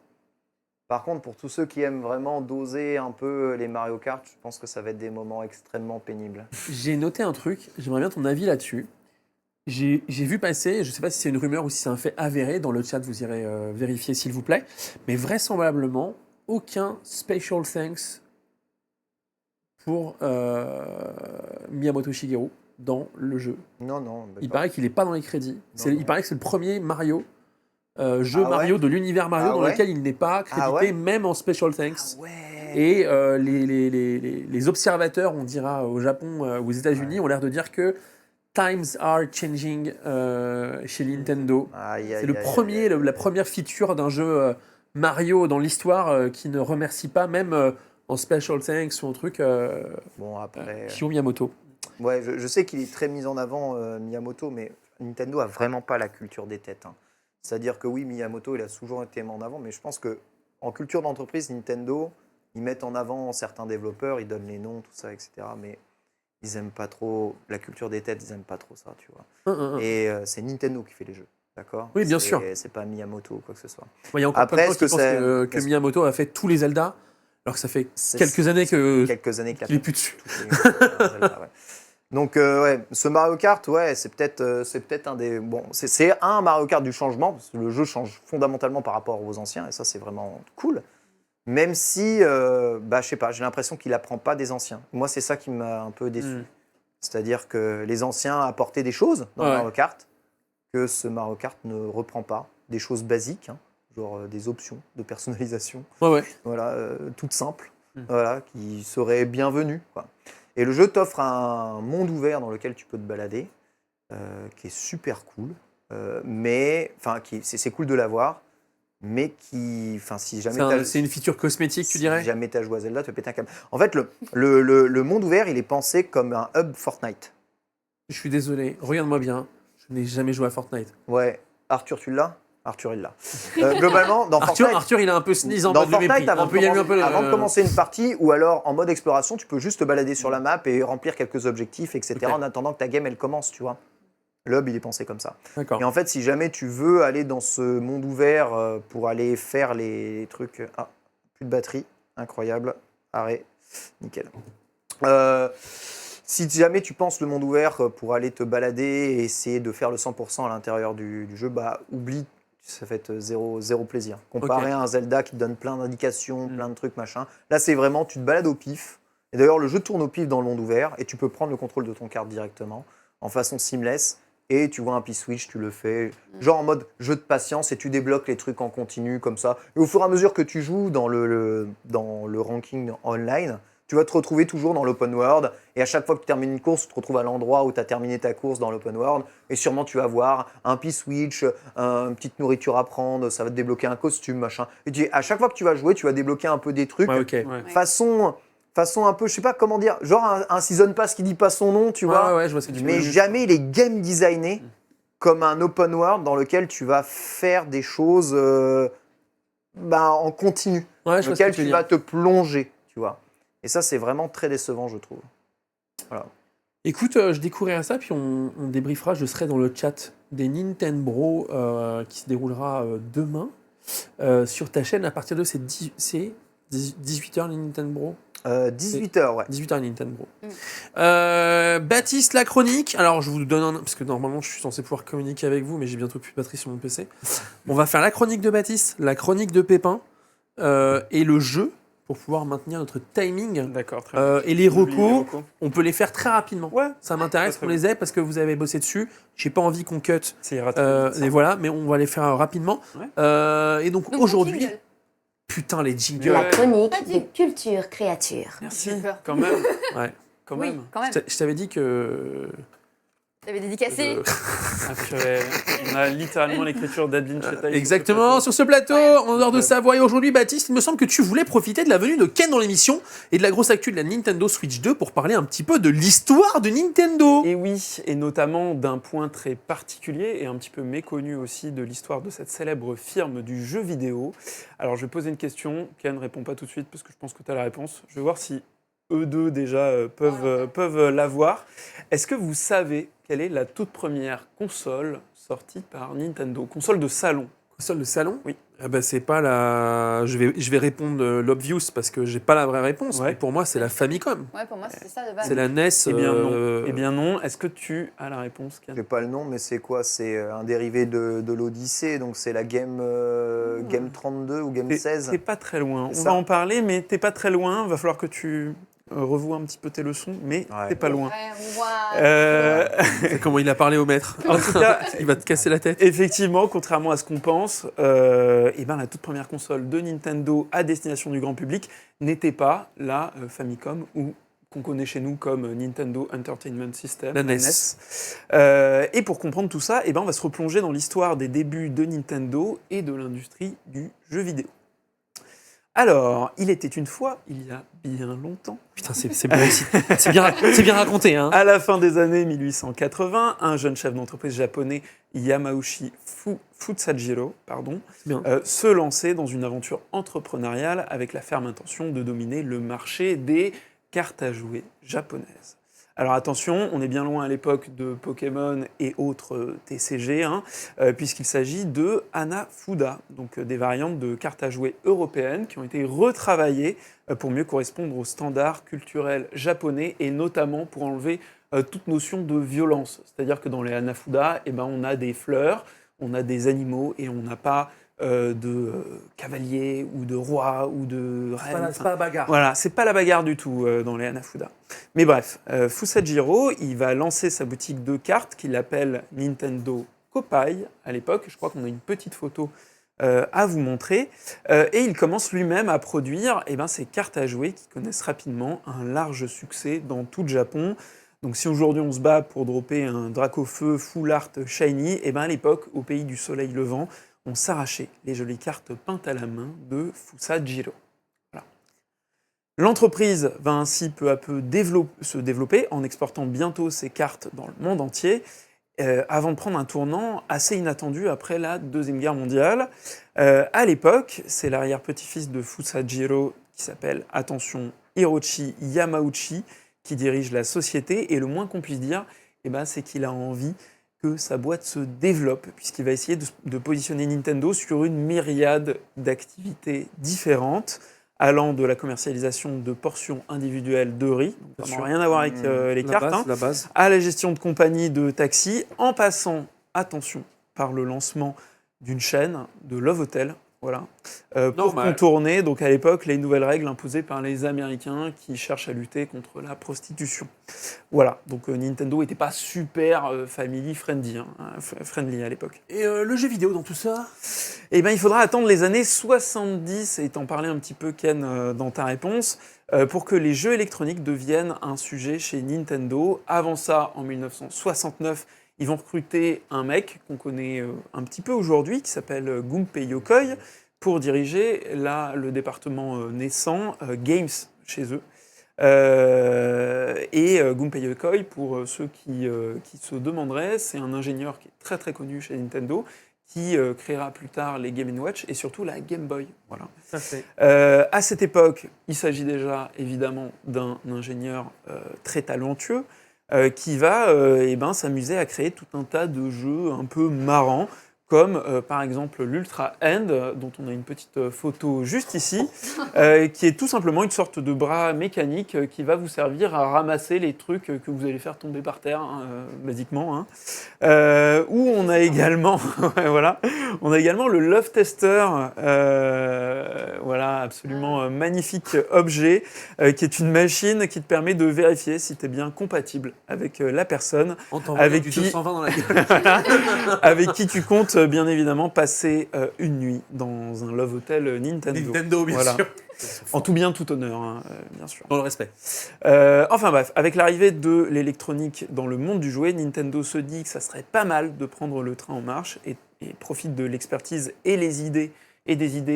Par contre, pour tous ceux qui aiment vraiment doser un peu les Mario Kart, je pense que ça va être des moments extrêmement pénibles. J'ai noté un truc, j'aimerais bien ton avis là-dessus. J'ai vu passer, je ne sais pas si c'est une rumeur ou si c'est un fait avéré, dans le chat vous irez vérifier s'il vous plaît, mais vraisemblablement, aucun special thanks pour Miyamoto Shigeru dans le jeu. Non. Il paraît qu'il n'est pas dans les crédits. Il paraît que c'est le premier Mario, jeu Ah ouais Mario de l'univers Mario dans ouais lequel il n'est pas crédité, ouais même en special thanks. Ouais. Et les observateurs, on dira au Japon ou aux États-Unis, ont l'air de dire que times are changing chez Nintendo. C'est la première feature d'un jeu Mario dans l'histoire qui ne remercie pas, même en special thanks ou un truc, Bon, après. Shigeru Miyamoto. Ouais, je sais qu'il est très mis en avant, Miyamoto, mais Nintendo a vraiment pas la culture des têtes. C'est-à-dire que oui, Miyamoto, il a toujours été mis en avant, mais je pense que en culture d'entreprise, Nintendo, ils mettent en avant certains développeurs, ils donnent les noms, tout ça, etc. Mais ils aiment pas trop la culture des têtes, ils aiment pas trop ça, tu vois. Et c'est Nintendo qui fait les jeux, d'accord? Oui, bien sûr. C'est pas Miyamoto ou quoi que ce soit. Il y a encore Après, plein de gens est-ce que qui pensent que Miyamoto a fait tous les Zelda, alors que ça fait quelques années qu'il n'est plus dessus. Zelda, ouais. Donc, ouais, ce Mario Kart, ouais, c'est peut-être un des... Bon, c'est un Mario Kart du changement, parce que le jeu change fondamentalement par rapport aux anciens, et ça, c'est vraiment cool. Même si, je sais pas, j'ai l'impression qu'il apprend pas des anciens. Moi, c'est ça qui m'a un peu déçu. C'est-à-dire que les anciens apportaient des choses dans Mario Kart que ce Mario Kart ne reprend pas. Des choses basiques, genre des options de personnalisation, voilà, toutes simples, voilà, qui seraient bienvenues, quoi. Et le jeu t'offre un monde ouvert dans lequel tu peux te balader, qui est super cool, mais c'est cool de l'avoir, mais qui, si jamais c'est une feature cosmétique, tu dirais? Si jamais tu as joué à Zelda, tu peux péter un câble. En fait, le monde ouvert, il est pensé comme un hub Fortnite. Je suis désolé, regarde-moi bien, je n'ai jamais joué à Fortnite. Ouais, Arthur, tu l'as? Arthur, il l'a. Globalement, dans Fortnite... Arthur, il a un peu sneeze en dans mode de Fortnite, mépris. avant de commencer une partie, ou alors en mode exploration, tu peux juste te balader sur la map et remplir quelques objectifs, etc. En attendant que ta game, elle commence, tu vois. Le hub, il est pensé comme ça. D'accord. Et en fait, si jamais tu veux aller dans ce monde ouvert pour aller faire les trucs... Ah, plus de batterie. Incroyable. Arrêt. Nickel. Si jamais tu penses le monde ouvert pour aller te balader et essayer de faire le 100% à l'intérieur du jeu, oublie, ça fait zéro plaisir. Comparé à un Zelda qui te donne plein d'indications, plein de trucs, machin. Là, c'est vraiment, tu te balades au pif. Et d'ailleurs, le jeu tourne au pif dans le monde ouvert et tu peux prendre le contrôle de ton kart directement en façon seamless. Et tu vois un P-Switch, tu le fais, genre en mode jeu de patience, et tu débloques les trucs en continu comme ça. Et au fur et à mesure que tu joues dans le ranking online, tu vas te retrouver toujours dans l'open world. Et à chaque fois que tu termines une course, tu te retrouves à l'endroit où tu as terminé ta course dans l'open world. Et sûrement, tu vas voir un P-Switch, une petite nourriture à prendre, ça va te débloquer un costume, machin. Et à chaque fois que tu vas jouer, tu vas débloquer un peu des trucs. Façon un peu, je sais pas comment dire, genre un Season Pass qui dit pas son nom, tu vois. Je vois ce que tu veux mais dire. jamais il est game designé comme un open world dans lequel tu vas faire des choses en continu. Ouais, dans lequel tu vas te plonger, tu vois. Et ça, c'est vraiment très décevant, je trouve. Voilà. Écoute, je découvrirai ça, puis on débriefera. Je serai dans le chat des Nintendo Bro qui se déroulera demain sur ta chaîne à partir de 18h les Nintendo Bro. 18h, ouais. 18h Nintendo Bro. Baptiste, la chronique. Alors, je vous donne un... Parce que normalement, je suis censé pouvoir communiquer avec vous, mais j'ai bientôt plus de batterie sur mon PC. On va faire la chronique de Baptiste, la chronique de Pépin et le jeu pour pouvoir maintenir notre timing. D'accord, très bien. Et les recos, on peut les faire très rapidement. Ouais. Ça m'intéresse qu'on les ait parce que vous avez bossé dessus. J'ai pas envie qu'on cut. Et voilà, mais on va les faire rapidement. Ouais. Et donc aujourd'hui... Putain, les jingles. La chronique de Culture Créature. Merci. Quand même. Ouais. Quand même. Quand même. Je t'avais dit que T'avais dédicacé. On a littéralement l'écriture d'Adeline Chetaille. Exactement, sur ce plateau, en dehors de Savoie. Et aujourd'hui, Baptiste, il me semble que tu voulais profiter de la venue de Ken dans l'émission et de la grosse actu de la Nintendo Switch 2 pour parler un petit peu de l'histoire de Nintendo. Et oui, et notamment d'un point très particulier et un petit peu méconnu aussi de l'histoire de cette célèbre firme du jeu vidéo. Alors je vais poser une question, Ken ne répond pas tout de suite parce que je pense que tu as la réponse. Je vais voir si eux deux déjà peuvent l'avoir. Est-ce que vous savez quelle est la toute première console sortie par Nintendo? Console de salon. Console de salon? Oui. Ah bah c'est pas la... Je vais répondre l'obvious parce que j'ai pas la vraie réponse. Ouais. Mais pour moi, c'est la Famicom. Ouais, pour moi, c'était ça de base. C'est la NES. Eh bien non. Est-ce que tu as la réponse, Ken? J'ai pas le nom, mais c'est quoi? C'est un dérivé de l'Odyssée, donc c'est la Game 32 ou Game 16. T'es pas très loin. C'est On ça. va en parler, mais t'es pas très loin. Va falloir que tu revois un petit peu tes leçons, mais Ouais. t'es pas loin. Ouais, C'est comment il a parlé au maître. En tout cas, Il va te casser la tête. effectivement, contrairement à ce qu'on pense, la toute première console de Nintendo à destination du grand public n'était pas la Famicom ou qu'on connaît chez nous comme Nintendo Entertainment System, La NES. Et pour comprendre tout ça, on va se replonger dans l'histoire des débuts de Nintendo et de l'industrie du jeu vidéo. Alors, il était une fois, il y a bien longtemps, Putain, c'est bien réussi. C'est bien raconté. Hein. à la fin des années 1880, un jeune chef d'entreprise japonais, Yamauchi Fusajiro, Bien. se lançait dans une aventure entrepreneuriale avec la ferme intention de dominer le marché des cartes à jouer japonaises. Alors attention, on est bien loin à l'époque de Pokémon et autres TCG, puisqu'il s'agit de Hanafuda, donc des variantes de cartes à jouer européennes qui ont été retravaillées pour mieux correspondre aux standards culturels japonais et notamment pour enlever toute notion de violence. C'est-à-dire que dans les Hanafuda, on a des fleurs, on a des animaux et on n'a pas de cavalier ou de roi ou de reine. C'est pas la bagarre. Voilà, c'est pas la bagarre du tout dans les Hanafuda. Mais bref, Fusajiro, il va lancer sa boutique de cartes qu'il appelle Nintendo Kopai à l'époque. Je crois qu'on a une petite photo à vous montrer. Et il commence lui-même à produire ces cartes à jouer qui connaissent rapidement un large succès dans tout le Japon. Donc si aujourd'hui on se bat pour dropper un Dracofeu Full Art Shiny, à l'époque, au pays du soleil levant, on s'arrachait les jolies cartes peintes à la main de Fusajiro. Voilà. L'entreprise va ainsi peu à peu se développer en exportant bientôt ses cartes dans le monde entier, avant de prendre un tournant assez inattendu après la Deuxième Guerre mondiale. À l'époque, c'est l'arrière-petit-fils de Fusajiro qui s'appelle, attention, Hiroshi Yamauchi, qui dirige la société, et le moins qu'on puisse dire, c'est qu'il a envie que sa boîte se développe, puisqu'il va essayer de positionner Nintendo sur une myriade d'activités différentes, allant de la commercialisation de portions individuelles de riz, donc vraiment rien à voir avec les cartes, La base. à la gestion de compagnies de taxis, en passant, attention, par le lancement d'une chaîne de Love Hotel, voilà, pour contourner, donc à l'époque, les nouvelles règles imposées par les Américains qui cherchent à lutter contre la prostitution. Voilà, donc Nintendo n'était pas super family friendly, friendly à l'époque. Et le jeu vidéo dans tout ça? Il faudra attendre les années 70, et t'en parlais un petit peu, Ken, dans ta réponse, pour que les jeux électroniques deviennent un sujet chez Nintendo. Avant ça, en 1969, ils vont recruter un mec qu'on connaît un petit peu aujourd'hui, qui s'appelle Gunpei Yokoi, pour diriger le département naissant Games chez eux. Gunpei Yokoi, pour ceux qui se demanderaient, c'est un ingénieur qui est très très connu chez Nintendo, qui créera plus tard les Game & Watch et surtout la Game Boy. Voilà. Ça fait. À cette époque, il s'agit déjà évidemment d'un ingénieur très talentueux, qui va s'amuser à créer tout un tas de jeux un peu marrants, comme par exemple l'Ultra Hand, dont on a une petite photo juste ici, qui est tout simplement une sorte de bras mécanique qui va vous servir à ramasser les trucs que vous allez faire tomber par terre, basiquement. Où on a également, on a également le Love Tester, absolument magnifique objet, qui est une machine qui te permet de vérifier si tu es bien compatible avec la personne On t'envoie avec du qui 220 dans la gueule. avec qui tu comptes bien évidemment passer une nuit dans un Love Hotel Nintendo. Nintendo, bien Voilà. sûr. En tout bien, tout honneur, hein, bien sûr. Dans le respect. Enfin bref, avec l'arrivée de l'électronique dans le monde du jouet, Nintendo se dit que ça serait pas mal de prendre le train en marche et profite de l'expertise et des idées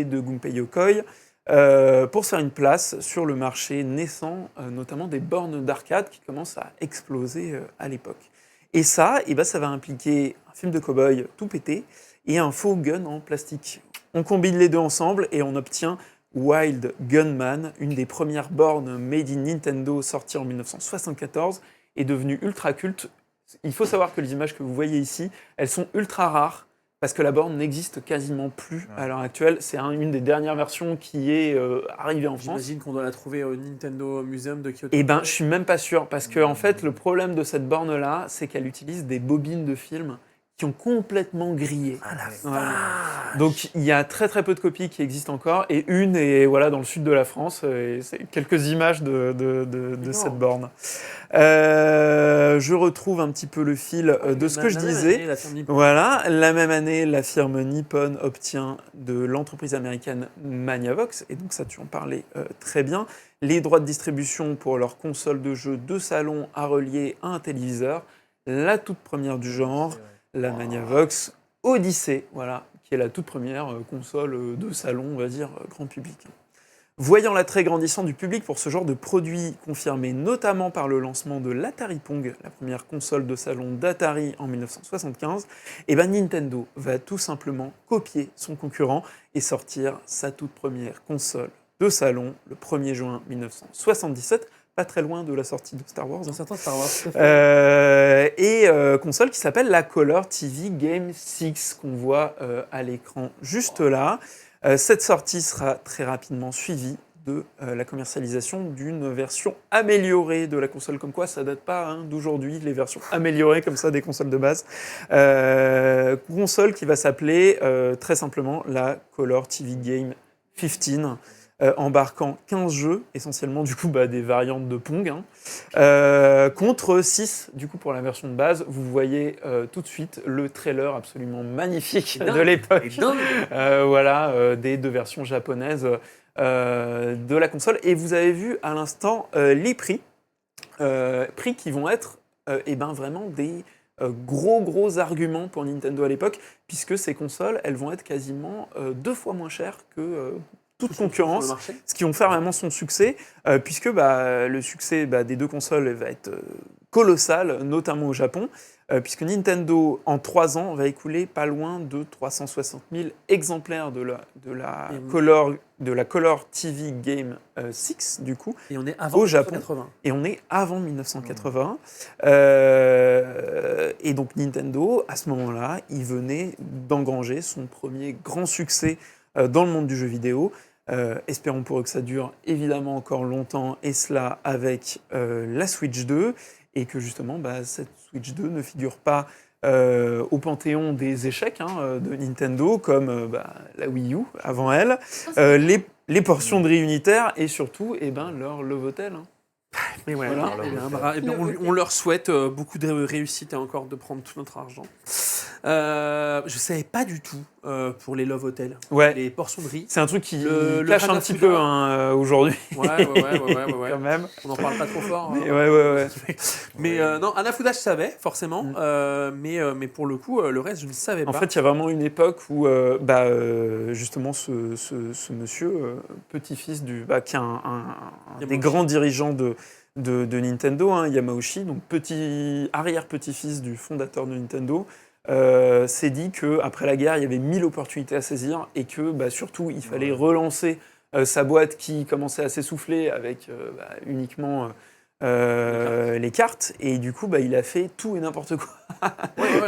de Gunpei Yokoi pour se faire une place sur le marché naissant, notamment des bornes d'arcade qui commencent à exploser à l'époque. Et ça, ça va impliquer un film de cow-boy tout pété et un faux gun en plastique. On combine les deux ensemble et on obtient Wild Gunman, une des premières bornes made in Nintendo sortie en 1974 et devenue ultra culte. Il faut savoir que les images que vous voyez ici, elles sont ultra rares parce que la borne n'existe quasiment plus à l'heure actuelle. C'est une des dernières versions qui est arrivée en France. J'imagine qu'on doit la trouver au Nintendo Museum de Kyoto. Eh ben, je suis même pas sûr parce que en fait, le problème de cette borne-là, c'est qu'elle utilise des bobines de film qui ont complètement grillé. Ah la Voilà. vache. Donc il y a très très peu de copies qui existent encore et une est voilà, dans le sud de la France et c'est quelques images de cette borne. Je retrouve un petit peu le fil de ce que je disais. Voilà, la même année, la firme Nippon obtient de l'entreprise américaine Maniavox, et donc ça tu en parlais très bien, les droits de distribution pour leur console de jeu de salon à relier à un téléviseur, la toute première du genre, la Maniavox Odyssey, voilà, qui est la toute première console de salon, on va dire, grand public. Voyant l'attrait grandissant du public pour ce genre de produit, confirmé notamment par le lancement de l'Atari Pong, la première console de salon d'Atari en 1975, Nintendo va tout simplement copier son concurrent et sortir sa toute première console de salon le 1er juin 1977, pas très loin de la sortie de Star Wars. Dans certains Star Wars, tout à fait. Console qui s'appelle la Color TV Game 6, qu'on voit à l'écran juste là. Cette sortie sera très rapidement suivie de la commercialisation d'une version améliorée de la console. Comme quoi, ça date pas d'aujourd'hui, les versions améliorées comme ça des consoles de base. Console qui va s'appeler très simplement la Color TV Game 15. Embarquant 15 jeux, essentiellement du coup des variantes de Pong, contre 6 du coup pour la version de base. Vous voyez tout de suite le trailer absolument magnifique de l'époque, des deux versions japonaises de la console. Et vous avez vu à l'instant les prix qui vont être vraiment des gros arguments pour Nintendo à l'époque, puisque ces consoles, elles vont être quasiment 2 fois moins chères que toute concurrence, ce qui vont faire vraiment son succès, puisque le succès des deux consoles va être colossal, notamment au Japon, puisque Nintendo, en 3 ans, va écouler pas loin de 360 000 exemplaires de la Color TV Game 6, du coup, et on est avant au Japon. 1980. Et on est avant 1980. Et donc Nintendo, à ce moment-là, il venait d'engranger son premier grand succès dans le monde du jeu vidéo. Espérons pour eux que ça dure évidemment encore longtemps, et cela avec la Switch 2, et que justement cette Switch 2 ne figure pas au panthéon des échecs de Nintendo, comme la Wii U avant elle, les portions de riz unitaires et surtout leur Love Hotel. Mais ouais, Voilà. on leur souhaite beaucoup de réussite et encore de prendre tout notre argent. Je savais pas du tout pour les Love Hotel, les portions de riz. C'est un truc qui le cache un petit peu aujourd'hui. Ouais. Quand même. On n'en parle pas trop fort. Mais ouais. Mais non, Hanafuda, je savais forcément, mais pour le coup, le reste, je ne savais pas. En fait, il y a vraiment une époque où justement ce monsieur, petit-fils qui est un des grands dirigeants de Nintendo, Yamauchi, donc arrière-petit-fils du fondateur de Nintendo, s'est dit qu'après la guerre, il y avait 1000 opportunités à saisir et que surtout, il fallait relancer sa boîte qui commençait à s'essouffler avec uniquement les cartes. Et du coup, il a fait tout et n'importe quoi.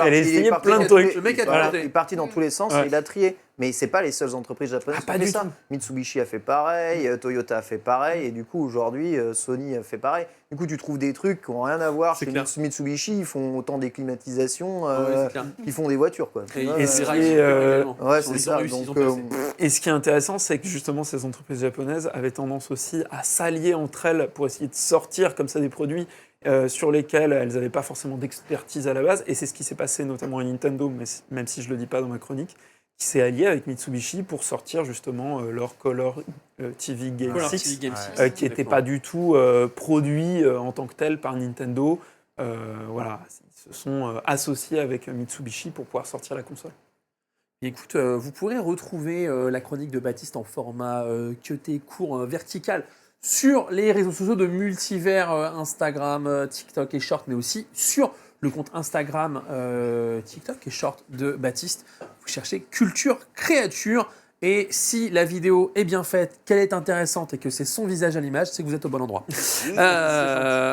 Elle a essayé plein de trucs. Le mec Il est parti dans tous les sens et il a trié. Mais c'est pas les seules entreprises japonaises qui ont fait ça. Mitsubishi a fait pareil, Toyota a fait pareil, et du coup aujourd'hui Sony a fait pareil. Du coup tu trouves des trucs qui n'ont rien à voir. Chez Mitsubishi, ils font autant des climatisations qu'ils font des voitures, quoi. Et c'est ça. Et ce qui est intéressant, c'est que justement ces entreprises japonaises avaient tendance aussi à s'allier entre elles pour essayer de sortir comme ça des produits sur lesquels elles n'avaient pas forcément d'expertise à la base. Et c'est ce qui s'est passé notamment à Nintendo, mais même si je ne le dis pas dans ma chronique, qui s'est allié avec Mitsubishi pour sortir justement leur Color TV Game 6, qui n'était pas du tout produit en tant que tel par Nintendo. Voilà, ils se sont associés avec Mitsubishi pour pouvoir sortir la console. Écoute, vous pourrez retrouver la chronique de Baptiste en format cuté court vertical sur les réseaux sociaux de Multivers, Instagram, TikTok et Short, mais aussi sur le compte Instagram, TikTok et Short de Baptiste. Vous cherchez Culture Créature. Et si la vidéo est bien faite, qu'elle est intéressante et que c'est son visage à l'image, c'est que vous êtes au bon endroit.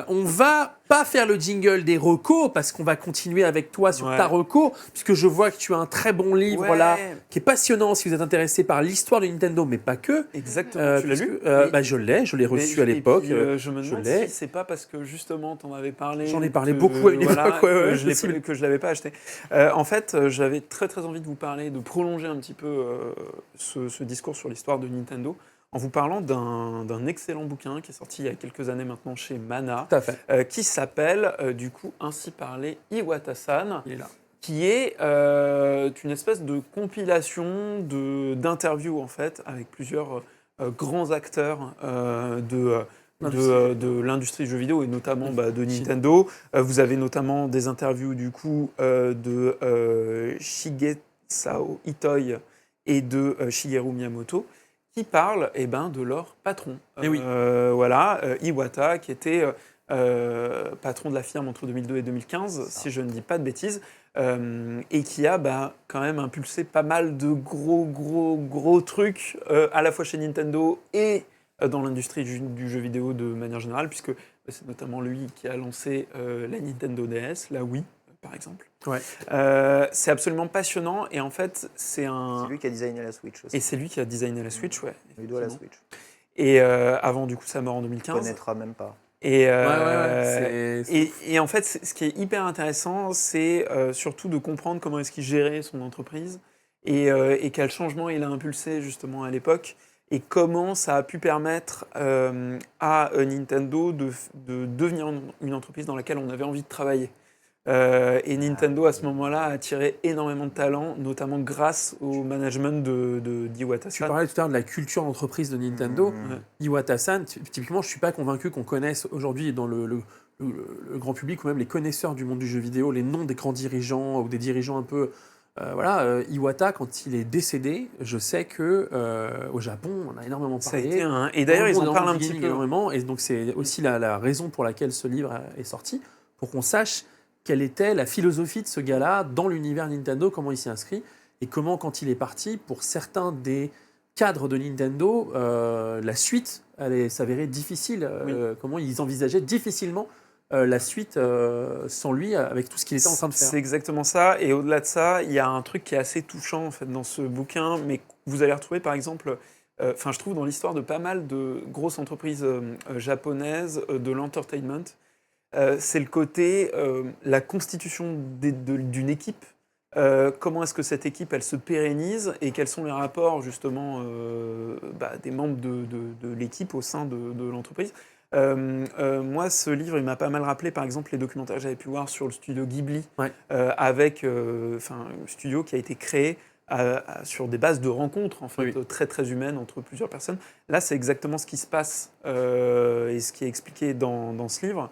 On va pas faire le jingle des recos parce qu'on va continuer avec toi sur ta reco, puisque je vois que tu as un très bon livre là, qui est passionnant si vous êtes intéressé par l'histoire de Nintendo, mais pas que. Exactement. Tu l'as lu Bah, je l'ai reçu à l'époque. Je me demande si c'est pas parce que justement t'en avais parlé. J'en ai parlé beaucoup à une époque, que je l'avais pas acheté. En fait, j'avais très très envie de vous parler, de prolonger un petit peu ce discours sur l'histoire de Nintendo, en vous parlant d'un excellent bouquin qui est sorti il y a quelques années maintenant chez Mana, qui s'appelle du coup Ainsi parlait Iwata-san, qui est une espèce de compilation d'interviews en fait avec plusieurs grands acteurs de l'industrie du jeu vidéo et notamment de Nintendo. Vous avez notamment des interviews du coup de Shigesao Itoi et de Shigeru Miyamoto, qui parlent de leur patron. Iwata, qui était patron de la firme entre 2002 et 2015, si je ne dis pas de bêtises, et qui a quand même impulsé pas mal de gros trucs, à la fois chez Nintendo et dans l'industrie du jeu vidéo de manière générale, puisque c'est notamment lui qui a lancé la Nintendo DS, la Wii, par exemple. C'est absolument passionnant et en fait c'est lui qui a designé la Switch aussi. Et c'est lui qui a designé la Switch, Il doit la Switch. Et avant du coup sa mort en 2015. On ne connaîtra même pas. Et en fait ce qui est hyper intéressant, c'est surtout de comprendre comment est-ce qu'il gérait son entreprise et quel changement il a impulsé justement à l'époque et comment ça a pu permettre à Nintendo de devenir une entreprise dans laquelle on avait envie de travailler. Et Nintendo, à ce moment-là, a attiré énormément de talents, notamment grâce au management d'Iwata-san. Tu parlais tout à l'heure de la culture d'entreprise de Nintendo. Iwata-san, typiquement, je ne suis pas convaincu qu'on connaisse aujourd'hui dans le grand public ou même les connaisseurs du monde du jeu vidéo les noms des grands dirigeants ou des dirigeants un peu... Iwata, quand il est décédé, je sais que au Japon, on a énormément parlé. Et d'ailleurs, ils en parlent un petit peu. Énormément, et donc c'est aussi la raison pour laquelle ce livre est sorti, pour qu'on sache quelle était la philosophie de ce gars-là dans l'univers Nintendo, comment il s'y inscrit, et comment, quand il est parti, pour certains des cadres de Nintendo, la suite allait s'avérer difficile. Comment ils envisageaient difficilement la suite sans lui, avec tout ce qu'il était en train de faire. C'est exactement ça, et au-delà de ça, il y a un truc qui est assez touchant en fait, dans ce bouquin, mais vous allez retrouver par exemple... je trouve dans l'histoire de pas mal de grosses entreprises japonaises de l'entertainment, c'est le côté, la constitution d'une équipe, comment est-ce que cette équipe elle se pérennise et quels sont les rapports justement des membres de l'équipe au sein de l'entreprise. Moi, ce livre, il m'a pas mal rappelé par exemple les documentaires que j'avais pu voir sur le studio Ghibli, avec un studio qui a été créé sur des bases de rencontres en fait, très très humaines entre plusieurs personnes. Là, c'est exactement ce qui se passe et ce qui est expliqué dans ce livre.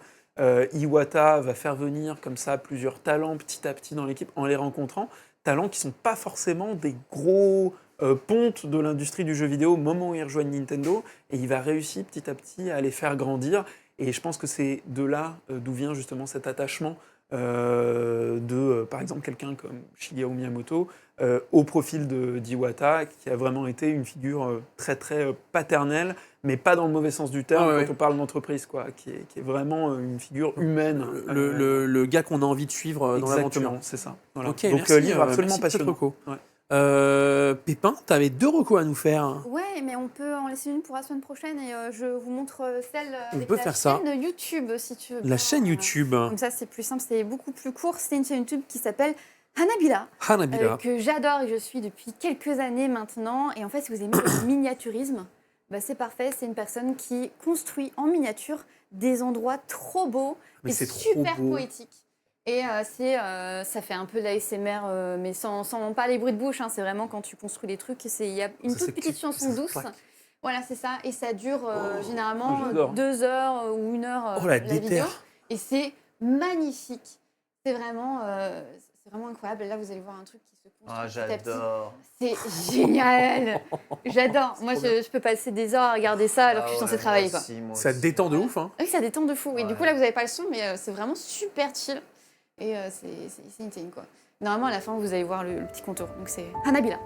Iwata va faire venir comme ça plusieurs talents petit à petit dans l'équipe en les rencontrant, talents qui ne sont pas forcément des gros pontes de l'industrie du jeu vidéo au moment où ils rejoignent Nintendo, et il va réussir petit à petit à les faire grandir, et je pense que c'est de là d'où vient justement cet attachement par exemple quelqu'un comme Shigeru Miyamoto au profil d'Iwata, qui a vraiment été une figure très très paternelle, mais pas dans le mauvais sens du terme quand on parle d'entreprise, qui est vraiment une figure humaine. Le gars qu'on a envie de suivre dans l'aventure. Exactement, c'est ça. Voilà. Okay, donc merci, livre absolument passionnant. Pépin, tu avais 2 recos à nous faire. Ouais, mais on peut en laisser une pour la semaine prochaine et je vous montre celle avec la chaîne YouTube, si tu veux. La chaîne YouTube. Comme ça, c'est plus simple, c'est beaucoup plus court. C'est une chaîne YouTube qui s'appelle Hanabila, que j'adore et je suis depuis quelques années maintenant. Et en fait, si vous aimez le miniaturisme, c'est parfait. C'est une personne qui construit en miniature des endroits trop beaux Mais et c'est trop super beau. poétiques. Et ça fait un peu de l'ASMR, mais sans pas les bruits de bouche. Hein. C'est vraiment quand tu construis les trucs. Il y a une Ça, toute c'est petite clic, chanson ça douce. claque. Voilà, c'est ça. Et ça dure généralement j'adore. 2 heures ou 1 heure Oh la la vidéo. déterre. Et c'est magnifique. C'est vraiment incroyable. Et là, vous allez voir un truc qui se construit Ah, petit à petit. j'adore. C'est génial. J'adore. Moi, je peux passer des heures à regarder ça alors que je suis censée travailler. Quoi. Ça te détend de ouf, hein. Oui, ça détend de fou. Et du Ouais. coup, là, vous n'avez pas le son, mais c'est vraiment super chill. Et c'est insane, quoi. Normalement, à la fin, vous allez voir le petit contour. Donc, c'est Hanabila.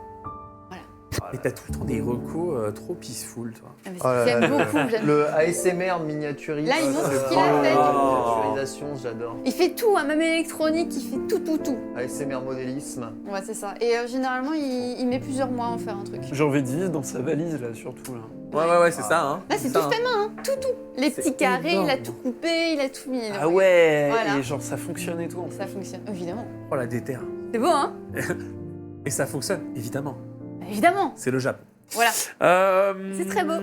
Mais t'as tout le temps des recos trop peaceful, toi. Ah, mais Oh là j'aime là, beaucoup. J'aime. Le ASMR miniaturise. Là, il montre le ce qu'il a fait. miniaturisation, j'adore. Il fait tout, hein, même électronique, il fait tout. ASMR modélisme. Ouais, c'est ça. Et généralement, il met plusieurs mois à en faire un truc. J'ai envie de vivre dans sa valise, là, surtout. Là. Ouais, c'est ça, hein. Là, c'est ça, tout fait main, hein. Tout. Les C'est petits carrés, il a énorme. tout coupé, il a tout mis. Ah ouais Voilà. Et genre, ça fonctionne et tout, en fait. Ça fonctionne, évidemment. Oh la déterre. C'est beau, hein? Et ça fonctionne, évidemment. Évidemment. C'est le Japon. Voilà. C'est très beau.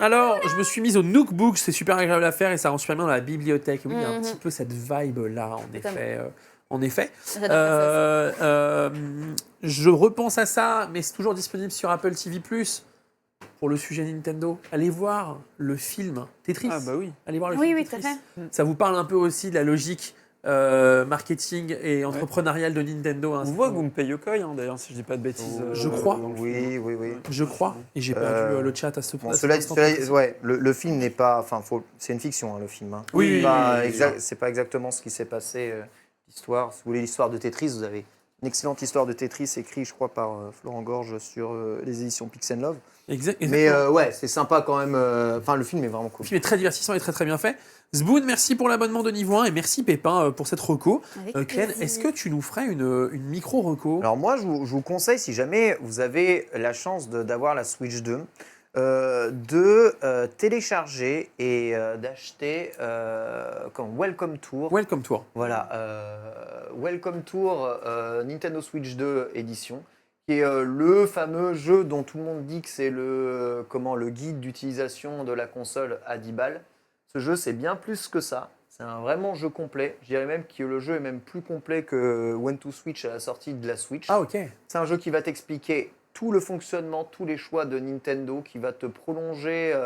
Alors, je me suis mise au Nookbook, c'est super agréable à faire et ça rend super bien dans la bibliothèque. Oui, il y a un Mhm. petit peu cette vibe-là, en Totalement. effet. En effet. J'adore faire ça aussi. Je repense à ça, mais c'est toujours disponible sur Apple TV+. Pour le sujet Nintendo, allez voir le film Tetris. Ah bah oui. Allez voir le Oui, film oui, tout à Tetris. fait. Ça vous parle un peu aussi de la logique marketing et entrepreneuriale de Nintendo. Hein, On voit Gunpei Yokoi, hein, d'ailleurs, si je dis pas de bêtises. Je crois. dans le Oui, film. oui. Je crois, et j'ai perdu le chat à ce Bon, à cela, cet instant. ouais, le film n'est pas. Enfin, c'est une fiction, hein, le film. Hein. Oui, C'est pas oui, c'est pas exactement ce qui s'est passé. L'histoire, si vous voulez l'histoire de Tetris, vous avez une excellente histoire de Tetris écrite, je crois, par Florent Gorge sur les éditions Pix and Love. Mais ouais, c'est sympa quand même. Enfin, le film est vraiment Le cool. film est très divertissant et très très bien fait. Zboon, merci pour l'abonnement de niveau 1 et merci Pépin pour cette reco. Avec Clem, plaisir. est-ce que tu nous ferais une micro-reco? Alors moi, je vous conseille, si jamais vous avez la chance d'avoir la Switch 2, de télécharger et d'acheter comme Welcome Tour. Welcome Tour. Voilà, Welcome Tour Nintendo Switch 2 édition, qui est le fameux jeu dont tout le monde dit que c'est le guide d'utilisation de la console à 10 balles. Ce jeu, c'est bien plus que ça. C'est un vraiment jeu complet. Je dirais même que le jeu est même plus complet que When to Switch à la sortie de la Switch. Ah ok. C'est un jeu qui va t'expliquer tout le fonctionnement, tous les choix de Nintendo, qui va te prolonger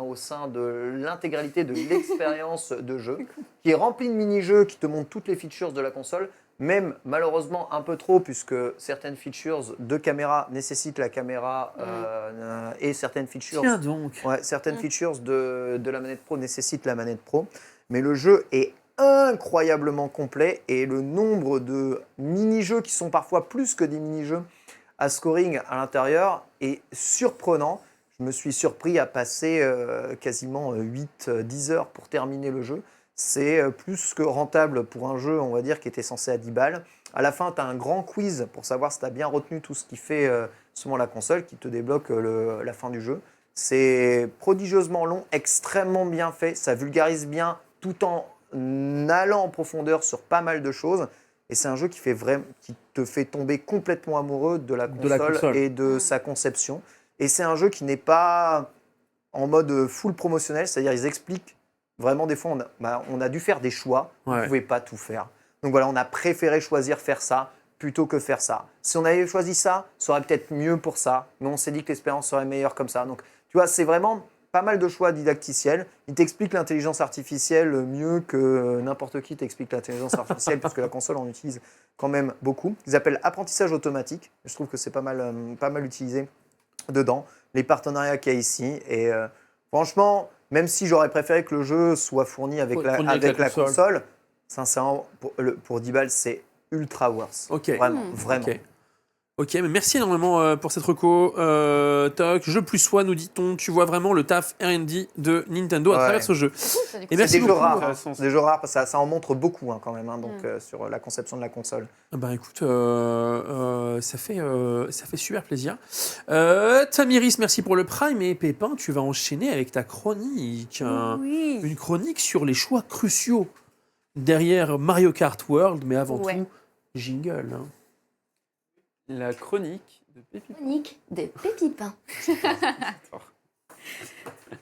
au sein de l'intégralité de l'expérience de jeu, qui est rempli de mini-jeux qui te montrent toutes les features de la console, même malheureusement un peu trop, puisque certaines features de caméra nécessitent la caméra et certaines features, Tiens donc. certaines features de la manette Pro nécessitent la manette Pro. Mais le jeu est incroyablement complet et le nombre de mini-jeux qui sont parfois plus que des mini-jeux à scoring à l'intérieur est surprenant. Je me suis surpris à passer quasiment 8-10 heures pour terminer le jeu. C'est plus que rentable pour un jeu, on va dire, qui était censé à 10 balles. À la fin, tu as un grand quiz pour savoir si tu as bien retenu tout ce qui fait souvent la console, qui te débloque la fin du jeu. C'est prodigieusement long, extrêmement bien fait. Ça vulgarise bien tout en allant en profondeur sur pas mal de choses. Et c'est un jeu qui te fait tomber complètement amoureux de la console et de sa conception. Et c'est un jeu qui n'est pas en mode full promotionnel, c'est-à-dire ils expliquent vraiment des fois, on a dû faire des choix, on ne pouvait pas tout faire. Donc voilà, on a préféré choisir faire ça plutôt que faire ça. Si on avait choisi ça, ça aurait peut-être mieux pour ça, mais on s'est dit que l'expérience serait meilleure comme ça. Donc tu vois, c'est vraiment pas mal de choix didacticiels. Il t'explique l'intelligence artificielle mieux que n'importe qui t'explique l'intelligence artificielle, parce que la console en utilise quand même beaucoup. Ils appellent apprentissage automatique. Je trouve que c'est pas mal utilisé dedans. Les partenariats qu'il y a ici. Et franchement, même si j'aurais préféré que le jeu soit fourni avec la console, sincèrement, pour 10 balles, c'est ultra worth. Ok. Vraiment. Ok, mais merci énormément pour cette reco. Toc, jeu plus soi, nous dit-on. Tu vois vraiment le taf R&D de Nintendo à travers ce jeu. Et merci C'est des jeux beaucoup. rares. C'est des jeux rares parce que ça en montre beaucoup quand même, sur la conception de la console. Bah écoute, ça fait super plaisir. Tamiris, merci pour le Prime. Et Pépin, tu vas enchaîner avec ta chronique. Oui. Une chronique sur les choix cruciaux derrière Mario Kart World, mais avant tout, jingle. Hein. La chronique de Pépipin. Chronique des Pépipins.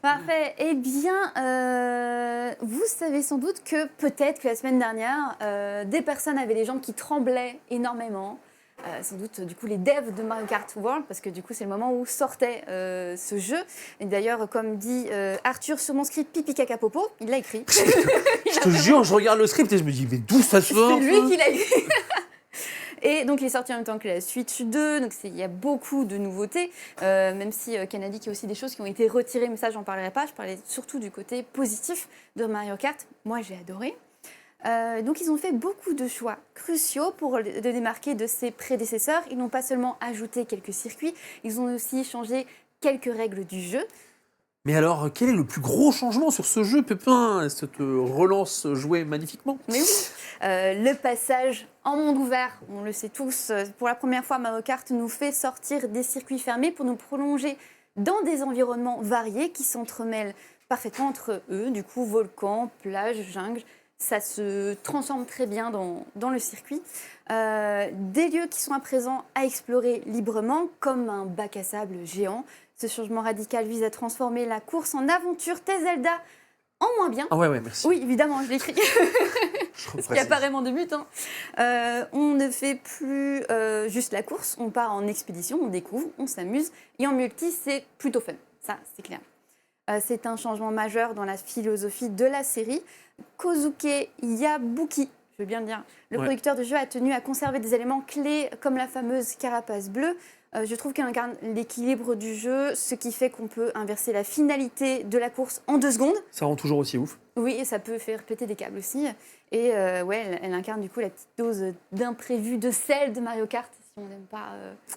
Parfait. Eh bien, vous savez sans doute que peut-être que la semaine dernière, des personnes avaient les jambes qui tremblaient énormément. Sans doute, du coup, les devs de Mario Kart World, parce que du coup, c'est le moment où sortait ce jeu. Et d'ailleurs, comme dit Arthur sur mon script Pipi Caca Popo, il l'a écrit. Je te jure, je regarde le script et je me dis, mais d'où ça sort? C'est lui qui l'a écrit. Et donc, il est sorti en même temps que la Switch 2, donc il y a beaucoup de nouveautés, même si Ken a dit qu'il y a aussi des choses qui ont été retirées, mais ça, j'en parlerai pas. Je parlais surtout du côté positif de Mario Kart. Moi, j'ai adoré. Donc, ils ont fait beaucoup de choix cruciaux pour le démarquer de ses prédécesseurs. Ils n'ont pas seulement ajouté quelques circuits, ils ont aussi changé quelques règles du jeu. Mais alors, quel est le plus gros changement sur ce jeu, Pépin? Ça te relance jouer magnifiquement. Mais oui, le passage en monde ouvert, on le sait tous, pour la première fois, Mario Kart nous fait sortir des circuits fermés pour nous prolonger dans des environnements variés qui s'entremêlent parfaitement entre eux. Du coup, volcans, plages, jungle, ça se transforme très bien dans le circuit. Des lieux qui sont à présent à explorer librement, comme un bac à sable géant. Ce changement radical vise à transformer la course en aventure Zelda en moins bien. Ah ouais, merci. Oui, évidemment, je l'écris. Parce qu'il y a apparemment de but. On ne fait plus juste la course, on part en expédition, on découvre, on s'amuse. Et en multi, c'est plutôt fun, ça c'est clair. C'est un changement majeur dans la philosophie de la série. Kozuke Yabuki, je veux bien le dire, le producteur de jeu a tenu à conserver des éléments clés comme la fameuse carapace bleue. Je trouve qu'elle incarne l'équilibre du jeu, ce qui fait qu'on peut inverser la finalité de la course en 2 secondes. Ça rend toujours aussi ouf. Oui, et ça peut faire péter des câbles aussi. Et elle incarne du coup la petite dose d'imprévu, de sel de Mario Kart, si on n'aime pas...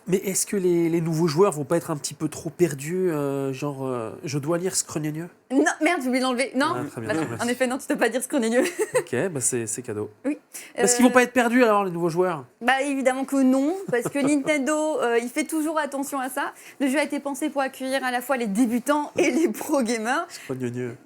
Mais est-ce que les nouveaux joueurs vont pas être un petit peu trop perdus, je dois lire Scrogneux? Non, merde, j'ai oublié de l'enlever. Non, Très bien, bah non. merci. En effet, non, tu ne peux pas dire Scrogneux. Ok, bah c'est cadeau. Oui. Parce qu'ils vont pas être perdus alors, les nouveaux joueurs? Bah évidemment que non, parce que Nintendo, il fait toujours attention à ça. Le jeu a été pensé pour accueillir à la fois les débutants et les pro gamers. Scrogneux.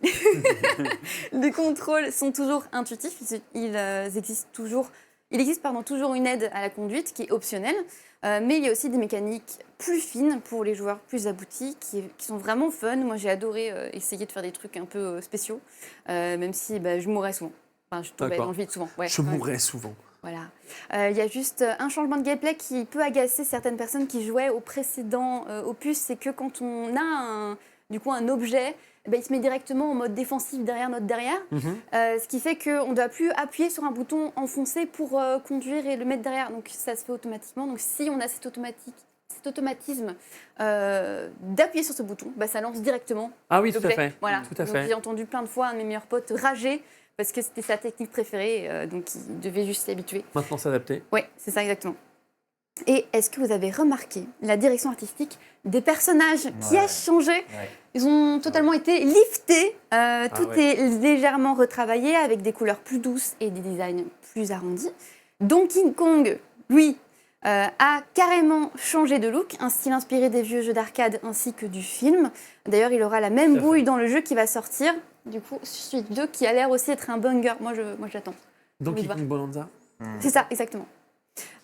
Les contrôles sont toujours intuitifs. Il existe toujours une aide à la conduite qui est optionnelle. Mais il y a aussi des mécaniques plus fines pour les joueurs plus aboutis qui sont vraiment fun. Moi, j'ai adoré essayer de faire des trucs un peu spéciaux, même si je mourrais souvent. Enfin, je tombais dans le vide souvent. Ouais, je mourrais souvent. Voilà. Il y a juste un changement de gameplay qui peut agacer certaines personnes qui jouaient au précédent opus. C'est que quand on a un objet, il se met directement en mode défensif derrière notre derrière. Ce qui fait qu'on ne doit plus appuyer sur un bouton enfoncé pour conduire et le mettre derrière. Donc ça se fait automatiquement. Donc si on a cet automatisme d'appuyer sur ce bouton, ça lance directement. Ah oui, tout à fait. Voilà. Tout à donc, fait. j'ai entendu plein de fois un de mes meilleurs potes rager parce que c'était sa technique préférée, donc il devait juste s'y habituer. Maintenant s'adapter. Oui, c'est ça exactement. Et est-ce que vous avez remarqué la direction artistique des personnages qui a changé? Ils ont totalement été liftés. Tout est légèrement retravaillé avec des couleurs plus douces et des designs plus arrondis. Donkey Kong, lui, a carrément changé de look, un style inspiré des vieux jeux d'arcade ainsi que du film. D'ailleurs, il aura la même bouille dans le jeu qui va sortir. Du coup, Suite 2 qui a l'air aussi être un banger. Moi, j'attends. Donkey Kong Bonanza. C'est ça, exactement.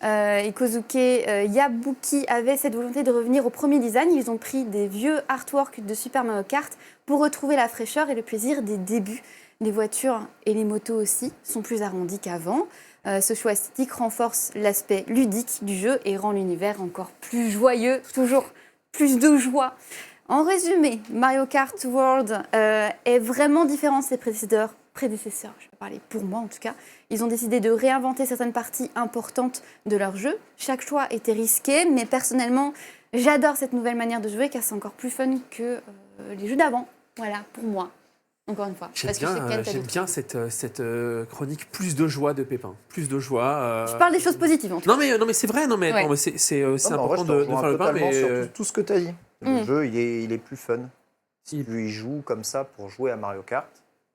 Et Kozuke Yabuki avait cette volonté de revenir au premier design. Ils ont pris des vieux artworks de Super Mario Kart pour retrouver la fraîcheur et le plaisir des débuts. Les voitures et les motos aussi sont plus arrondies qu'avant. Ce choix esthétique renforce l'aspect ludique du jeu et rend l'univers encore plus joyeux, toujours plus de joie. En résumé, Mario Kart World est vraiment différent de ses prédécesseurs, je vais parler pour moi en tout cas. Ils ont décidé de réinventer certaines parties importantes de leur jeu. Chaque choix était risqué, mais personnellement, j'adore cette nouvelle manière de jouer car c'est encore plus fun que les jeux d'avant. Voilà, pour moi. Encore une fois. J'aime bien cette chronique plus de joie de Pépin. Plus de joie. Je parle des choses positives en tout cas. Non mais c'est vrai, c'est important de faire le pas. Mais sur tout ce que tu as dit. Le jeu, il est plus fun. Si tu y joues comme ça pour jouer à Mario Kart,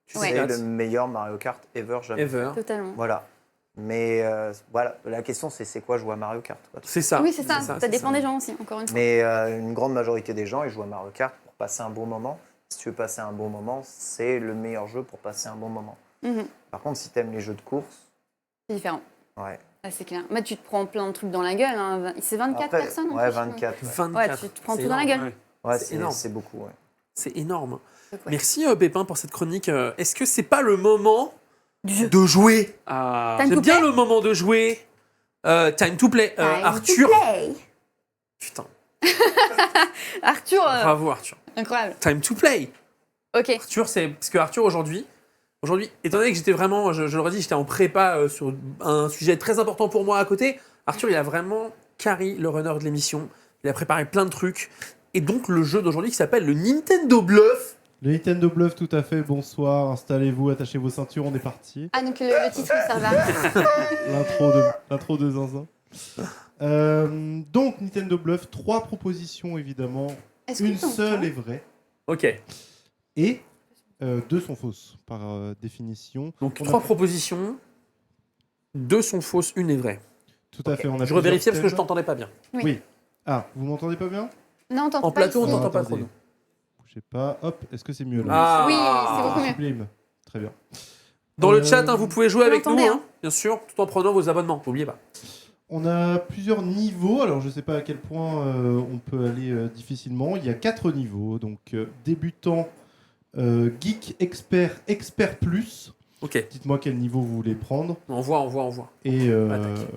c'est le meilleur Mario Kart jamais. Totalement. Voilà. Mais voilà, la question c'est quoi jouer à Mario Kart? C'est ça. Oui, c'est ça. Ça dépend des gens aussi, encore une fois. Mais une grande majorité des gens, ils jouent à Mario Kart pour passer un bon moment. Si tu veux passer un bon moment, c'est le meilleur jeu pour passer un bon moment. Par contre, si tu aimes les jeux de course... C'est différent. Ouais. Ah, c'est clair. Mais tu te prends plein de trucs dans la gueule. Hein. C'est 24 personnes. Ouais, 24. Ouais, tu te prends tout dans la gueule. Ouais, c'est énorme. C'est beaucoup, ouais. C'est énorme. Donc, ouais. Merci Pépin pour cette chronique. Est-ce que c'est pas le moment Du jeu. de jouer? Ah, Time C'est to bien play. le moment de jouer. Time to play. Time to Arthur. play. Putain, Arthur, bravo Arthur. incroyable. Time to play. Ok. Arthur, c'est parce que Arthur aujourd'hui, étant donné que j'étais vraiment, je le redis, j'étais en prépa sur un sujet très important pour moi à côté. Arthur, il a vraiment carry le runner de l'émission. Il a préparé plein de trucs. Et donc le jeu d'aujourd'hui qui s'appelle le Nintendo Bluff. Le Nintendo Bluff, tout à fait. Bonsoir, installez-vous, attachez vos ceintures, on est parti. Ah, donc le titre, ça va. L'intro de Zinzin. Donc, Nintendo Bluff, 3 propositions évidemment. Est-ce Une qu'on t'entend seule est vraie Ok. et 2 sont fausses par définition. Donc On a- 3 propositions, 2 sont fausses, une est vraie. Tout à fait. On a Je revérifiais plusieurs parce que je thèmes. t'entendais pas bien. Oui. Ah, vous m'entendez pas bien? Non, on t'entend En pas plateau, on ici. t'entend pas Attendez. trop. nous. Bougez pas. Hop, est-ce que c'est mieux là? Ah. Oui, c'est beaucoup mieux. Sublime. Très bien. Dans le chat, vous pouvez jouer Vous avec nous, m'entendez, hein, bien sûr, tout en prenant vos abonnements. N'oubliez pas. On a plusieurs niveaux, alors je ne sais pas à quel point on peut aller difficilement. Il y a 4 niveaux, donc débutant, geek, expert, expert plus. Ok. Dites-moi quel niveau vous voulez prendre. On voit. Et Attaque.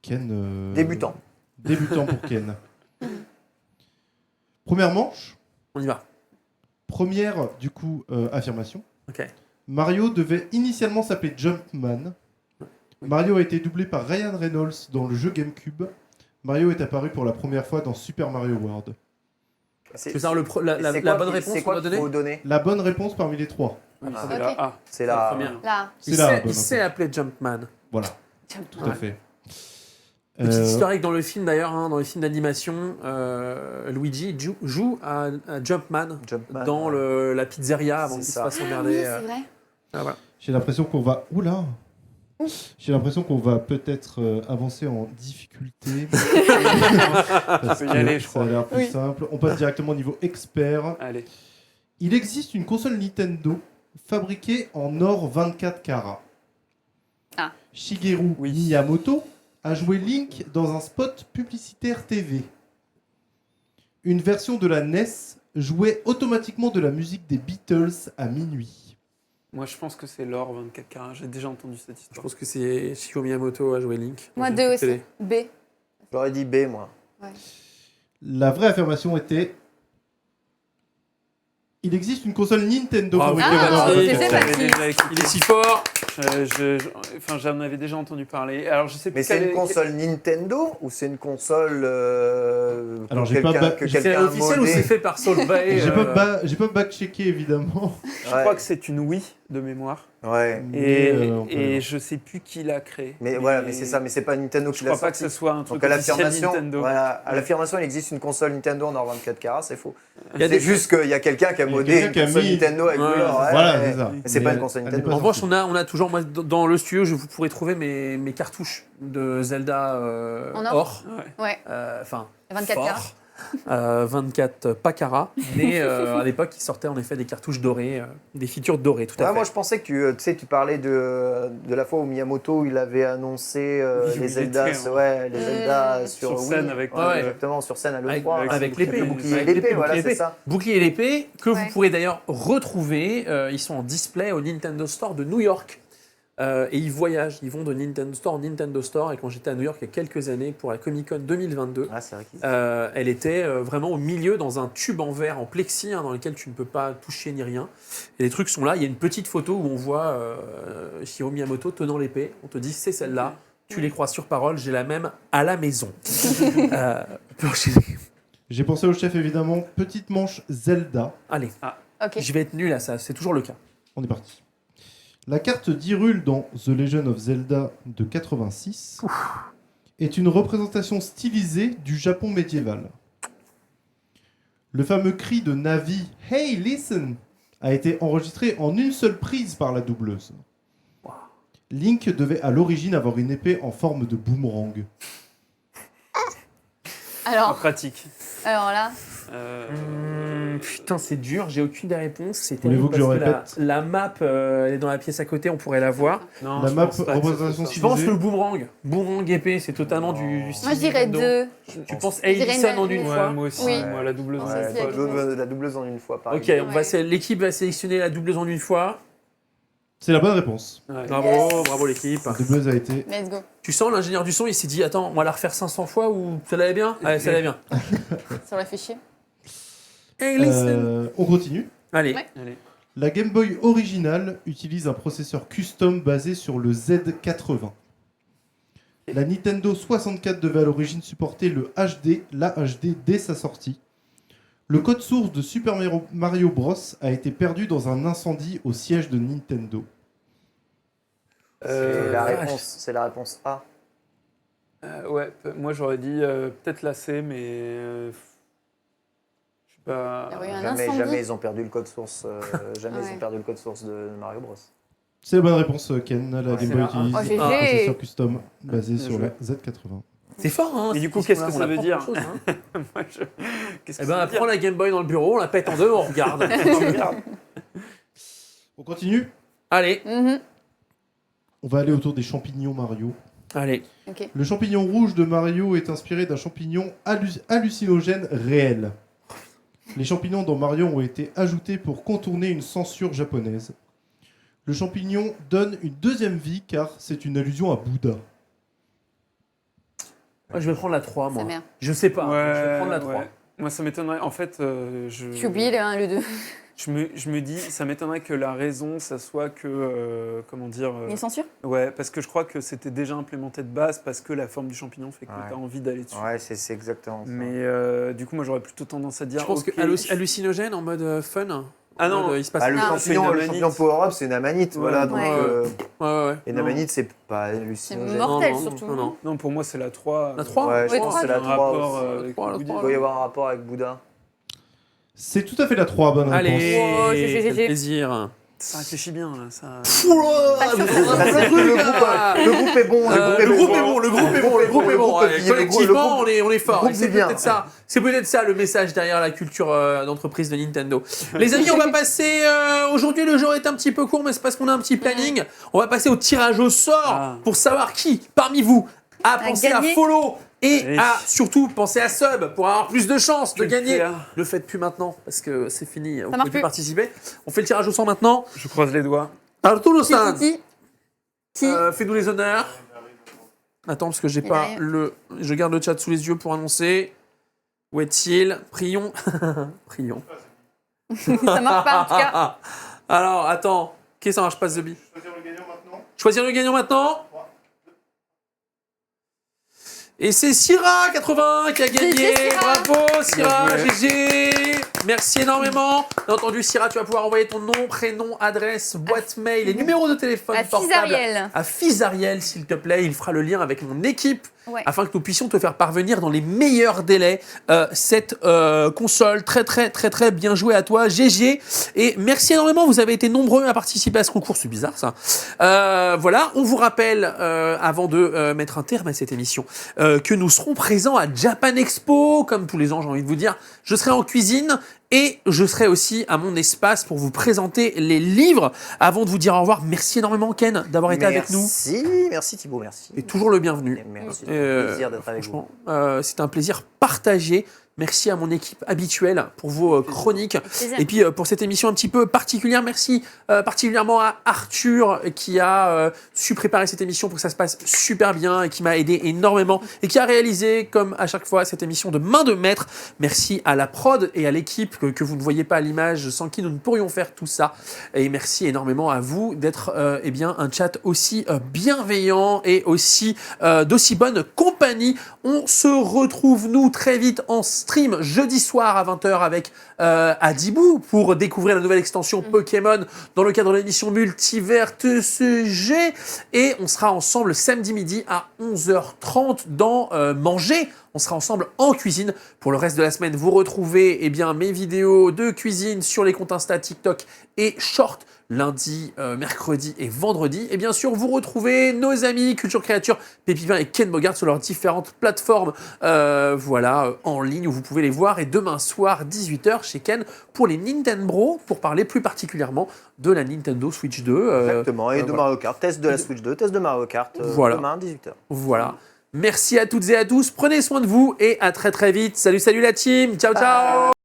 Ken. Débutant. Débutant pour Ken. Première manche, On y va. première du coup affirmation. Ok. Mario devait initialement s'appeler Jumpman. Mario a été doublé par Ryan Reynolds dans le jeu GameCube. Mario est apparu pour la première fois dans Super Mario World. Tu veux savoir la bonne réponse C'est qu'on quoi doit qu'il faut donner? donner? La bonne réponse parmi les 3. oui, Ah, c'est ok. la A. C'est La la première. Là. C'est Il la bonne il s'est réponse. appelé Jumpman. Voilà, Jump. tout à fait. Petite historique dans le film d'ailleurs, hein, dans les films d'animation, Luigi joue à Jumpman Jumpman. dans la pizzeria avant C'est qu'il se ça. fasse Ah oui, emmerder. c'est vrai. Voilà. J'ai l'impression qu'on va... Oula. J'ai l'impression qu'on va peut-être avancer en difficulté. Parce peut y que aller, je ça crois. a l'air plus Oui. simple. On passe directement au niveau expert. Allez. Il existe une console Nintendo fabriquée en or 24 carats. Ah. Shigeru Oui. Miyamoto a joué Link dans un spot publicitaire TV. Une version de la NES jouait automatiquement de la musique des Beatles à minuit. Moi, je pense que c'est l'or 24 carats. J'ai déjà entendu cette Je histoire. pense que c'est Shigeru Miyamoto à jouer Link. Moi, dans 2 une aussi. télé. B. J'aurais dit B, moi. La vraie affirmation était... Il existe une console Nintendo Bravo. fabriquée Ah, en or c'est 24 fait, carats. Baptiste. J'avais déjà écouté. Il est si fort. Enfin, j'en avais déjà entendu parler. Alors, je sais plus Mais c'est quelle une console Nintendo ou c'est une console Alors, que j'ai pas quelqu'un ba- que C'est quelqu'un a officiel ou modé? c'est fait par Salt Bay J'ai pas back-checké évidemment. Je crois que c'est une Wii de mémoire. Ouais. Et, Mais, on peut et aller je sais plus qui l'a créé. Mais voilà, mais c'est ça, mais c'est pas Nintendo Je qui l'a crois pas que sorti. ce soit un truc Donc à officiel l'affirmation, Nintendo. voilà, à l'affirmation, il existe une console Nintendo en or 24 carats, c'est faux. Il y a C'est des- juste qu'il y a quelqu'un qui a Il y a modé quelqu'un une qui a console mis- Nintendo avec Ouais, de l'or. voilà, ouais. c'est ça. Mais c'est pas une Mais console elle Nintendo. n'est En pas revanche, on a toujours, moi, dans le studio, vous pourrez trouver mes cartouches de Zelda En or or. Ouais. Ouais. Enfin, 24 fort. carats. 24 pas carats. Mais à l'époque, il sortait en effet des cartouches dorées, des features dorées, tout à Ouais, fait. moi je pensais que tu parlais de la fois où Miyamoto il avait annoncé Oui, les il Zelda, était, les Zelda sur Sur scène Wii. avec, Ouais, ouais. exactement, sur scène à Avec- l'E3. avec l'épée. Le bouclier et Avec l'épée, voilà, bouclier et c'est l'épée. ça. Bouclier et l'épée, que Ouais. vous pourrez d'ailleurs retrouver. Ils sont en display au Nintendo Store de New York. Et ils voyagent, ils vont de Nintendo Store en Nintendo Store. Et quand j'étais à New York il y a quelques années pour la Comic Con 2022, Ah, c'est vrai qu'ils- elle était vraiment au milieu dans un tube en verre, en plexi, hein, dans lequel tu ne peux pas toucher ni rien. Et les trucs sont là. Il y a une petite photo où on voit Shigeru Miyamoto tenant l'épée. On te dit c'est celle-là. Tu les crois sur parole. J'ai la même à la maison. On peut enchaîner. J'ai pensé au chef évidemment. Petite manche Zelda. Allez, Ok. je vais être nul à ça. C'est toujours le cas. On est parti. La carte d'Hyrule dans The Legend of Zelda de 86 est une représentation stylisée du Japon médiéval. Le fameux cri de Navi « Hey, listen !» a été enregistré en une seule prise par la doubleuse. Link devait à l'origine avoir une épée en forme de boomerang. Pas Alors, pratique. là, Putain, c'est dur, j'ai aucune des réponses. C'est Voulez-vous terrible que je parce répète la map, elle est dans la pièce à côté, on pourrait la voir. Non, La je map pense pas que représentation ce soit ça. Je pense que stylisée. le boomerang. Boomerang épée, c'est totalement du style moi je dirais Nintendo. 2. Tu penses dirais Ailison une- en une Ouais, fois? Ouais, moi aussi, Oui. moi la doubleuse. Ouais, Ouais, c'est avec la doubleuse en une fois, pareil. Ok, Ouais. l'équipe va sélectionner la doubleuse en une fois. C'est la bonne réponse. Ouais. Bravo, bravo l'équipe. La doubleuse a été. Let's go. Tu sens l'ingénieur du son, il s'est dit attends, on va la refaire 500 fois ou ça l'allait bien? Allez, ça allait bien. Ça aurait fait chier. Ailison. On continue. Allez. Ouais. Allez. La Game Boy originale utilise un processeur custom basé sur le Z80. La Nintendo 64 devait à l'origine supporter le HD, la HD dès sa sortie. Le code source de Super Mario Bros a été perdu dans un incendie au siège de Nintendo. C'est la vache. réponse, c'est la réponse A. Ouais, moi j'aurais dit peut-être la C, mais je sais pas. Il y aurait eu un Jamais, incendie. jamais ils ont perdu le code source. Jamais ils Ouais. ont perdu le code source de Mario Bros. C'est la bonne réponse, Ken. La Ouais, Game c'est Boy la utilise A. Oh, GG. un processeur custom basé Bien sur joué. la Z80. C'est fort, hein? Et du coup, cette qu'est-ce que histoire-là, ça on veut apprend dire plein de choses, hein. Moi, qu'est-ce que Eh ça ben, veut dire prends la Game Boy dans le bureau, on la pète en deux, on regarde. Regarde. On continue. Allez, Mhm. On va aller autour des champignons Mario. allez. Ok. Le champignon rouge de Mario est inspiré d'un champignon hallucinogène réel. Les champignons dans Mario ont été ajoutés pour contourner une censure japonaise. Le champignon donne une deuxième vie car c'est une allusion à Bouddha. Moi, je vais prendre la 3, moi. Sa mère. Je sais pas, Ouais, je vais prendre la 3. ouais. Moi, ça m'étonnerait. En fait, J'ai oublié le 1 et le 2. je me dis, ça m'étonnerait que la raison, ça soit que. Comment dire Il y a censure Ouais, parce que je crois que c'était déjà implémenté de base, parce que la forme du champignon fait que Ouais. tu as envie d'aller dessus. Ouais, c'est exactement ça. Mais du coup, moi, j'aurais plutôt tendance à dire. Je pense ok, que hallucinogène en mode fun. Ah non, En mode, il se passe Bah, le Ah, champignon, c'est une le amanite. champignon Power Up, c'est une amanite. Ouais. Voilà, donc, Ouais. Ouais. et une Non. amanite, c'est pas hallucinogène. mort. Mortel, Non, surtout. Non. Non, pour moi, c'est la 3. La 3 Ouais, je Ouais, pense que trois, c'est la un 3 rapport aussi. avec trois, la Woody. trois. Il doit y avoir un rapport avec Bouddha. C'est tout à fait la 3 bonne réponse. Allez, Oh, quel GG. plaisir. Ça réfléchit bien, là. Ça... Le groupe est bon. Le groupe est bon, le groupe est bon, le groupe est bon. Le Allez, groupe- collectivement, on est fort. groupe C'est dit bien. peut-être ça. C'est peut-être ça le message derrière la culture d'entreprise de Nintendo. Les amis, on va passer. Aujourd'hui, le jour est un petit peu court, mais c'est parce qu'on a un petit planning. On va passer au tirage au sort Ah. pour savoir qui, parmi vous, a A pensé à gagné. follow et Oui. a surtout pensé à sub pour avoir plus de chances de Tu le gagner. fais, hein. Le faites plus maintenant parce que c'est fini. Vous marche pouvez plus plus. participer. On fait le tirage au sort maintenant. Je croise les doigts. Arturo-san, Qui fais-nous les honneurs. Attends, parce que j'ai Il pas arrive. le. Je garde le chat sous les yeux pour annoncer. Où est-il? Prions. Prions. Ça marche pas en tout cas. Alors, attends. Qu'est-ce que ça marche pas, The Bee? Choisir le gagnant maintenant. Et c'est Syrah 80 qui a gagné. GG, Syrah. Bravo Syrah, Bien joué. GG. Merci énormément. Bien entendu, Syrah, tu vas pouvoir envoyer ton nom, prénom, adresse, boîte mail et numéro de téléphone À portable Fizariel. à Fizariel, s'il te plaît. Il fera le lien avec mon équipe Ouais. afin que nous puissions te faire parvenir dans les meilleurs délais cette console. Très, très, très, très bien joué à toi, GG. Et merci énormément. Vous avez été nombreux à participer à ce concours. C'est bizarre, ça. Voilà. On vous rappelle, avant de mettre un terme à cette émission, que nous serons présents à Japan Expo. Comme tous les ans, j'ai envie de vous dire, je serai en cuisine. Et je serai aussi à mon espace pour vous présenter les livres. Avant de vous dire au revoir, merci énormément Ken d'avoir été avec nous. Merci Thibaut, merci. Et toujours le bienvenu. Merci, c'est un plaisir d'être avec vous. Franchement, c'est un plaisir partagé. Merci à mon équipe habituelle pour vos chroniques. Plaisir. Et puis pour cette émission un petit peu particulière, merci particulièrement à Arthur qui a su préparer cette émission pour que ça se passe super bien et qui m'a aidé énormément et qui a réalisé comme à chaque fois cette émission de main de maître. Merci à la prod et à l'équipe que vous ne voyez pas à l'image sans qui nous ne pourrions faire tout ça. Et merci énormément à vous d'être eh bien un chat aussi bienveillant et aussi d'aussi bonne compagnie. On se retrouve nous très vite en stream jeudi soir à 20h avec Adibou pour découvrir la nouvelle extension Pokémon dans le cadre de l'émission Multivers TCG. Et on sera ensemble samedi midi à 11h30 dans Manger. on sera ensemble en cuisine. Pour le reste de la semaine, vous retrouvez mes vidéos de cuisine sur les comptes Insta, TikTok et Short, lundi, mercredi et vendredi. Et bien sûr, vous retrouvez nos amis Culture Créature, Pépivin et Ken Bogart sur leurs différentes plateformes en ligne où vous pouvez les voir. Et demain soir, 18h, chez Ken, pour les Nintendo Bros, pour parler plus particulièrement de la Nintendo Switch 2. Exactement, et de Mario Kart, test de la Switch 2, test de Mario Kart, demain, 18h. Voilà. Merci à toutes et à tous, prenez soin de vous et à très très vite. Salut la team, ciao ciao.